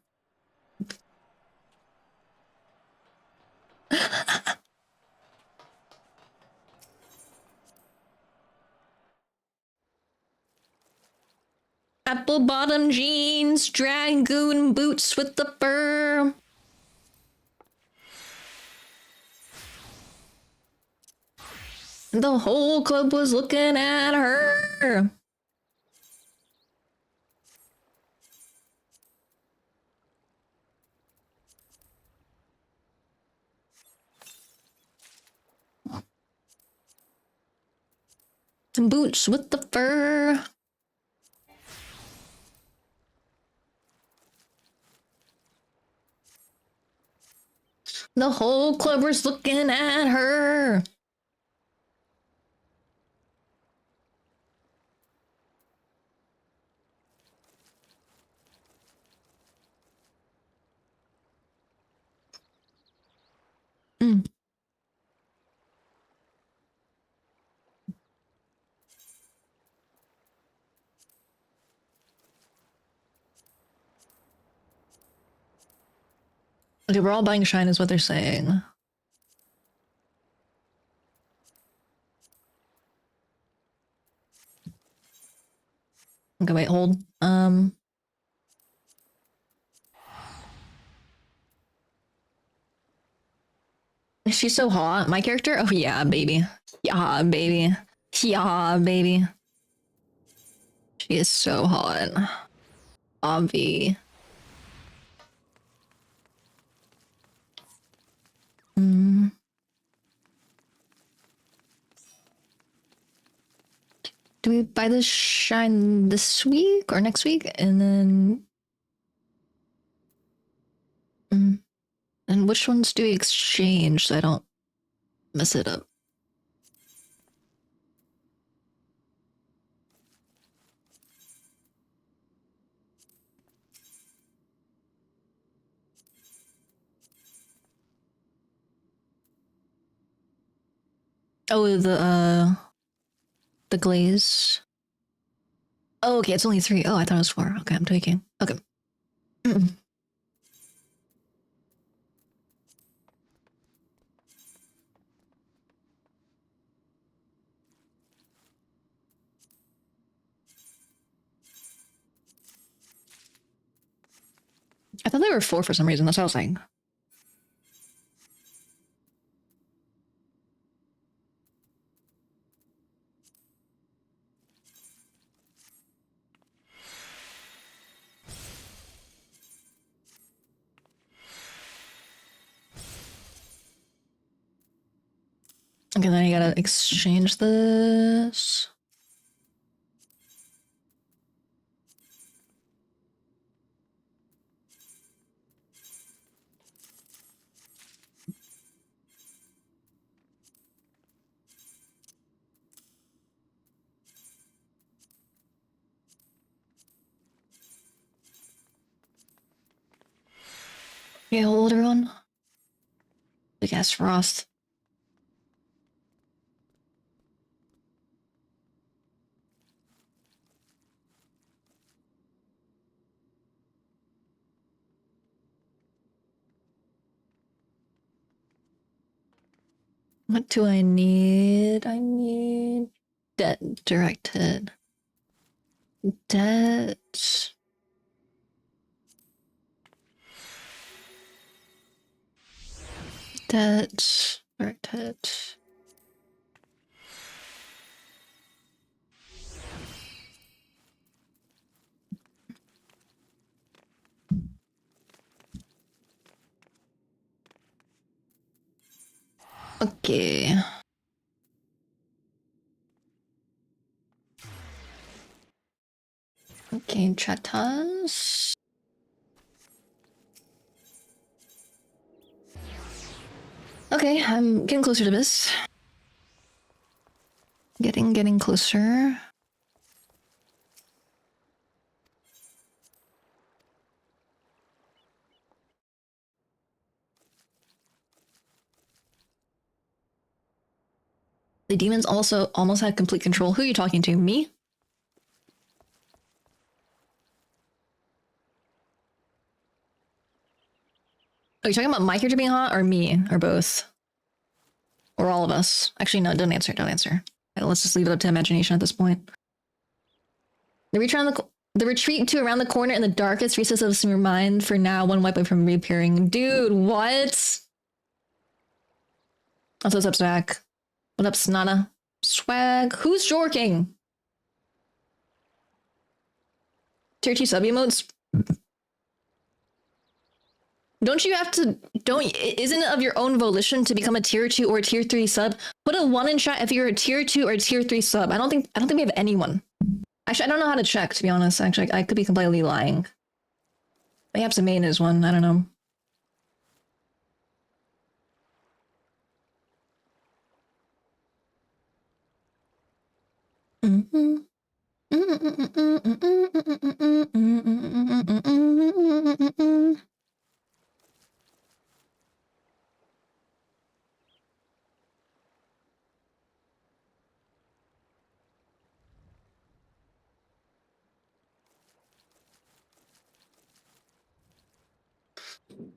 Apple bottom jeans, Dragoon boots with the fur. The whole club was looking at her. Boots with the fur. The whole club was looking at her. Mm. Okay, we're all buying Shine is what they're saying. Okay, wait, hold. She's so hot. My character? Oh yeah, baby. Yeah, baby. Yeah, baby. She is so hot. Obvi. Mm. Do we buy this Shine this week or next week? And then... And which ones do we exchange so I don't mess it up? Oh, the glaze. Oh, okay, it's only 3. Oh, I thought it was 4. Okay, I'm tweaking. Okay. I thought they were 4 for some reason. That's what I was saying. Okay, then you gotta exchange this. Okay, hold everyone. Big ass frost. What do I need? I need debt directed. Debt. Debt directed. Okay. Okay, chatas. Okay, I'm getting closer to this. Getting closer. The demons also almost had complete control. Who are you talking to? Me? Are you talking about my character being hot or me or both? Or all of us? Actually, no, don't answer. Don't answer. Okay, let's just leave it up to imagination at this point. The retreat to around the corner in the darkest recesses of your mind for now, one wipe away from reappearing. Dude, what? What's up, Swag? What up, Snana? Swag? Who's jorking? Tier 2 sub emotes? Don't you have to, isn't it of your own volition to become a tier 2 or a tier 3 sub? Put a 1 in chat if you're a tier 2 or a tier 3 sub. I don't think we have anyone. Actually, I don't know how to check, to be honest. Actually, I could be completely lying. Perhaps the main is one, I don't know.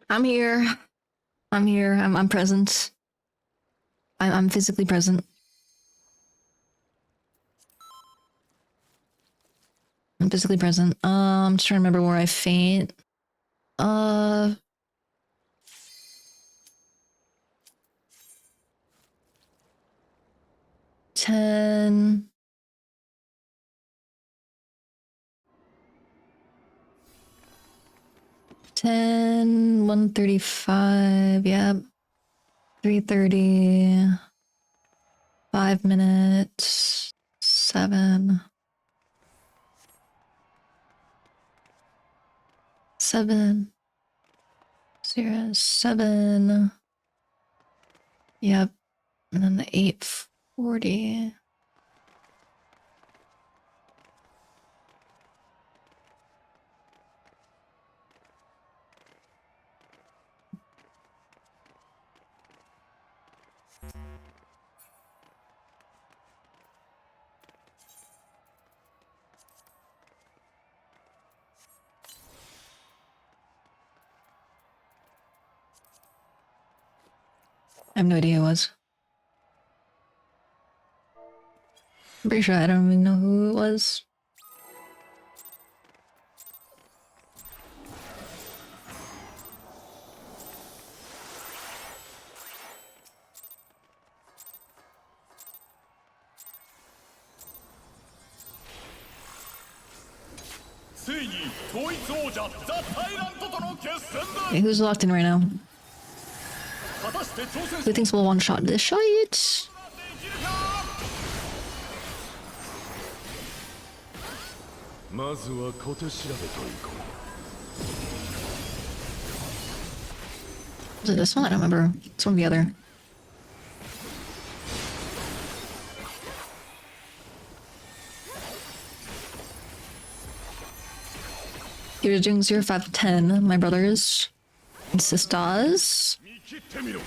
I'm here. I'm present. I'm physically present. I'm physically present. I'm just trying to remember where I faint. 10. 10, 135, yep. 3:30. 5 minutes. 7. 7. 0, 7. Yep. And then the 8:40. I have no idea who it was. I'm pretty sure I don't even know who it was. いに統一王者ザ・タイラントとの決戦だ。 Okay, who's locked in right now? 果たして挑戦 Who thinks we'll one shot this shot? できるか。まずは小手調べといこう。 Was it this one? I don't remember. It's one or the other. You're doing 0, 5, 10, my brothers and sisters. 見切ってみろ。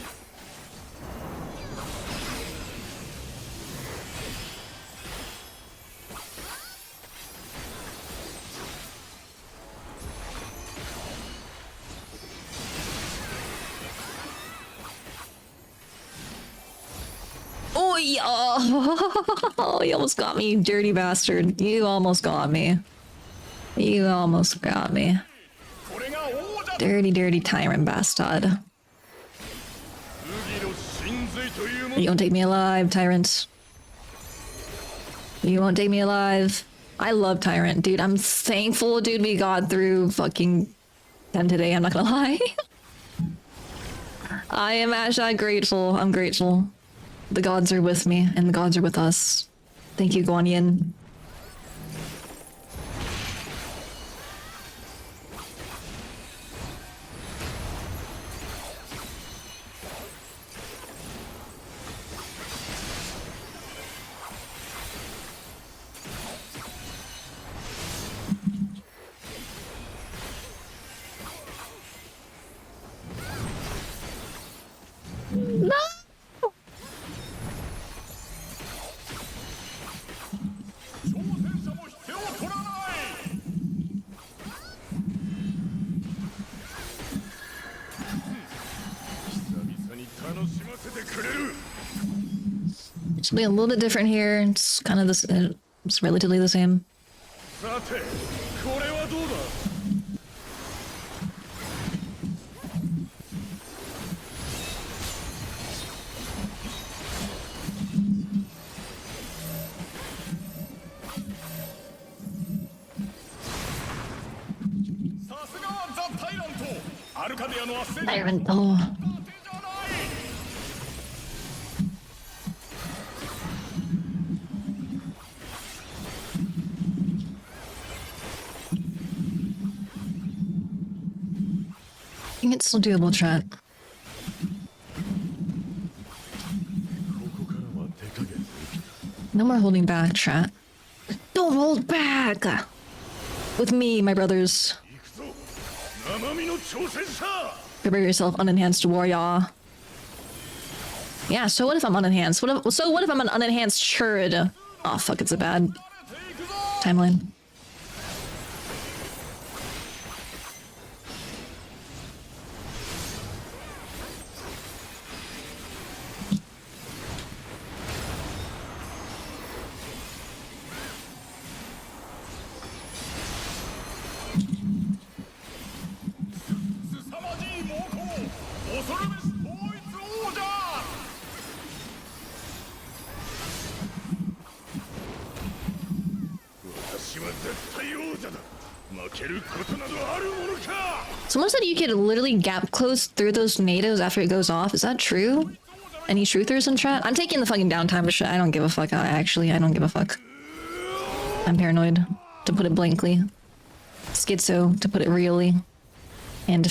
Oh yeah! Oh, you almost got me, you dirty bastard. You almost got me. You almost got me. これが王者。 Dirty, dirty tyrant bastard. 武器の神髄というもの。 You won't take me alive, tyrant. You won't take me alive. I love tyrant, dude. I'm thankful, dude, we got through fucking 10 today. I'm not gonna lie. I am actually grateful. I'm grateful. The gods are with me, and the gods are with us. Thank you, Guan Yin. No! 挑戦者も引けを取らない。久々に楽しませてくれる。 It's being a little bit different here. It's kind of this. It's relatively the same. さて、これはどうだ。 さすがはザ・タイラント。アルカディアの圧旋。 Tyrant. Oh. じゃない。 I think it's still doable, chat. ここからは手加減できた。 No more holding back, chat. Don't hold back! With me, my brothers. 行くぞ。生身の挑戦者。 Prepare yourself, unenhanced warrior. Yeah, so what if I'm unenhanced? So what if I'm an unenhanced sherd? Oh fuck, it's a bad 行くぞ。 timeline. Someone said you could literally gap close through those natives after it goes off. Is that true? Any truthers in chat? I'm taking the fucking downtime to shit. I don't give a fuck. I don't give a fuck. I'm paranoid, to put it blankly. Schizo, to put it really. And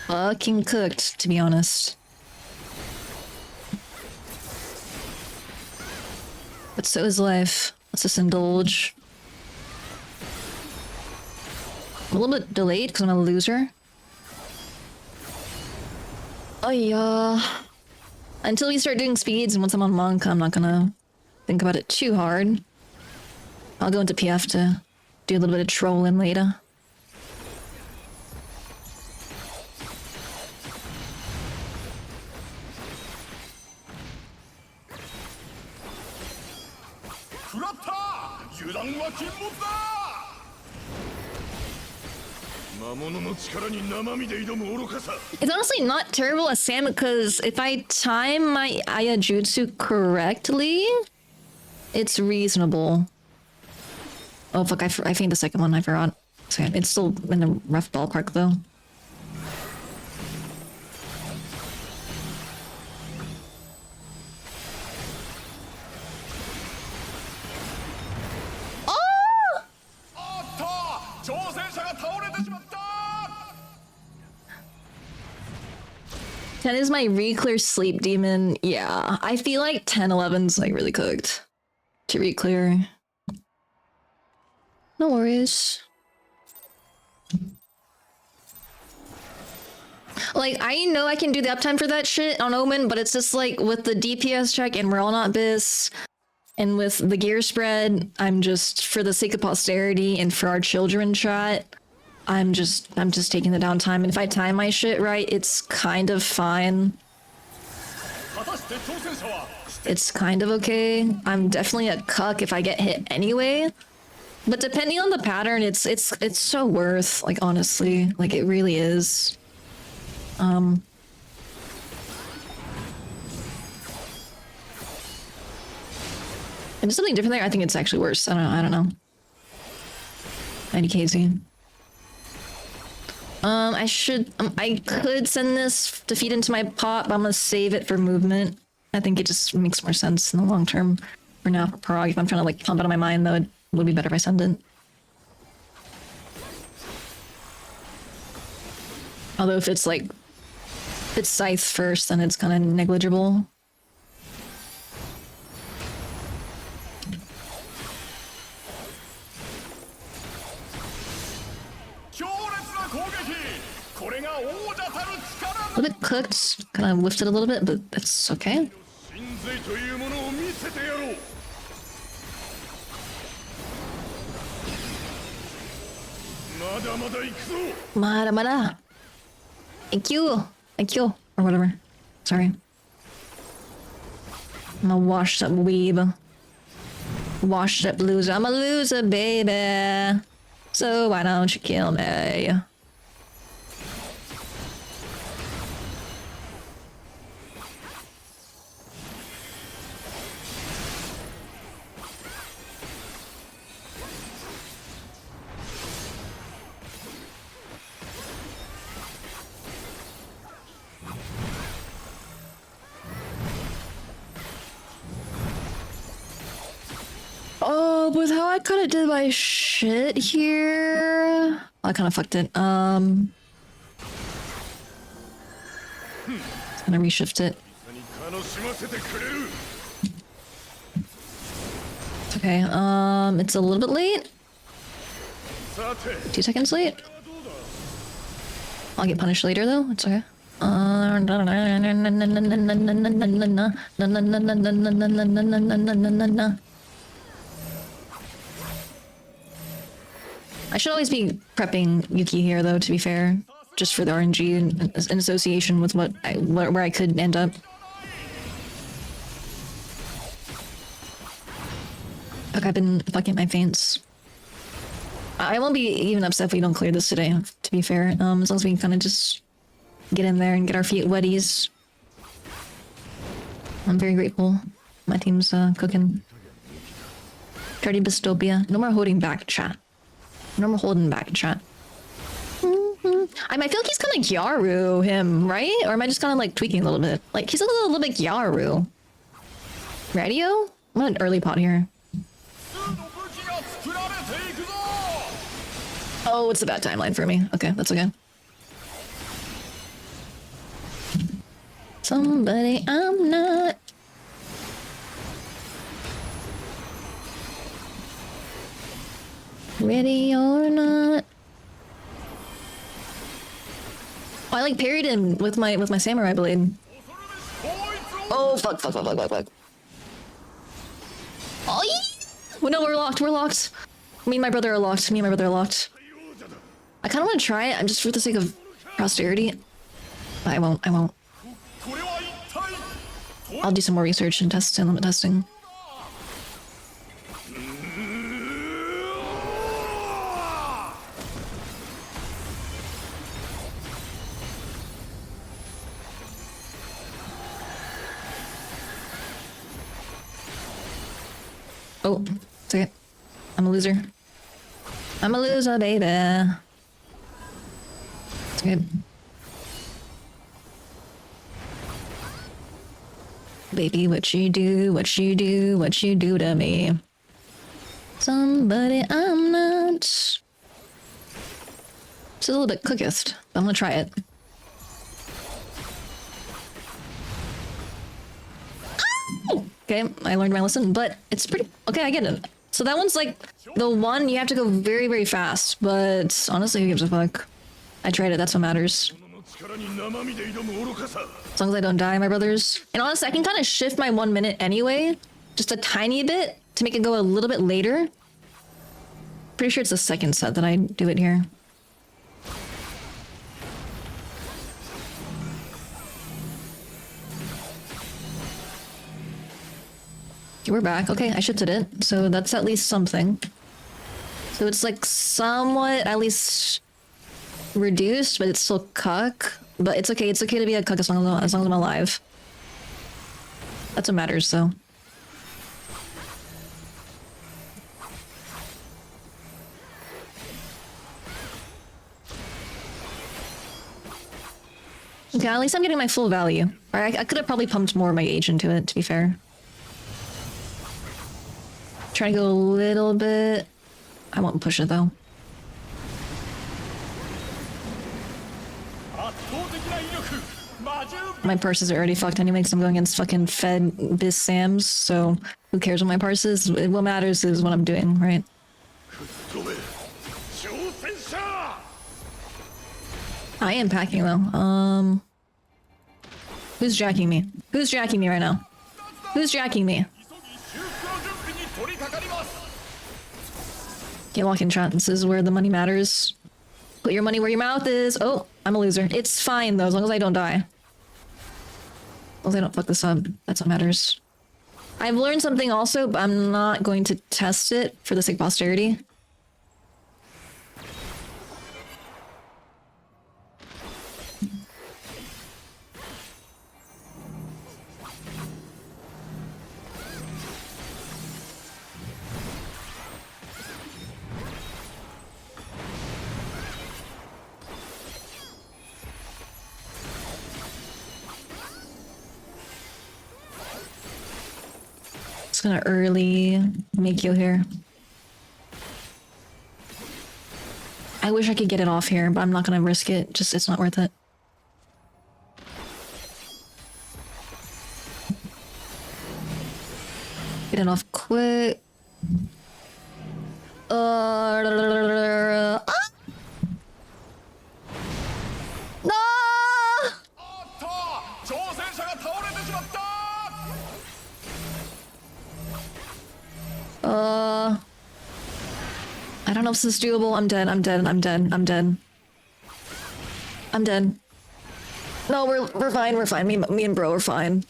fucking cooked, to be honest. But so is life. Let's just indulge. I'm a little bit delayed because I'm a loser. Oh yeah. Until we start doing speeds and once I'm on Monk, I'm not gonna think about it too hard. I'll go into PF to do a little bit of trolling later. It's honestly not terrible as Sam because if I time my Ayajutsu correctly, it's reasonable. Oh fuck, I fainted the second one, I forgot. So it's still in a rough ballpark though. Oh! おっと挑戦者が倒れてしまった 10 is my re-clear sleep demon. Yeah, I feel like 10, 11's like really cooked to re-clear. No worries. Like, I know I can do the uptime for that shit on Omen, but it's just like with the DPS check and we're all not bis, and with the gear spread, I'm just, for the sake of posterity and for our children chat, I'm just taking the downtime. And if I time my shit right, it's kind of fine. 果たして挑戦者は It's kind of okay. I'm definitely a cuck if I get hit anyway. But depending on the pattern, it's so worth, like, honestly. Like, it really is. If it's something different there, I think it's actually worse. I don't know. 90kz. I could send this to feed into my pot, but I'm gonna save it for movement. I think it just makes more sense in the long term. For now, for prog, if I'm trying to like pump it out of my mind, though, it would be better if I send it. Although if it's like, if it's scythe first, then it's kind of negligible. A little bit cooked, kind of lifted a little bit, but that's okay. 神髄というものを見せてやろうまだまだ行くぞ Mada mada. Thank you. Thank you. Or whatever. Sorry. I'm a washed up weeb. Washed up loser. I'm a loser, baby. So why don't you kill me? Oh, with how I kind of did my shit here, I kind of fucked it. Gonna reshift it. 楽しませてくれる It's okay. It's a little bit late. さて 2 seconds late. I'll get punished later though. It's okay. I should always be prepping Yuki here though, to be fair. Just for the RNG in association with where I could end up. Look, I've been fucking my feints. I won't be even upset if we don't clear this today, to be fair. As long as we can kind of just get in there and get our feet wetties. I'm very grateful. My team's cooking. Dirty Bistopia. No more holding back, chat. No more holding back, chat. I feel like he's kind of Gyaru, him, right? Or am I just kind of like tweaking a little bit? Like, he's a little bit Gyaru. Radio? I'm on an early pot here. 2の武器が作られていくぞ Oh, it's a bad timeline for me. Okay, that's okay. Somebody I'm not. Ready or not. Oh, I like parried him with my samurai blade. Oh fuck. Oh yeah! Well, no, we're locked. Me and my brother are locked. I kind of want to try it. I'm just for the sake of posterity. I won't. これは一体 I'll do some more research and limit testing. Oh, it's okay. I'm a loser. I'm a loser, baby. It's good. Baby, what you do, what you do, what you do to me. Somebody I'm not. It's a little bit cookist, but I'm gonna try it. Okay, I learned my lesson, but it's pretty... Okay, I get it. So that one's like the one you have to go very, very fast, but honestly, who gives a fuck? I tried it, that's what matters. 力に生身で挑む愚かさ As long as I don't die, my brothers. And honestly, I can kind of shift my 1 minute anyway, just a tiny bit, to make it go a little bit later. Pretty sure it's the second set that I do it here. Okay, we're back. Okay, I shifted it, so that's at least something. So it's like somewhat at least reduced, but it's still cuck. But it's okay to be a cuck as long as I'm alive. That's what matters, though. Okay, at least I'm getting my full value. I could have probably pumped more of my age into it, to be fair. Trying to go a little bit. I won't push it though. 圧倒的な威力魔獣 My parses are already fucked anyway because I'm going against fucking Fed Biz Sams, so who cares what my parse is? What matters is what I'm doing, right? 飛べ挑戦者 I am packing though. Who's jacking me? Who's jacking me right now? Who's jacking me? 急ぎ修復の準備に取り掛かります Okay, lock in chat. This is where the money matters. Put your money where your mouth is. Oh, I'm a loser. It's fine though, as long as I don't die. As long as I don't fuck this up. That's what matters. I've learned something also, but I'm not going to test it for the sake of posterity. Just gonna early make you here. I wish I could get it off here, but I'm not gonna risk it. Just, it's not worth it. Get it off quick. Ah! No! おっと挑戦者が倒れてしまった I don't know if this is doable. I'm dead. I'm dead. I'm dead. I'm dead. I'm dead. No, we're fine. We're fine. Me and bro are fine.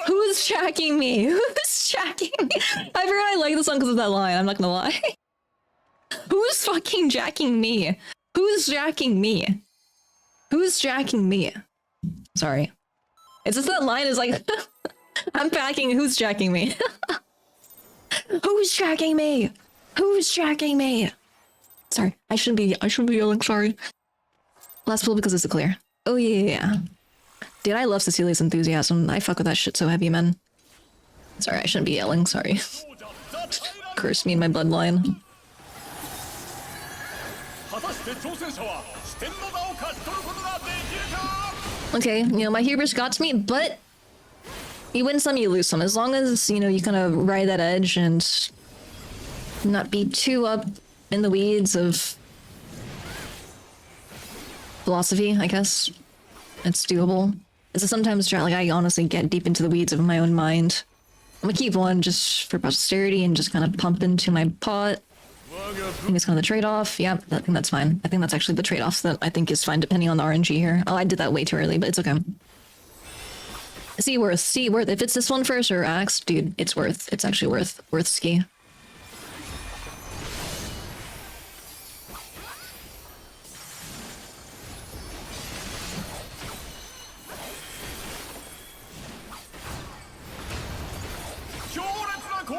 Who's jacking me? Who's jacking me? I forgot I like the song because of that line. I'm not gonna lie. Who's fucking jacking me? Who's jacking me? Who's jacking me? Sorry. It's just that line is like, I'm packing. Who's jacking me? Who's jacking me? Who's jacking me? Sorry, I shouldn't be yelling. Sorry. Last pull because it's a clear. Oh yeah. Dude, I love Cecilia's enthusiasm. I fuck with that shit so heavy, man. Sorry, I shouldn't be yelling. Sorry. Curse me in my bloodline. 果たして挑戦者は視点の名を勝ち取ることができるか Okay, you know, my hubris got to me, but you win some, you lose some. As long as, you know, you kind of ride that edge and not be too up in the weeds of philosophy, I guess. It's doable. It's sometimes like I honestly get deep into the weeds of my own mind. I'm gonna keep one just for posterity and just kind of pump into my pot. I think it's kind of the trade-off. Yeah, I think that's fine. I think that's actually the trade-off that I think is fine depending on the RNG here. Oh, I did that way too early, but it's okay. See worth. If it's this one first or Axe, dude, it's worth. It's actually worth ski.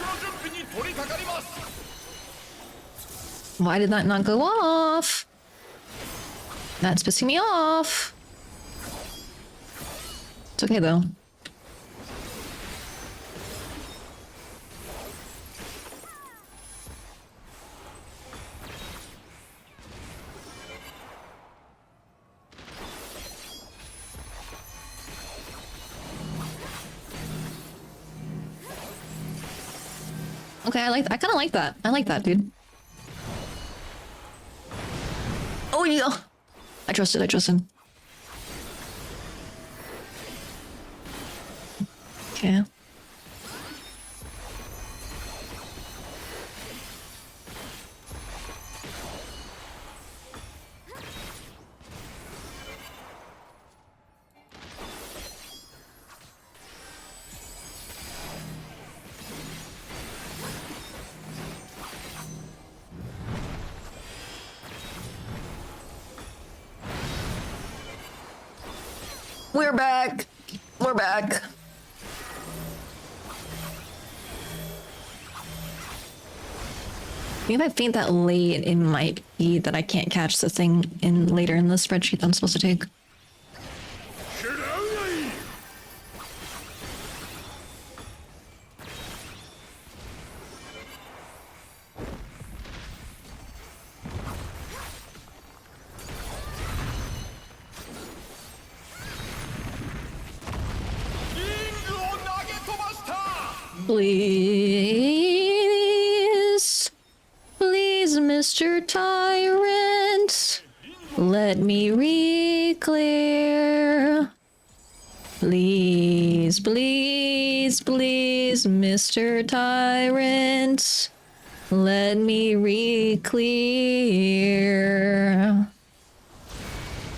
の準備に取り掛かります。 Why did that not go off? That's pissing me off. It's okay though. Okay, I kind of like that. I like that, dude. Oh yeah. I trust him. Okay. We're back. We're back. If I faint that late, it might be that I can't catch the thing in later in the spreadsheet that I'm supposed to take. Please, please, Mr. Tyrant, let me re-clear. Please, please, please, Mr. Tyrant, let me re-clear.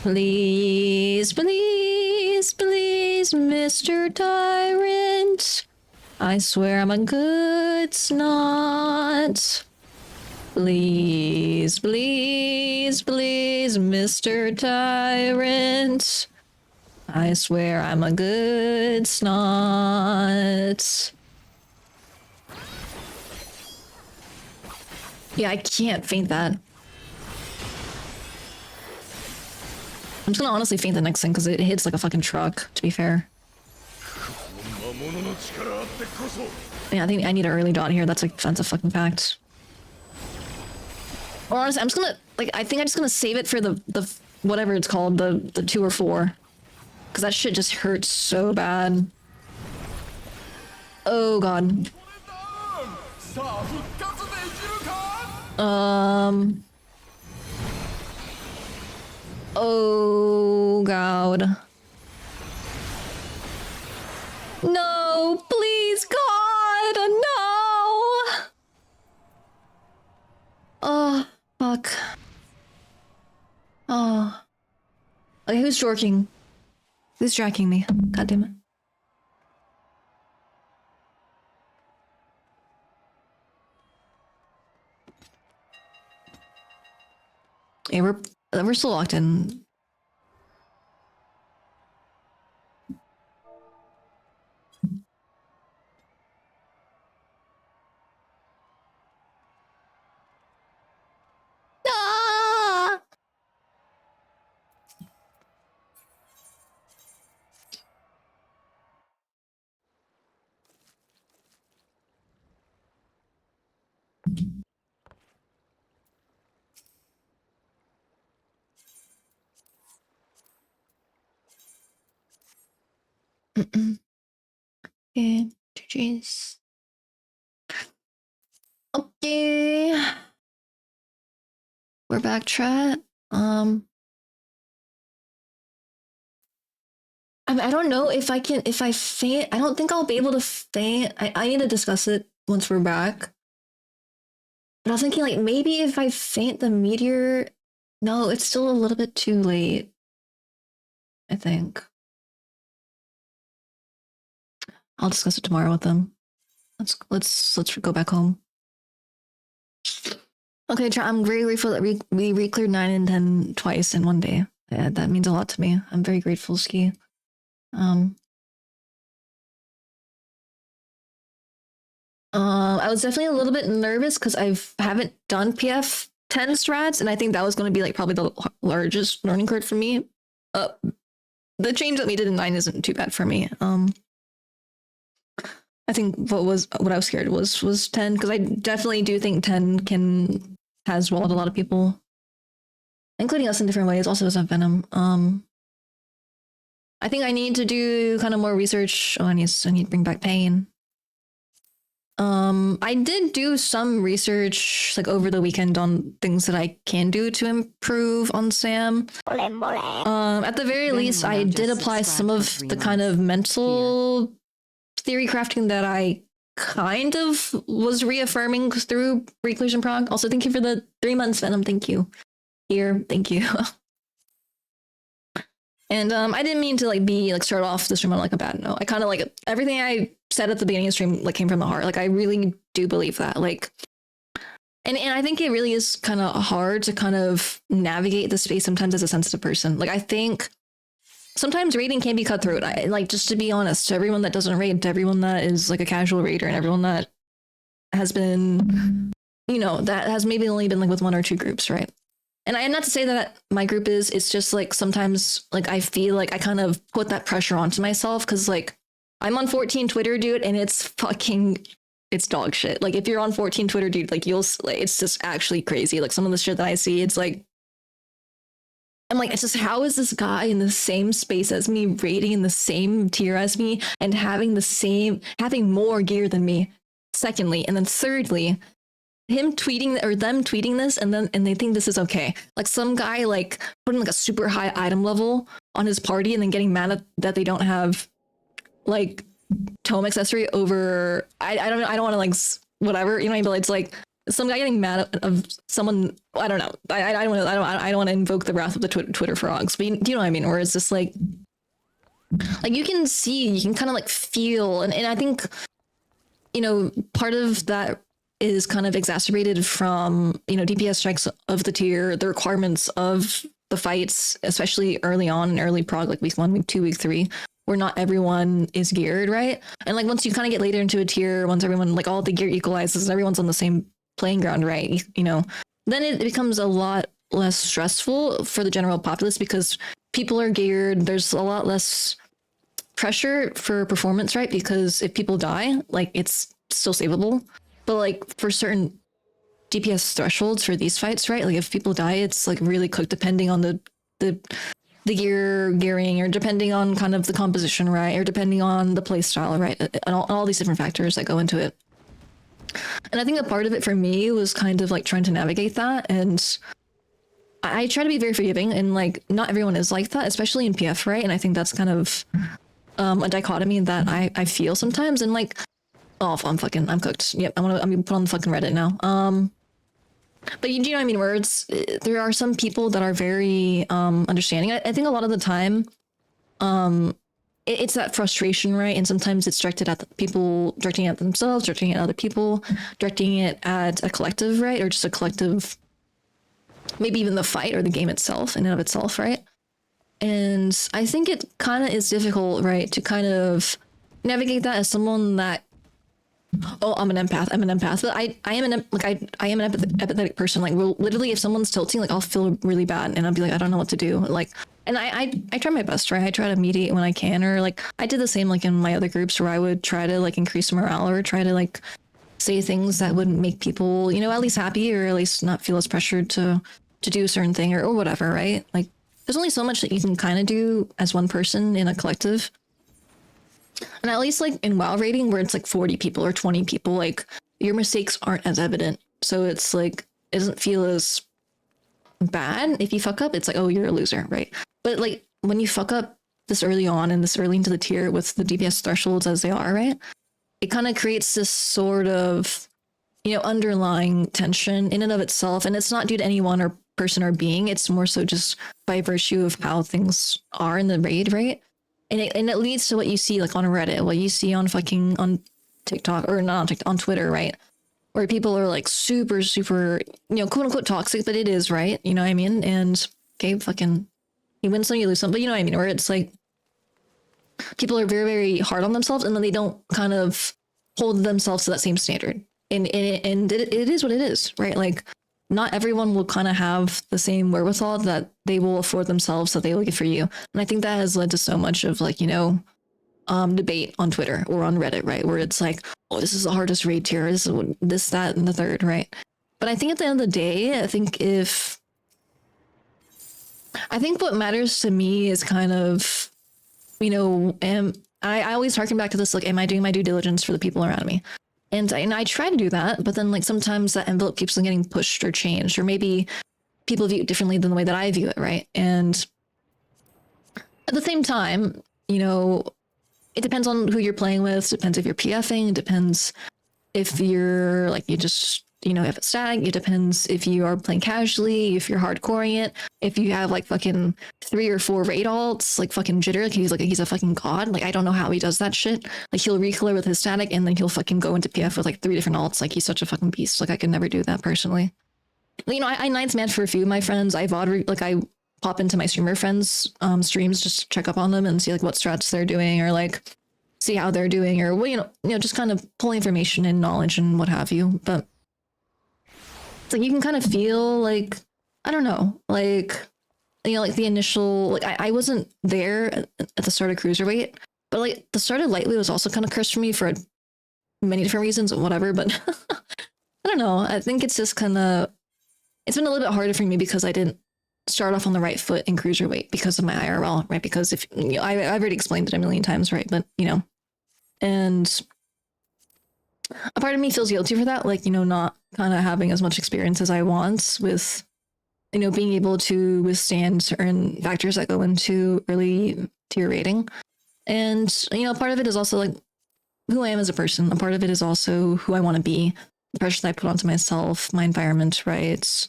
Please, please, please, Mr. Tyrant. I swear I'm a good snot. Please, please, please, Mr. Tyrant. I swear I'm a good snot. Yeah, I can't faint that. I'm just gonna honestly faint the next thing because it hits like a fucking truck, to be fair. Yeah, I think I need an early dot here. That's a fucking fact. Or honestly, I'm just gonna I think I'm just gonna save it for the whatever it's called, the 2 or 4, because that shit just hurts so bad. Oh god. Oh god. No, please, God, no! Oh, fuck. Oh. Okay, who's jorking? Who's jacking me? God damn it. Hey, we're still locked in. Ah! Okay, jeez. Okay. We're back, chat. I don't know if I faint. I don't think I'll be able to faint. I need to discuss it once we're back. But I was thinking, like, maybe if I faint the meteor... No, it's still a little bit too late. I think. I'll discuss it tomorrow with them. Let's go back home. Okay, I'm very grateful that we re-cleared 9 and 10 twice in one day. That means a lot to me. I'm very grateful, Ski. I was definitely a little bit nervous because I haven't done PF 10 strats, and I think that was going to be like probably the largest learning curve for me. The change that we did in 9 isn't too bad for me. I think what I was scared was 10, because I definitely do think 10 has walled a lot of people, including us in different ways. Also as a Venom. I think I need to do kind of more research. I need to bring back pain. I did do some research like over the weekend on things that I can do to improve on Sam. At the very least, I did apply some of the kind of mental theory crafting that I kind of was reaffirming through Reclusion Prog. Also, thank you for the 3 months, Venom. Thank you. Here, thank you. And I didn't mean to like start off the stream on like a bad note. I kind of like everything I said at the beginning of the stream like came from the heart. Like I really do believe that. Like, and I think it really is kind of hard to kind of navigate the space sometimes as a sensitive person. Like I think sometimes raiding can be cutthroat. Like just to be honest, to everyone that doesn't raid, to everyone that is like a casual raider, and everyone that has been, you know, that has maybe only been like with 1 or 2 groups, right? And I am not to say that my group is, it's just like sometimes like I feel like I kind of put that pressure onto myself because like I'm on 14 Twitter, dude, and it's dog shit. Like if you're on 14 Twitter, dude, like it's just actually crazy. Like some of the shit that I see, it's like, I'm like, it's just, how is this guy in the same space as me, rating in the same tier as me, and having more gear than me, secondly, and then thirdly, them tweeting this and they think this is okay. Like some guy like putting like a super high item level on his party and then getting mad that they don't have like tome accessory over I don't want to like whatever, you know what I mean? But it's like some guy getting mad of someone, I don't know. I don't want to invoke the wrath of the Twitter frogs, but do you know what I mean? Or it's just like you can kind of like feel, and I think, you know, part of that is kind of exacerbated from, you know, DPS strikes of the tier, the requirements of the fights, especially early on in early prog, like week 1, week 2, week 3, where not everyone is geared, right? And like once you kind of get later into a tier, once everyone, like all the gear equalizes and everyone's on the same playing ground, right? You know, then it becomes a lot less stressful for the general populace because people are geared. There's a lot less pressure for performance, right? Because if people die, like it's still savable. But like for certain DPS thresholds for these fights, right? Like if people die, it's like really cooked depending on the gearing, or depending on kind of the composition, right? Or depending on the play style, right? And all these different factors that go into it. And I think a part of it for me was kind of like trying to navigate that. And I try to be very forgiving, and like not everyone is like that, especially in PF, right? And I think that's kind of a dichotomy that I feel sometimes. And like, oh, I'm cooked. Yep, I'm gonna put on the fucking Reddit now. But you know what I mean? Where there are some people that are very understanding. I think a lot of the time, it's that frustration, right? And sometimes it's directed at people, directing it at themselves, directing it at other people, directing it at a collective, right? Or just a collective, maybe even the fight or the game itself in and of itself, right? And I think it kind of is difficult, right, to kind of navigate that as someone that, oh, I'm an empath, but I am an empathetic person. Like, literally, if someone's tilting, like, I'll feel really bad, and I'll be like, I don't know what to do. Like, and I try my best, right? I try to mediate when I can, or like, I did the same, like, in my other groups where I would try to, like, increase morale, or try to, like, say things that would make people, you know, at least happy, or at least not feel as pressured to do a certain thing, or whatever, right? Like, there's only so much that you can kind of do as one person in a collective. And at least like in WoW rating, where it's like 40 people or 20 people, like your mistakes aren't as evident. So it's like, it doesn't feel as bad if you fuck up. It's like, oh, you're a loser, right? But like when you fuck up this early on and this early into the tier with the DPS thresholds as they are, right? It kind of creates this sort of, you know, underlying tension in and of itself. And it's not due to anyone or person or being. It's more so just by virtue of how things are in the raid, right? And it leads to what you see like on Reddit, what you see on TikTok, or not on TikTok, on Twitter, right? Where people are like super, super, you know, quote unquote toxic, but it is, right? You know what I mean? And okay, fucking, you win some, you lose some, but you know what I mean? Where it's like, people are very, very hard on themselves, and then they don't kind of hold themselves to that same standard. And it is what it is, right? Like, not everyone will kind of have the same wherewithal that they will afford themselves that they will get for you. And I think that has led to so much of like, debate on Twitter or on Reddit, right? Where it's like, oh, this is the hardest raid tier, this, that, and the third, right? But I think at the end of the day, I think what matters to me is kind of, I always harken back to this, like, am I doing my due diligence for the people around me? And I try to do that, but then like sometimes that envelope keeps on getting pushed or changed, or maybe people view it differently than the way that I view it, right? And at the same time, it depends on who you're playing with, depends if you're PFing, depends if you're like, you just, have a static, it depends if you are playing casually, if you're hardcoring it, if you have like fucking 3 or 4 raid alts, like fucking Jitter, like he's a fucking god. Like, I don't know how he does that shit. Like, he'll recolor with his static and then he'll fucking go into PF with like 3 different alts. Like, he's such a fucking beast. Like, I could never do that personally. I Ninth Man for a few of my friends. I pop into my streamer friends' streams just to check up on them and see like what strats they're doing, or like see how they're doing, or just kind of pull information and knowledge and what have you. But it's like you can kind of feel like, I don't know, like, like the initial, like I wasn't there at the start of Cruiserweight, but like the start of Lightweight was also kind of cursed for me for many different reasons and whatever. But I don't know. I think it's just kind of, it's been a little bit harder for me because I didn't start off on the right foot in Cruiserweight because of my IRL, right? Because if I've already explained it a million times, right? But and a part of me feels guilty for that, like, not kind of having as much experience as I want with, being able to withstand certain factors that go into early tier rating. And, part of it is also like who I am as a person. A part of it is also who I want to be, the pressure that I put onto myself, my environment, right?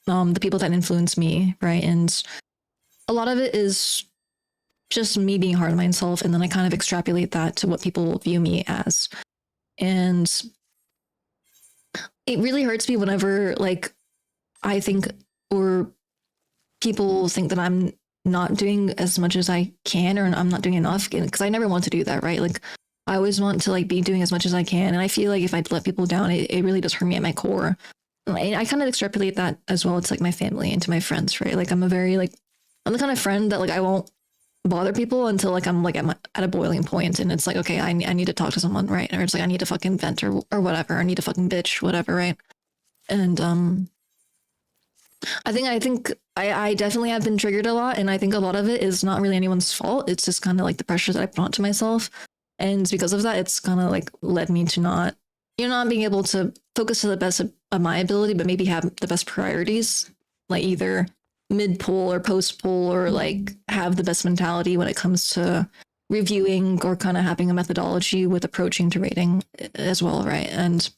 The people that influence me, right? And a lot of it is just me being hard on myself, and then I kind of extrapolate that to what people view me as. And it really hurts me whenever like I think, or people think that I'm not doing as much as I can, or I'm not doing enough, because I never want to do that, right? Like, I always want to like be doing as much as I can, and I feel like if I let people down, it really does hurt me at my core. And I kind of extrapolate that as well. It's like my family and to my friends, right? Like, I'm the kind of friend that like I won't bother people until like I'm like at a boiling point, and it's like, okay, I need to talk to someone, right? Or it's like I need to fucking vent or whatever. I need to fucking bitch, whatever, right? And I think I definitely have been triggered a lot, and I think a lot of it is not really anyone's fault. It's just kind of like the pressure that I put onto myself, and because of that, it's kind of like led me to not being able to focus to the best of my ability, but maybe have the best priorities, like either mid pull or post pull, or like have the best mentality when it comes to reviewing, or kind of having a methodology with approaching to rating as well, right? And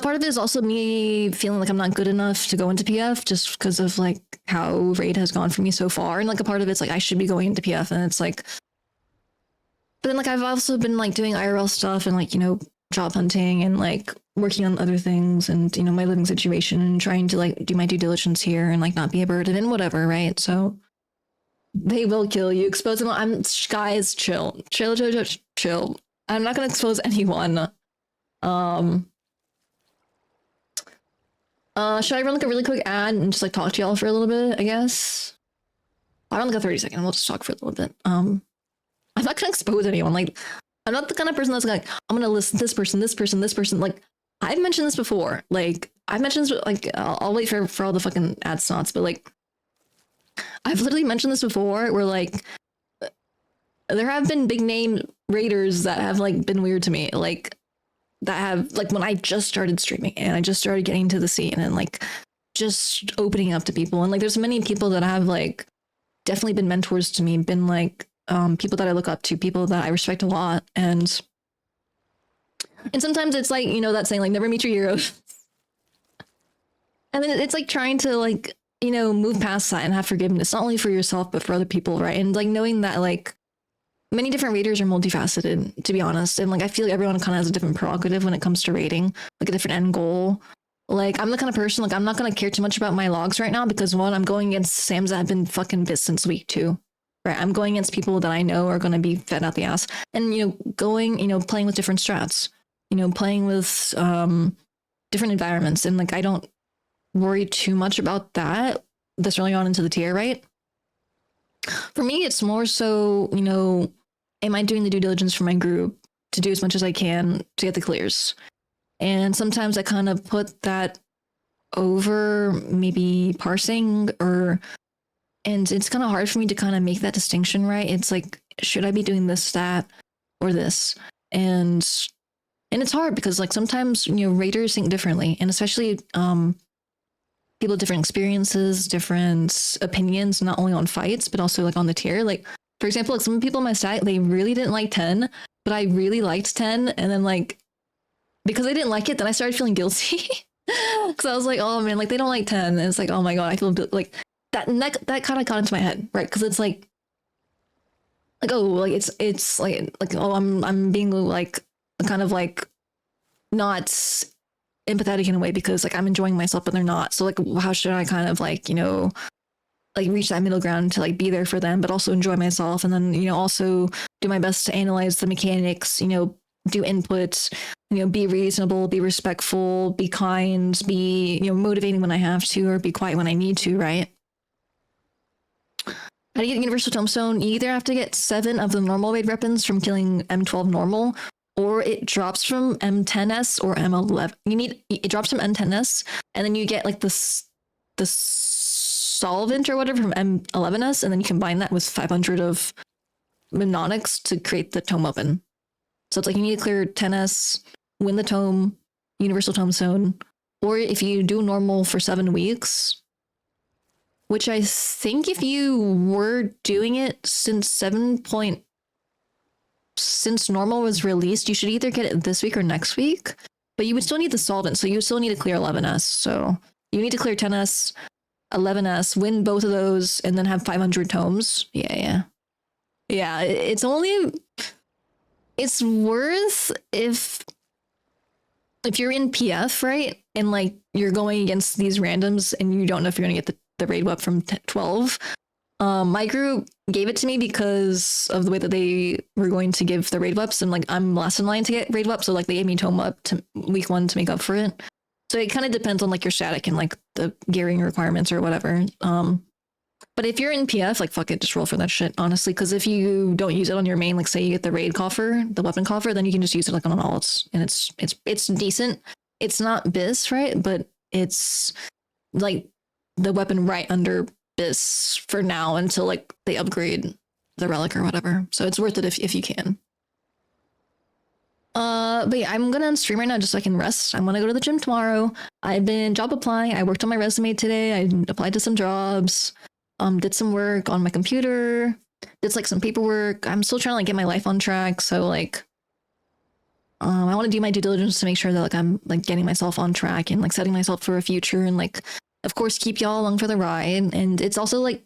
part of it is also me feeling like I'm not good enough to go into PF, just because of like how raid has gone for me so far. And like a part of it's like I should be going into PF, and it's like, but then like I've also been like doing IRL stuff and like, job hunting and like working on other things, and my living situation, and trying to like do my due diligence here and like not be a burden and whatever, right? So they will kill you, expose them. Guys, chill. I'm not gonna expose anyone. Should I run like a really quick ad and just like talk to y'all for a little bit, I guess? I'll run like a 30-second, we'll just talk for a little bit. I'm not gonna expose anyone. Like, I'm not the kind of person that's like, I'm gonna listen to this person. Like, I've mentioned this before. Like, I've mentioned this, like, I'll wait for all the fucking ad slots, but like, I've literally mentioned this before, where like, there have been big name raiders that have like been weird to me. Like, that have like, when I just started streaming and I just started getting to the scene and like just opening up to people, and like there's many people that have like definitely been mentors to me, been like people that I look up to, people that I respect a lot, and sometimes it's like, that saying like never meet your heroes. And then it's like trying to like, move past that and have forgiveness, not only for yourself but for other people, right? And like knowing that like many different raiders are multifaceted, to be honest. And like, I feel like everyone kind of has a different prerogative when it comes to raiding, like a different end goal. Like, I'm the kind of person, like, I'm not going to care too much about my logs right now, because one, I'm going against Sams that have been fucking bit since week 2. right? I'm going against people that I know are going to be fed out the ass, and playing with different strats, playing with different environments, and like I don't worry too much about that this early on into the tier, right? For me, it's more so, am I doing the due diligence for my group to do as much as I can to get the clears? And sometimes I kind of put that over maybe parsing and it's kind of hard for me to kind of make that distinction, right? It's like, should I be doing this stat or this? And it's hard because like sometimes, raiders think differently, and especially people with different experiences, different opinions, not only on fights, but also like on the tier. Like, for example, like some people in my site, they really didn't like 10, but I really liked 10. And then like, because I didn't like it, then I started feeling guilty. Because I was like, oh man, like they don't like 10. And it's like, oh my God, I feel like that kind of got into my head, right? Because it's like, oh, like it's like, oh, I'm being like, kind of like not empathetic in a way because like I'm enjoying myself, but they're not. So like, how should I kind of like, like reach that middle ground to like be there for them, but also enjoy myself, and then also do my best to analyze the mechanics, do inputs, be reasonable, be respectful, be kind, be motivating when I have to, or be quiet when I need to, right? How do you get Universal Tombstone? You either have to get 7 of the normal raid weapons from killing M12 normal, or it drops from M10s or M11. It drops from M10s, and then you get like the solvent or whatever from M11s, and then you combine that with 500 of mnemonics to create the tome weapon. So it's like you need to clear 10s, win the tome, Universal Tombstone, or if you do normal for 7 weeks, which I think if you were doing it since normal was released, you should either get it this week or next week, but you would still need the solvent, so you still need to clear 11s. So you need to clear 10s, 11s, win both of those, and then have 500 tomes. Yeah. It's worth if you're in PF, right, and like you're going against these randoms and you don't know if you're gonna get the raid web from 12. My group gave it to me because of the way that they were going to give the raid weps, and like I'm last in line to get raid wep, so like they gave me tome up to week 1 to make up for it. So it kind of depends on like your static and like the gearing requirements or whatever. But if you're in PF, like fuck it, just roll for that shit, honestly. Because if you don't use it on your main, like say you get the raid coffer, the weapon coffer, then you can just use it like on alts, and it's decent. It's not bis, right? But it's like the weapon right under bis for now until like they upgrade the relic or whatever. So it's worth it if you can. But yeah, I'm gonna stream right now just so I can rest. I'm gonna go to the gym tomorrow. I've been job applying. I worked on my resume today. I applied to some jobs. Did some work on my computer. Did like some paperwork. I'm still trying to like get my life on track. So like, I want to do my due diligence to make sure that like I'm like getting myself on track and like setting myself for a future, and like of course keep y'all along for the ride. And it's also like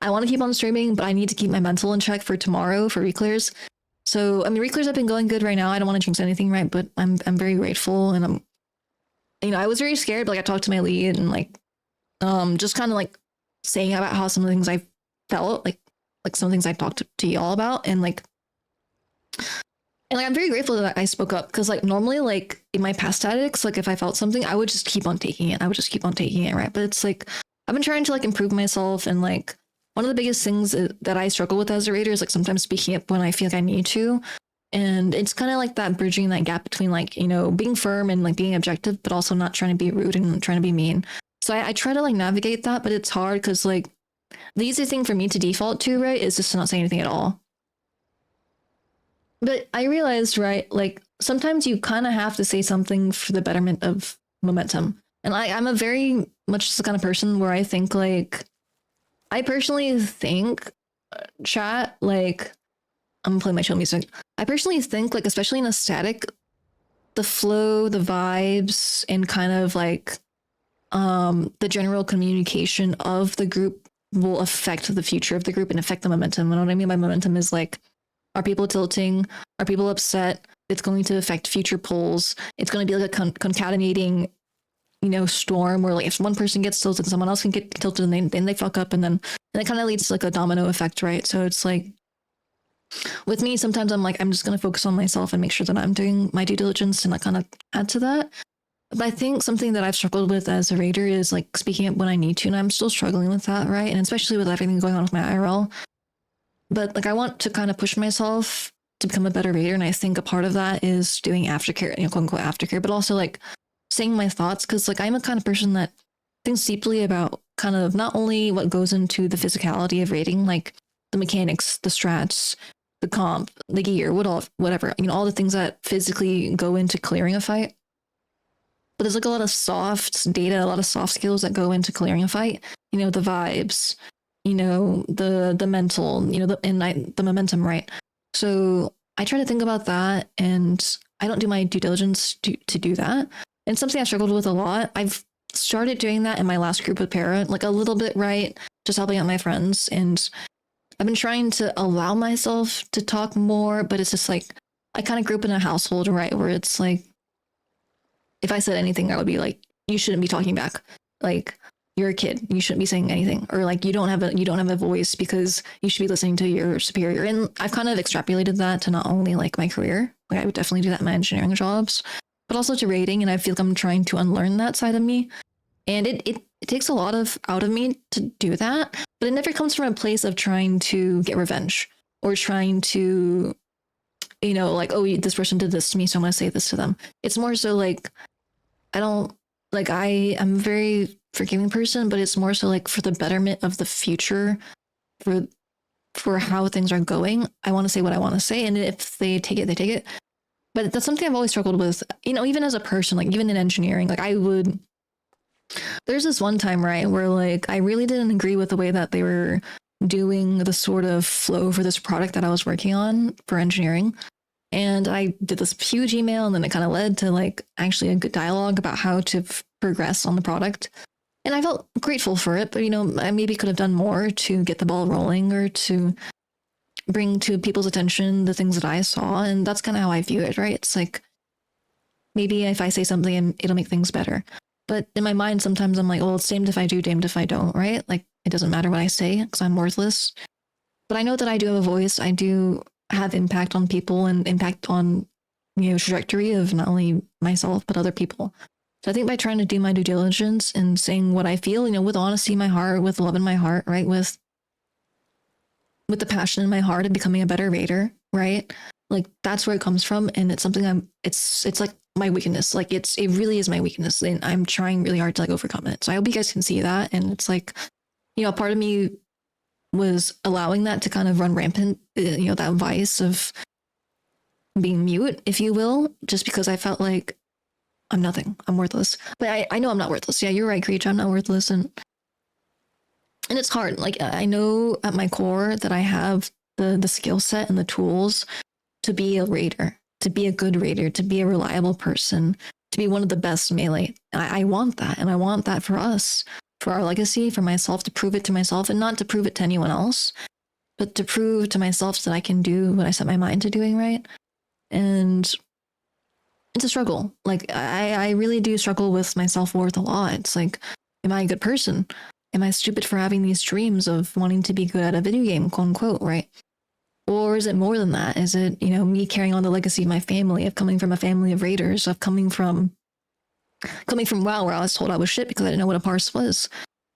I want to keep on streaming, but I need to keep my mental in check for tomorrow for reclears. So I mean, reclears have been going good right now. I don't want to jinx anything, right? But I'm very grateful, and I was very scared, but like I talked to my lead and like just kind of like saying about how some of the things I felt like some things I talked to y'all about, and like I'm very grateful that I spoke up, because like normally like in my past tactics, like if I felt something, I would just keep on taking it. Right? But it's like I've been trying to like improve myself, and like one of the biggest things that I struggle with as a raider is like sometimes speaking up when I feel like I need to. And it's kind of like that bridging that gap between like, being firm and like being objective, but also not trying to be rude and trying to be mean. So I try to like navigate that, but it's hard because like the easiest thing for me to default to, right, is just to not say anything at all. But I realized, right, like sometimes you kind of have to say something for the betterment of momentum. And I'm a very much the kind of person where I think like, I personally think, chat, like, I'm gonna play my chill music. I personally think like, especially in a static, the flow, the vibes, and kind of like the general communication of the group will affect the future of the group and affect the momentum. And what I mean by momentum is like, are people tilting? Are people upset? It's going to affect future polls. It's going to be like a concatenating, storm where like if one person gets tilted, someone else can get tilted, and then they fuck up, and then And it kind of leads to like a domino effect, right? So it's like, with me, sometimes I'm like, I'm just going to focus on myself and make sure that I'm doing my due diligence and I kind of add to that. But I think something that I've struggled with as a raider is like speaking up when I need to. And I'm still struggling with that, right? And especially with everything going on with my IRL. But like, I want to kind of push myself to become a better raider. And I think a part of that is doing aftercare, quote unquote aftercare, but also like saying my thoughts. Cause like, I'm a kind of person that thinks deeply about kind of not only what goes into the physicality of raiding, like the mechanics, the strats, the comp, the gear, whatever, all the things that physically go into clearing a fight. But there's like a lot of soft data, a lot of soft skills that go into clearing a fight. The vibes, the mental, the momentum, right? So I try to think about that, and I don't do my due diligence to do that. And something I struggled with a lot. I've started doing that in my last group with Para, like a little bit, right? Just helping out my friends. And I've been trying to allow myself to talk more, but it's just like, I kind of grew up in a household, right? Where it's like, if I said anything, I would be like, you shouldn't be talking back. Like, you're a kid, you shouldn't be saying anything. Or like, you don't have a voice because you should be listening to your superior. And I've kind of extrapolated that to not only like my career, like I would definitely do that in my engineering jobs, but also to rating. And I feel like I'm trying to unlearn that side of me. And it takes a lot out of me to do that, but it never comes from a place of trying to get revenge or trying to, like, oh, this person did this to me, so I'm going to say this to them. It's more so like, I'm a very forgiving person, but it's more so like for the betterment of the future, for how things are going. I want to say what I want to say. And if they take it, they take it. But that's something I've always struggled with, even as a person, like even in engineering, like there's this one time, right, where like I really didn't agree with the way that they were doing the sort of flow for this product that I was working on for engineering. And I did this huge email, and then it kind of led to like actually a good dialogue about how to progress on the product. And I felt grateful for it, but I maybe could have done more to get the ball rolling or to bring to people's attention the things that I saw. And that's kind of how I view it, right? It's like, maybe if I say something, it'll make things better. But in my mind, sometimes I'm like, well, it's damned if I do, damned if I don't, right? Like, it doesn't matter what I say because I'm worthless. But I know that I do have a voice. I do have impact on people and impact on, trajectory of not only myself, but other people. So I think by trying to do my due diligence and saying what I feel, with honesty in my heart, with love in my heart, right? With the passion in my heart of becoming a better raider, right? Like, that's where it comes from. And it's something it's like my weakness. Like, it really is my weakness. And I'm trying really hard to like overcome it. So I hope you guys can see that. And it's like, a part of me was allowing that to kind of run rampant, that vice of being mute, if you will, just because I felt like I'm nothing. I'm worthless. But I know I'm not worthless. Yeah, you're right, Creature. I'm not worthless. And it's hard. Like, I know at my core that I have the skill set and the tools to be a raider, to be a good raider, to be a reliable person, to be one of the best melee. I want that. And I want that for us, for our legacy, for myself, to prove it to myself, and not to prove it to anyone else, but to prove to myself that I can do what I set my mind to doing, right? And it's a struggle. Like, I really do struggle with my self-worth a lot. It's like, am I a good person? Am I stupid for having these dreams of wanting to be good at a video game, quote unquote, right? Or is it more than that? Is it, me carrying on the legacy of my family, of coming from a family of raiders, of coming from WoW, where I was told I was shit because I didn't know what a parse was,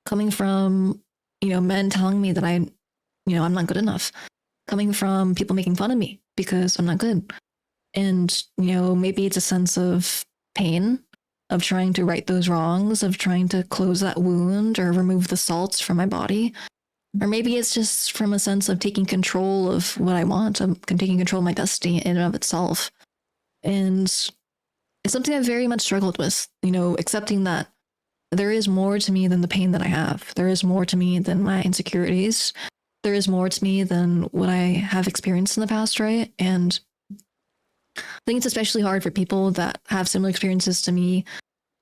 coming from, men telling me that I'm not good enough, coming from people making fun of me because I'm not good. And, maybe it's a sense of pain, of trying to right those wrongs, of trying to close that wound or remove the salts from my body. Or maybe it's just from a sense of taking control of what I want. I'm taking control of my destiny in and of itself. And it's something I've very much struggled with, accepting that there is more to me than the pain that I have. There is more to me than my insecurities. There is more to me than what I have experienced in the past, right? And I think it's especially hard for people that have similar experiences to me,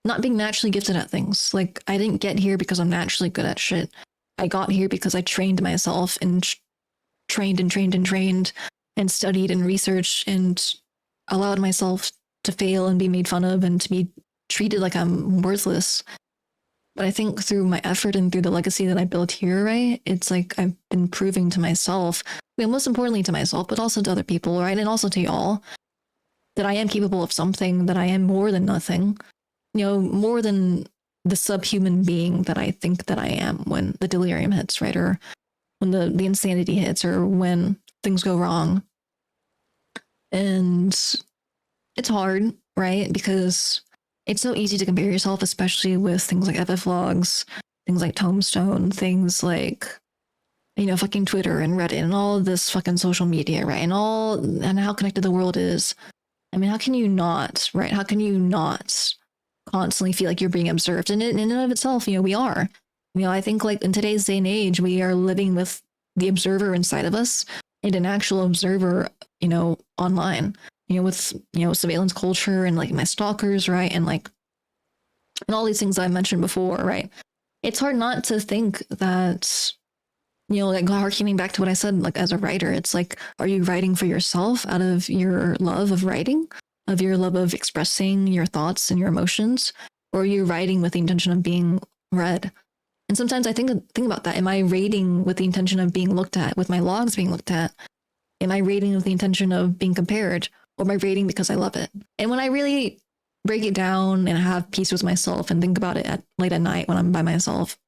not being naturally gifted at things. Like, I didn't get here because I'm naturally good at shit. I got here because I trained myself and trained and studied and researched and allowed myself to fail and be made fun of and to be treated like I'm worthless. But I think through my effort and through the legacy that I built here, right, it's like I've been proving to myself, most importantly to myself, but also to other people, right, and also to y'all, that I am capable of something, that I am more than nothing, more than the subhuman being that I think that I am when the delirium hits, right, or when the insanity hits, or when things go wrong. And it's hard, right, because it's so easy to compare yourself, especially with things like FF logs, things like Tombstone, things like, fucking Twitter and Reddit and all of this fucking social media, right? And how connected the world is. I mean, how can you not, right? How can you not constantly feel like you're being observed? And in and of itself, we are. I think like in today's day and age, we are living with the observer inside of us and an actual observer, online. With surveillance culture and like my stalkers, right, and all these things I mentioned before, right. It's hard not to think that, like harkening back to what I said, like as a writer, it's like, are you writing for yourself out of your love of writing, of your love of expressing your thoughts and your emotions, or are you writing with the intention of being read? And sometimes I think about that. Am I writing with the intention of being looked at, with my logs being looked at? Am I writing with the intention of being compared? Or am I reading because I love it? And when I really break it down and have peace with myself and think about it late at night when I'm by myself,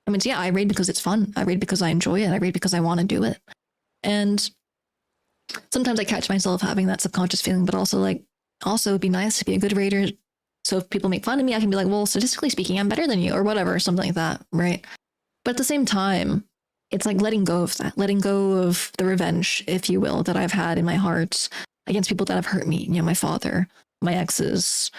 I mean, yeah, I read because it's fun. I read because I enjoy it. I read because I want to do it. And sometimes I catch myself having that subconscious feeling, but also it'd be nice to be a good reader. So if people make fun of me, I can be like, well, statistically speaking, I'm better than you, or whatever, something like that, right? But at the same time, it's like letting go of that, letting go of the revenge, if you will, that I've had in my heart against people that have hurt me, my father, my exes,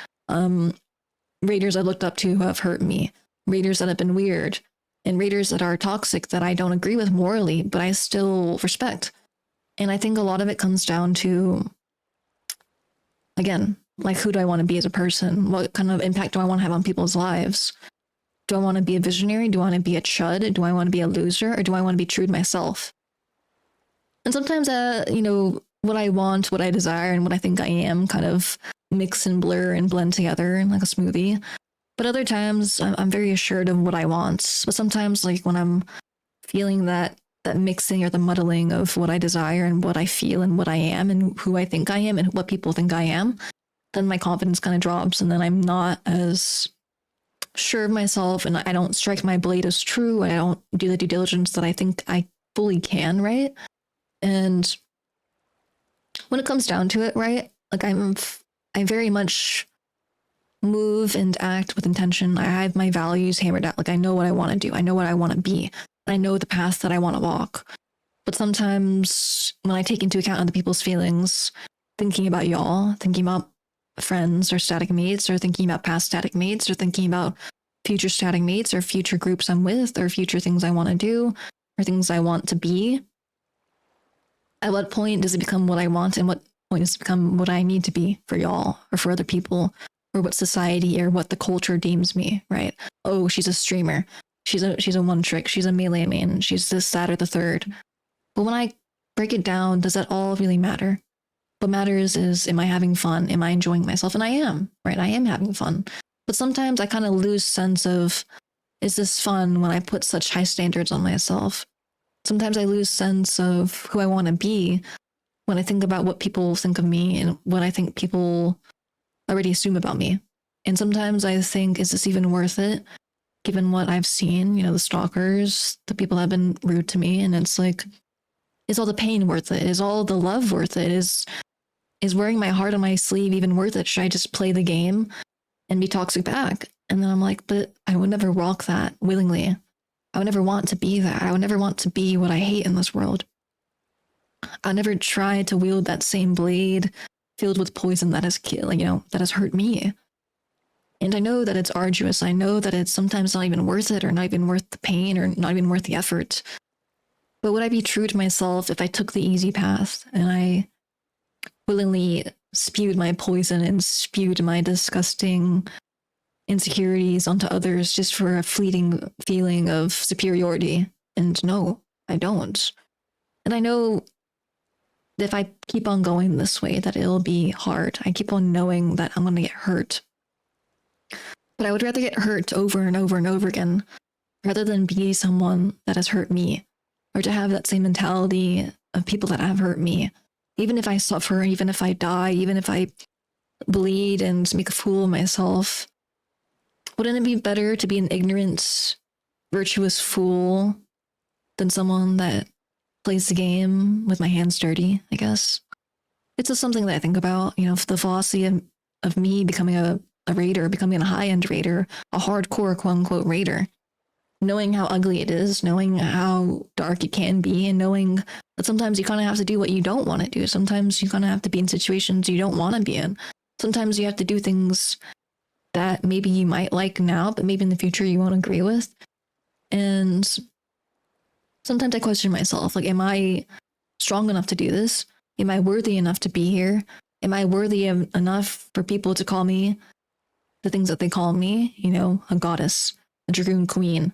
readers I looked up to who have hurt me, readers that have been weird, and readers that are toxic that I don't agree with morally, but I still respect. And I think a lot of it comes down to, again, like, who do I want to be as a person? What kind of impact do I want to have on people's lives? Do I want to be a visionary? Do I want to be a chud? Do I want to be a loser? Or do I want to be true to myself? And sometimes, what I want, what I desire, and what I think I am kind of mix and blur and blend together like a smoothie. But other times I'm very assured of what I want. But sometimes, like when I'm feeling that mixing or the muddling of what I desire and what I feel and what I am and who I think I am and what people think I am, then my confidence kind of drops, and then I'm not as sure of myself, and I don't strike my blade as true. I don't do the due diligence that I think I fully can, right? And when it comes down to it, right, like I very much move and act with intention. I have my values hammered out. Like I know what I want to do. I know what I want to be. I know the path that I want to walk. But sometimes when I take into account other people's feelings, thinking about y'all, thinking about friends or static mates, or thinking about past static mates, or thinking about future static mates, or future groups I'm with, or future things I want to do, or things I want to be, at what point does it become what I want, and what point does it become what I need to be for y'all or for other people, or what society or what the culture deems me, right? Oh, she's a streamer. She's a one trick. She's a melee main. She's this, that, or the third. But when I break it down, does that all really matter? What matters is, am I having fun? Am I enjoying myself? And I am, right? I am having fun. But sometimes I kind of lose sense of, is this fun when I put such high standards on myself? Sometimes I lose sense of who I want to be when I think about what people think of me and what I think people already assume about me. And sometimes I think, is this even worth it? Given what I've seen, the stalkers, the people that have been rude to me. And it's like, is all the pain worth it? Is all the love worth it? Is wearing my heart on my sleeve even worth it? Should I just play the game and be toxic back? And then I'm like, but I would never walk that willingly. I would never want to be that. I would never want to be what I hate in this world. I never try to wield that same blade filled with poison that has killed, that has hurt me. And I know that it's arduous. I know that it's sometimes not even worth it, or not even worth the pain, or not even worth the effort. But would I be true to myself if I took the easy path and I willingly spewed my poison and spewed my disgusting insecurities onto others just for a fleeting feeling of superiority? And no, I don't. And I know that if I keep on going this way, that it'll be hard. I keep on knowing that I'm going to get hurt. But I would rather get hurt over and over and over again rather than be someone that has hurt me, or to have that same mentality of people that have hurt me. Even if I suffer, even if I die, even if I bleed and make a fool of myself, wouldn't it be better to be an ignorant, virtuous fool than someone that plays the game with my hands dirty, I guess? It's just something that I think about, the philosophy of me becoming a raider, becoming a high-end raider, a hardcore quote-unquote raider. Knowing how ugly it is, knowing how dark it can be, and knowing that sometimes you kind of have to do what you don't want to do. Sometimes you kind of have to be in situations you don't want to be in. Sometimes you have to do things that maybe you might like now, but maybe in the future you won't agree with. And sometimes I question myself, like, am I strong enough to do this? Am I worthy enough to be here? Am I worthy enough for people to call me the things that they call me? A goddess, a dragoon queen,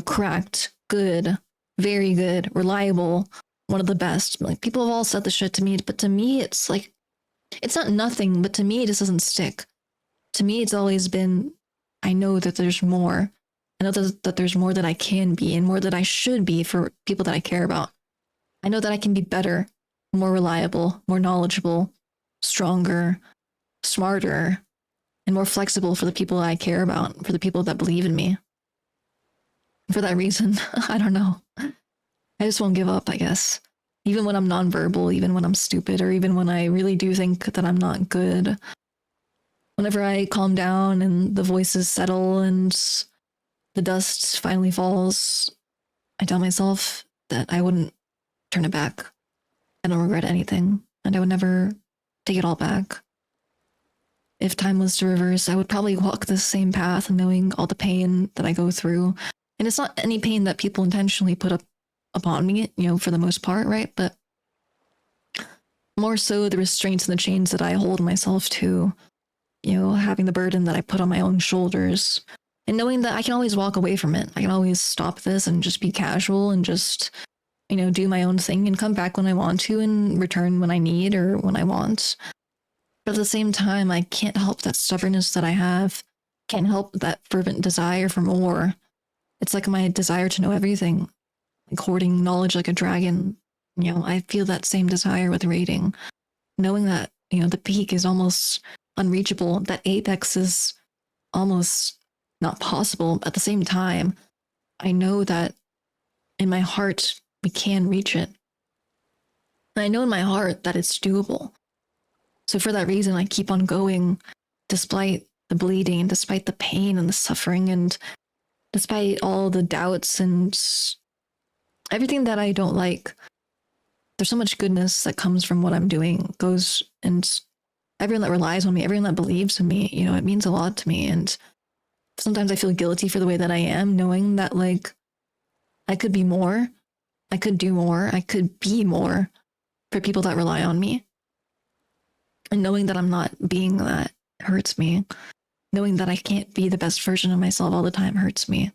cracked, good, very good, reliable, one of the best. Like, people have all said the shit to me, but to me, it's like, it's not nothing, but to me, it just doesn't stick. To me, it's always been, I know that there's more. I know that there's more that I can be and more that I should be for people that I care about. I know that I can be better, more reliable, more knowledgeable, stronger, smarter, and more flexible for the people I care about, for the people that believe in me. For that reason, I don't know. I just won't give up, I guess. Even when I'm nonverbal, even when I'm stupid, or even when I really do think that I'm not good. Whenever I calm down and the voices settle and the dust finally falls, I tell myself that I wouldn't turn it back. I don't regret anything, and I would never take it all back. If time was to reverse, I would probably walk the same path, knowing all the pain that I go through. And it's not any pain that people intentionally put up upon me, for the most part, right? But more so the restraints and the chains that I hold myself to, having the burden that I put on my own shoulders, and knowing that I can always walk away from it. I can always stop this and just be casual and just, do my own thing and come back when I want to and return when I need or when I want. But at the same time, I can't help that stubbornness that I have, can't help that fervent desire for more. It's like my desire to know everything, like hoarding knowledge like a dragon. I feel that same desire with raiding, knowing that, the peak is almost unreachable, that apex is almost not possible. At the same time, I know that in my heart, we can reach it. And I know in my heart that it's doable. So for that reason, I keep on going, despite the bleeding, despite the pain and the suffering, and despite all the doubts and everything that I don't like. There's so much goodness that comes from what I'm doing, goes, and everyone that relies on me, everyone that believes in me, it means a lot to me. And sometimes I feel guilty for the way that I am, knowing that, like, I could be more, I could do more, I could be more for people that rely on me. And knowing that I'm not being that hurts me. Knowing that I can't be the best version of myself all the time hurts me.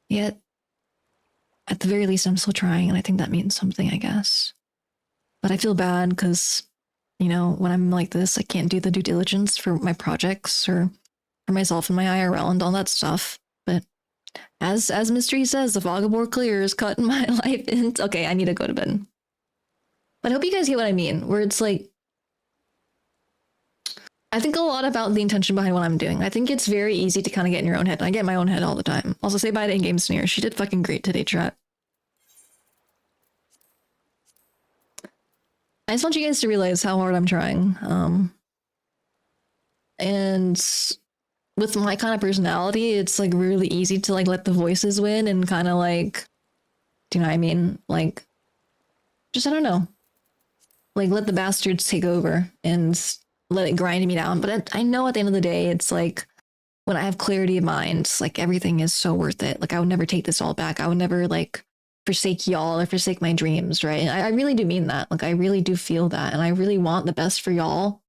Yet, at the very least, I'm still trying, and I think that means something, I guess. But I feel bad because, when I'm like this, I can't do the due diligence for my projects or for myself and my IRL and all that stuff. But as Mystery says, the fog of war clears, cutting my life into... Okay, I need to go to bed. But I hope you guys get what I mean, where it's like, I think a lot about the intention behind what I'm doing. I think it's very easy to kind of get in your own head. I get in my own head all the time. Also, say bye to In-Game Sneer. She did fucking great today, chat. I just want you guys to realize how hard I'm trying. And with my kind of personality, it's like really easy to like let the voices win and kind of like, do you know what I mean? Like, just, I don't know. Like, let the bastards take over and let it grind me down. But I know at the end of the day, it's like, when I have clarity of mind, like, everything is so worth it. Like, I would never take this all back. I would never like forsake y'all or forsake my dreams, right? And I really do mean that. Like, I really do feel that. And I really want the best for y'all.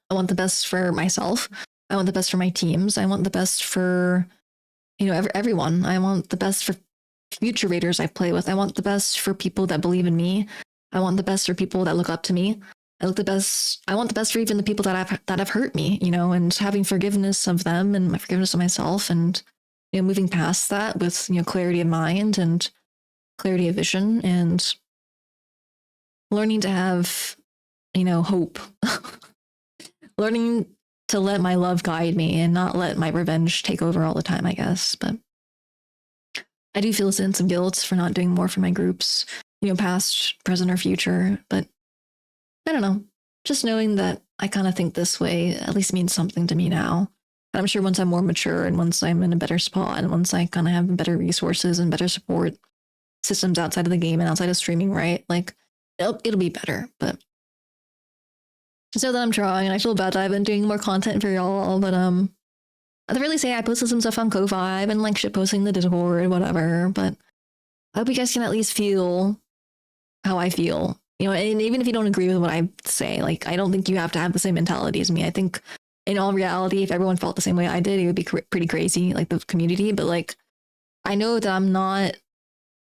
I want the best for myself. I want the best for my teams. I want the best for, everyone. I want the best for future raiders I play with. I want the best for people that believe in me. I want the best for people that look up to me. I look the best. I want the best for even the people that have hurt me, you know, and having forgiveness of them and my forgiveness of myself, and you know, moving past that with clarity of mind and clarity of vision, and learning to have hope, learning to let my love guide me and not let my revenge take over all the time, I guess. But I do feel a sense of guilt for not doing more for my groups, past, present, or future. But I don't know. Just knowing that I kind of think this way at least means something to me now. And I'm sure once I'm more mature and once I'm in a better spot and once I kind of have better resources and better support systems outside of the game and outside of streaming, right? Like, it'll be better. But just know that I'm trying, and I feel bad that I've been doing more content for y'all. But I'd really say I posted some stuff on Ko-Fi. I've been like shit posting the Discord, whatever. But I hope you guys can at least feel how I feel. And even if you don't agree with what I say, like, I don't think you have to have the same mentality as me. I think in all reality, if everyone felt the same way I did, it would be pretty crazy, like the community. But like, I know that I'm not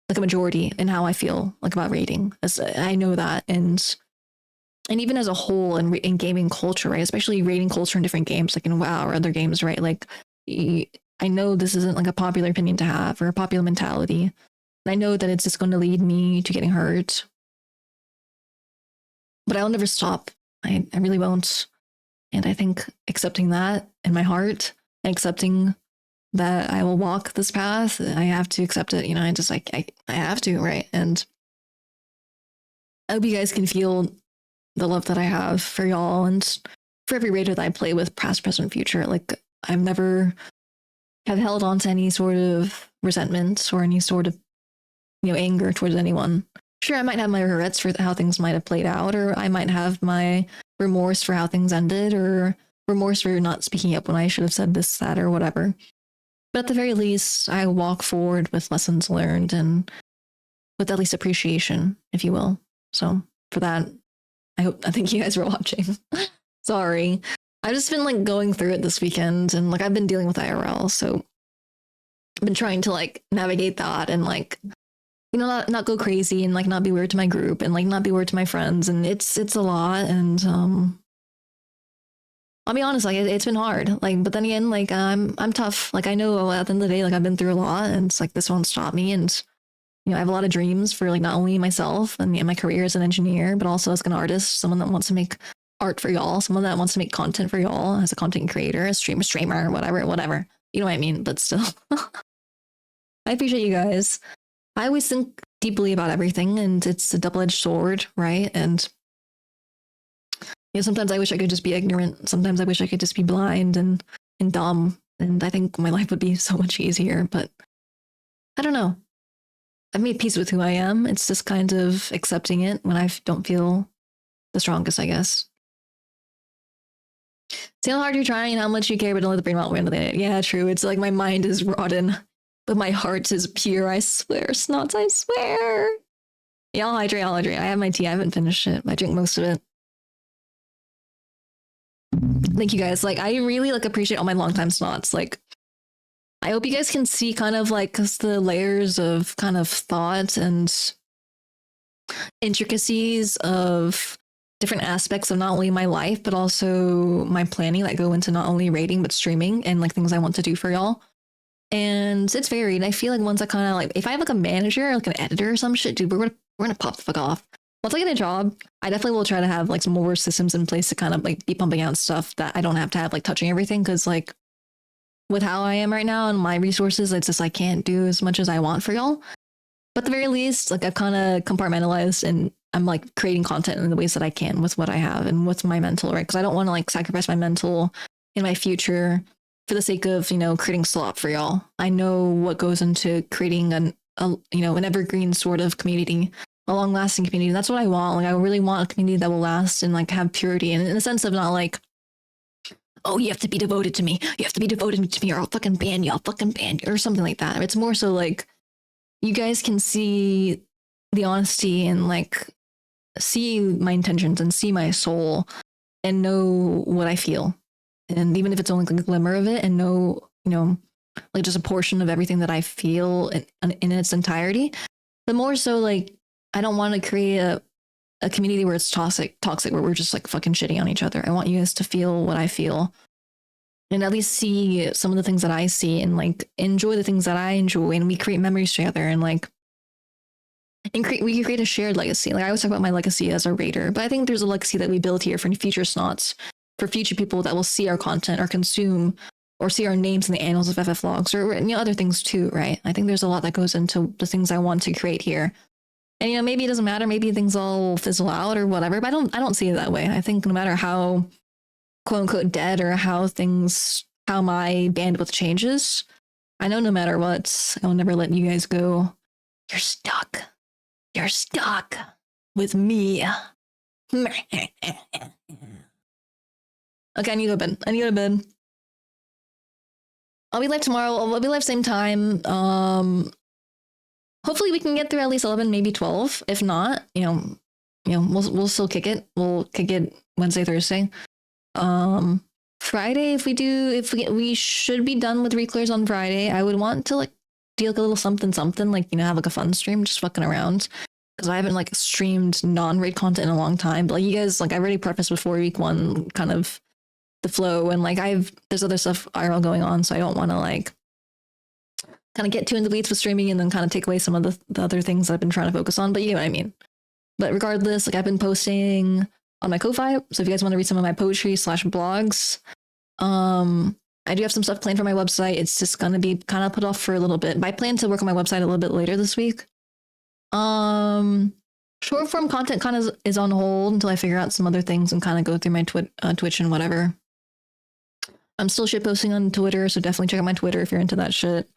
like a majority in how I feel like about rating. I know that. And even as a whole in gaming culture, right? Especially rating culture in different games, like in WoW or other games, right? Like, I know this isn't like a popular opinion to have or a popular mentality. And I know that it's just going to lead me to getting hurt. But I'll never stop. I really won't. And I think accepting that in my heart and accepting that I will walk this path, I have to accept it. I just like, I have to, right? And I hope you guys can feel the love that I have for y'all and for every raider that I play with, past, present, future. Like, I've never have held on to any sort of resentment or any sort of, anger towards anyone. Sure, I might have my regrets for how things might have played out, or I might have my remorse for how things ended, or remorse for not speaking up when I should have said this, that, or whatever. But at the very least, I walk forward with lessons learned and with at least appreciation, if you will. So for that, I think you guys were watching. Sorry. I've just been like going through it this weekend, and like I've been dealing with IRL, so I've been trying to like navigate that and like, not go crazy and like not be weird to my group and like not be weird to my friends. And it's a lot. And I'll be honest, like it's been hard. Like, but then again, like I'm tough. Like I know at the end of the day, like I've been through a lot, and it's like this won't stop me. And I have a lot of dreams for like not only myself and my career as an engineer, but also as an artist, someone that wants to make art for y'all, someone that wants to make content for y'all as a content creator, a streamer, whatever. You know what I mean? But still, I appreciate you guys. I always think deeply about everything, and it's a double-edged sword, right? And sometimes I wish I could just be ignorant. Sometimes I wish I could just be blind and dumb. And I think my life would be so much easier. But I don't know. I've made peace with who I am. It's just kind of accepting it when I don't feel the strongest, I guess. See how hard you're trying and how much you care, but don't let the brain melt away. Yeah, true. It's like my mind is rotten, but my heart is pure. I swear, Snots, I swear. Yeah, I'll hydrate. I have my tea. I haven't finished it. I drink most of it. Thank you guys. Like, I really like appreciate all my longtime Snots. Like, I hope you guys can see kind of like the layers of kind of thought and intricacies of different aspects of not only my life, but also my planning that go into not only rating, but streaming and like things I want to do for y'all. And it's varied. I feel like once I kind of like, if I have like a manager, like an editor or some shit, dude, we're gonna pop the fuck off. Once I get a job, I definitely will try to have like some more systems in place to kind of like be pumping out stuff that I don't have to have like touching everything. Cause like with how I am right now and my resources, it's just I can't do as much as I want for y'all. But at the very least, like I've kind of compartmentalized and I'm like creating content in the ways that I can with what I have and with my mental, right? Because I don't want to like sacrifice my mental in my future for the sake of, creating slop for y'all. I know what goes into creating an evergreen sort of community, a long lasting community. That's what I want. Like I really want a community that will last and like have purity, and in the sense of not like, oh, you have to be devoted to me. You have to be devoted to me or I'll fucking ban you. Or something like that. It's more so like you guys can see the honesty and like see my intentions and see my soul and know what I feel. And even if it's only like a glimmer of it and know, like just a portion of everything that I feel in its entirety, but more so like, I don't want to create a a community where it's toxic, where we're just like fucking shitting on each other. I want you guys to feel what I feel, and at least see some of the things that I see, and like enjoy the things that I enjoy, and we create memories together, and like, and we can create a shared legacy. Like I always talk about my legacy as a raider, but I think there's a legacy that we build here for future snots, for future people that will see our content or consume or see our names in the annals of FF logs, or other things too, right? I think there's a lot that goes into the things I want to create here. And maybe it doesn't matter, maybe things all fizzle out or whatever, but I don't see it that way. I think no matter how quote unquote dead or how my bandwidth changes, I know no matter what, I'll never let you guys go. You're stuck. You're stuck with me. Okay, I need to go to bed. I'll be live tomorrow. I'll be live same time. Hopefully we can get through at least 11, maybe 12. If not, we'll still kick it. We'll kick it Wednesday, Thursday. Friday, we should be done with reclears on Friday. I would want to like do like a little something, like, have like a fun stream, just fucking around. Because I haven't like streamed non-raid content in a long time. But like you guys, like I already prefaced before week 1, kind of the flow, and like there's other stuff IRL going on, so I don't want to like kind of get too into the weeds with streaming and then kind of take away some of the other things I've been trying to focus on. But you know what I mean. But regardless, like I've been posting on my Ko-Fi, so if you guys want to read some of my poetry / blogs, I do have some stuff planned for my website. It's just gonna be kind of put off for a little bit. But I plan to work on my website a little bit later this week. Short form content kind of is on hold until I figure out some other things and kind of go through my Twitch and whatever. I'm still shit posting on Twitter, so definitely check out my Twitter if you're into that shit.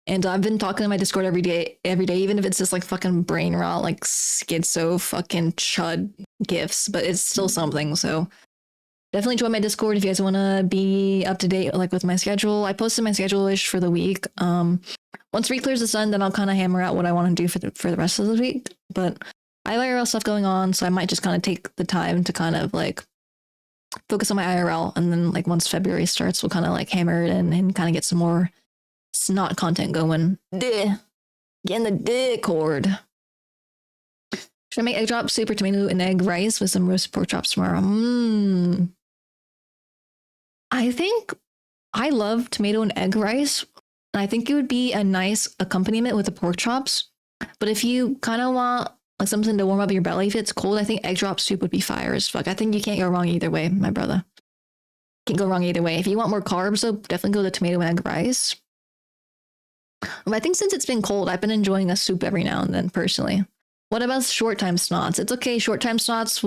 And I've been talking to my Discord every day, even if it's just like fucking brain rot, like schizo fucking chud gifs, but it's still something. So definitely join my Discord if you guys want to be up to date, like with my schedule. I posted my schedule-ish for the week. Once reclears is done, then I'll kind of hammer out what I want to do for the rest of the week. But I have IRL stuff going on, so I might just kind of take the time to kind of like focus on my IRL, and then like once February starts, we'll kind of like hammer it in and kind of get some more snot content going. Get in the Discord. Should I make egg drop soup or tomato and egg rice with some roasted pork chops tomorrow? I think I love tomato and egg rice, and I think it would be a nice accompaniment with the pork chops. But if you kind of want like something to warm up your belly if it's cold, I think egg drop soup would be fire as fuck. I think you can't go wrong either way, my brother. Can't go wrong either way. If you want more carbs, though, definitely go the tomato and egg rice. But I think since it's been cold, I've been enjoying a soup every now and then, personally. What about short time snots? It's okay. Short time snots,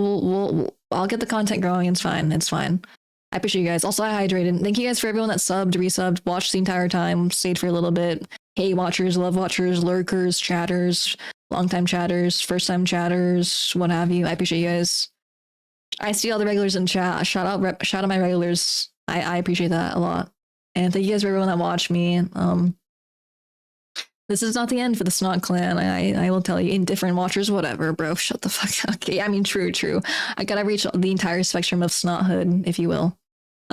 I'll get the content growing. It's fine. It's fine. I appreciate you guys. Also, I hydrated. Thank you guys for everyone that subbed, resubbed, watched the entire time, stayed for a little bit. Hey, watchers, love watchers, lurkers, chatters, long-time chatters, first-time chatters, what have you. I appreciate you guys. I see all the regulars in chat. Shout out my regulars. I appreciate that a lot. And thank you guys for everyone that watched me. This is not the end for the Snot Clan. I will tell you, indifferent watchers, whatever, bro. Shut the fuck up. Okay, I mean, true. I gotta reach the entire spectrum of snothood, if you will.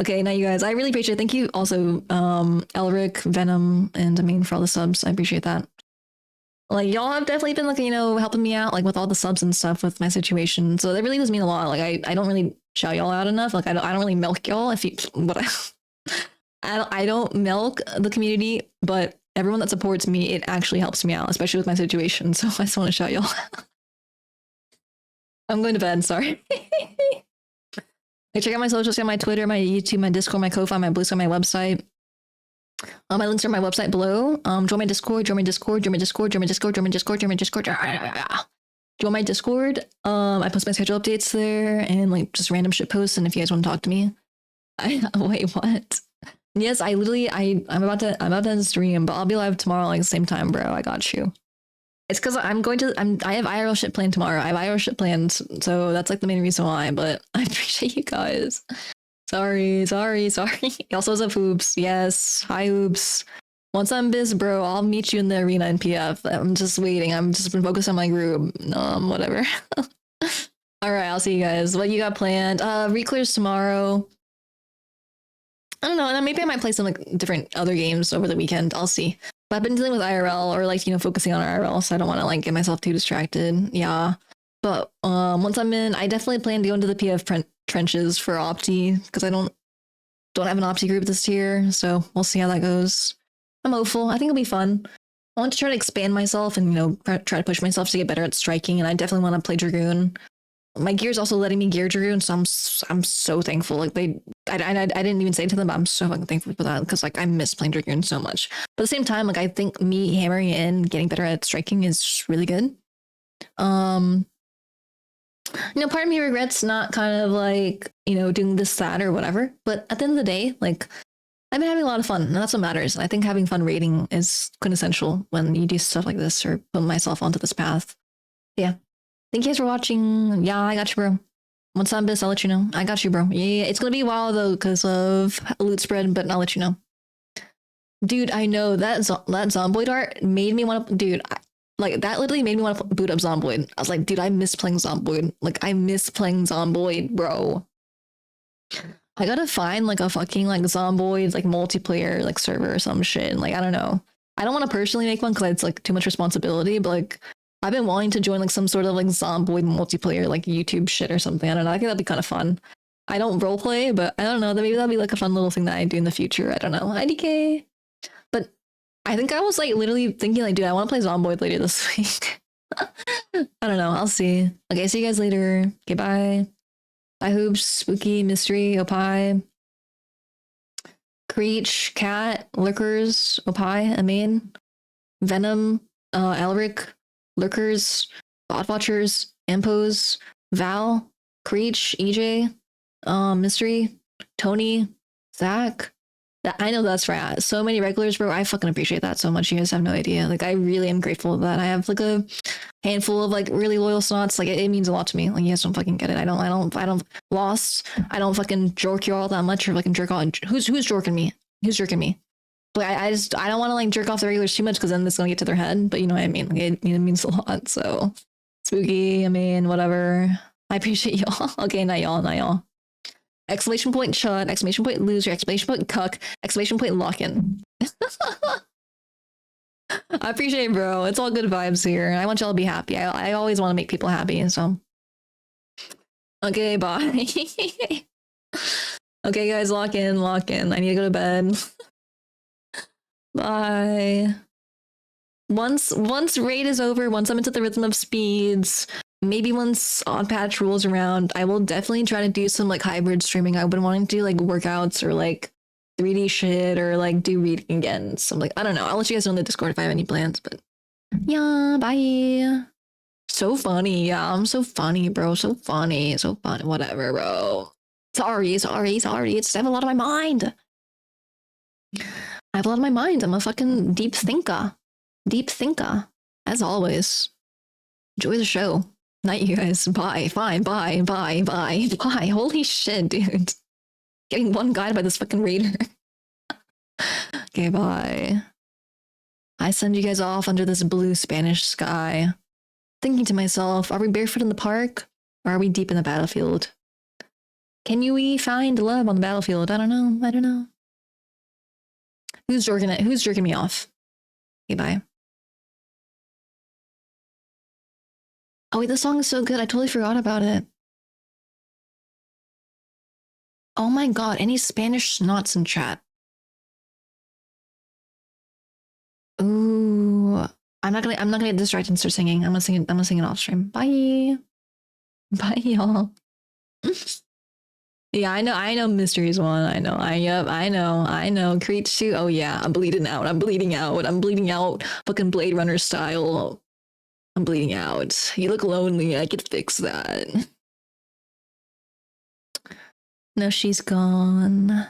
Okay, now you guys, I really appreciate it. Thank you also, Elric, Venom, and Amin for all the subs. I appreciate that. Like, y'all have definitely been, like, helping me out, like, with all the subs and stuff with my situation. So that really does mean a lot. Like, I don't really shout y'all out enough. Like, I don't really milk y'all if you, I don't milk the community, but everyone that supports me, it actually helps me out, especially with my situation. So I just want to shout y'all. I'm going to bed, sorry. Check out my socials, check out my Twitter, my YouTube, my Discord, my Ko-Fi, my Blue Sky, my website. My links are on my website below. Join my Discord, join my Discord, join my Discord, join my Discord, join my Discord, join my Discord. Join my Discord. I post my schedule updates there and like just random shit posts. And if you guys want to talk to me, wait, what? Yes, I'm about to stream, but I'll be live tomorrow like the same time, bro. I got you. It's because I have IRL shit planned tomorrow. I have IRL shit planned, so that's like the main reason why. But I appreciate you guys. Sorry. Also, what's up, Hoops? Yes, hi, Hoops. Once I'm biz, bro, I'll meet you in the arena in PF. I'm just waiting. I'm just been focused on my group. Whatever. All right, I'll see you guys. What you got planned? Reclears tomorrow. I don't know. And maybe I might play some like different other games over the weekend. I'll see. But I've been dealing with IRL or like, focusing on IRL, so I don't want to like get myself too distracted. Yeah. But once I'm in, I definitely plan to go into the PF trenches for Opti because I don't have an Opti group this year, so we'll see how that goes. I'm hopeful. I think it'll be fun. I want to try to expand myself and try to push myself to get better at striking, and I definitely want to play Dragoon. My gear's also letting me gear Dragoon, so I'm so thankful. Like I didn't even say it to them, but I'm so fucking thankful for that because like I miss playing Dragoon so much. But at the same time, like I think me hammering it in, getting better at striking is really good. Part of me regrets not kind of like, doing this, that, or whatever. But at the end of the day, like, I've been having a lot of fun, and that's what matters. I think having fun raiding is quintessential when you do stuff like this or put myself onto this path. Yeah. Thank you guys for watching. Yeah, I got you, bro. Once I'm this, I'll let you know. I got you, bro. Yeah, it's gonna be a while though because of loot spread, but I'll let you know. Dude, I know that Zomboid art made me want to. Dude, that literally made me want to boot up Zomboid. I was like, dude, I miss playing Zomboid. Like, I miss playing Zomboid, bro. I gotta find like a fucking like Zomboid like multiplayer like server or some shit. Like, I don't know. I don't want to personally make one because it's like too much responsibility, but like I've been wanting to join like some sort of like Zomboid multiplayer like YouTube shit or something. I don't know. I think that'd be kind of fun. I don't roleplay, but I don't know. Maybe that'd be like a fun little thing that I do in the future. I don't know. IDK. But I think I was like literally thinking like, dude, I want to play Zomboid later this week. I don't know. I'll see. Okay, see you guys later. Okay, bye. Bye, Hoops, Spooky, Mystery, Opie, Creech, Cat, Lurkers, Opie, Amain, Venom, Elric, Lurkers, Bot Watchers, Ampos, Val, Creech, EJ, Mystery, Tony, Zach. I know that's right. So many regulars, bro. I fucking appreciate that so much. You guys have no idea. Like, I really am grateful that I have like a handful of like really loyal snots. Like, it means a lot to me. Like, you guys don't fucking get it. I don't lost. I don't fucking jerk you all that much or fucking jerk off. Who's jerking me? Who's jerking me? But I don't want to like jerk off the regulars too much because then it's gonna get to their head. But you know what I mean? Like, it means a lot. So Spooky, I mean, whatever. I appreciate y'all. Okay, not y'all. Exclamation point chud, exclamation point loser, exclamation point cuck, exclamation point lock-in. I appreciate it, bro. It's all good vibes here. I want y'all to be happy. I always want to make people happy, so. Okay, bye. Okay, guys, lock in. I need to go to bed. Bye. Once raid is over, once I'm into the rhythm of speeds, maybe once Odd Patch rolls around, I will definitely try to do some like hybrid streaming. I've been wanting to do like workouts or like 3D shit or like do reading again. So I'm like, I don't know. I'll let you guys know in the Discord if I have any plans, but yeah, bye. So funny. Yeah, I'm so funny, bro. So funny. Whatever, bro. Sorry. It's I have a lot on my mind. I'm a fucking deep thinker. As always. Enjoy the show. Night, you guys. Bye. Fine. Bye. Holy shit, dude. Getting one guide by this fucking raider. Okay, bye. I send you guys off under this blue Spanish sky. Thinking to myself, are we barefoot in the park? Or are we deep in the battlefield? Can we find love on the battlefield? I don't know. Who's jerking me off? Okay, bye. Oh wait, this song is so good. I totally forgot about it. Oh my god, any Spanish snots in chat? Ooh, I'm not gonna get distracted and start singing. I'm gonna sing it off stream. Bye, y'all. Yeah, I know Mystery's one. I know. Creech 2. Oh yeah, I'm bleeding out. Fucking Blade Runner style. I'm bleeding out. You look lonely. I could fix that. No, she's gone.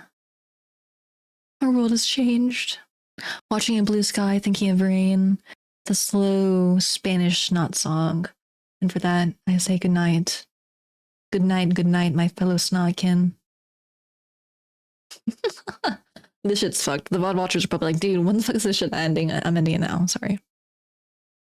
Our world has changed. Watching a blue sky, thinking of rain. The slow Spanish snot song. And for that, I say good night. Good night, my fellow snotkin. This shit's fucked. The VOD watchers are probably like, dude, when the fuck is this shit ending? I'm ending it now. Sorry.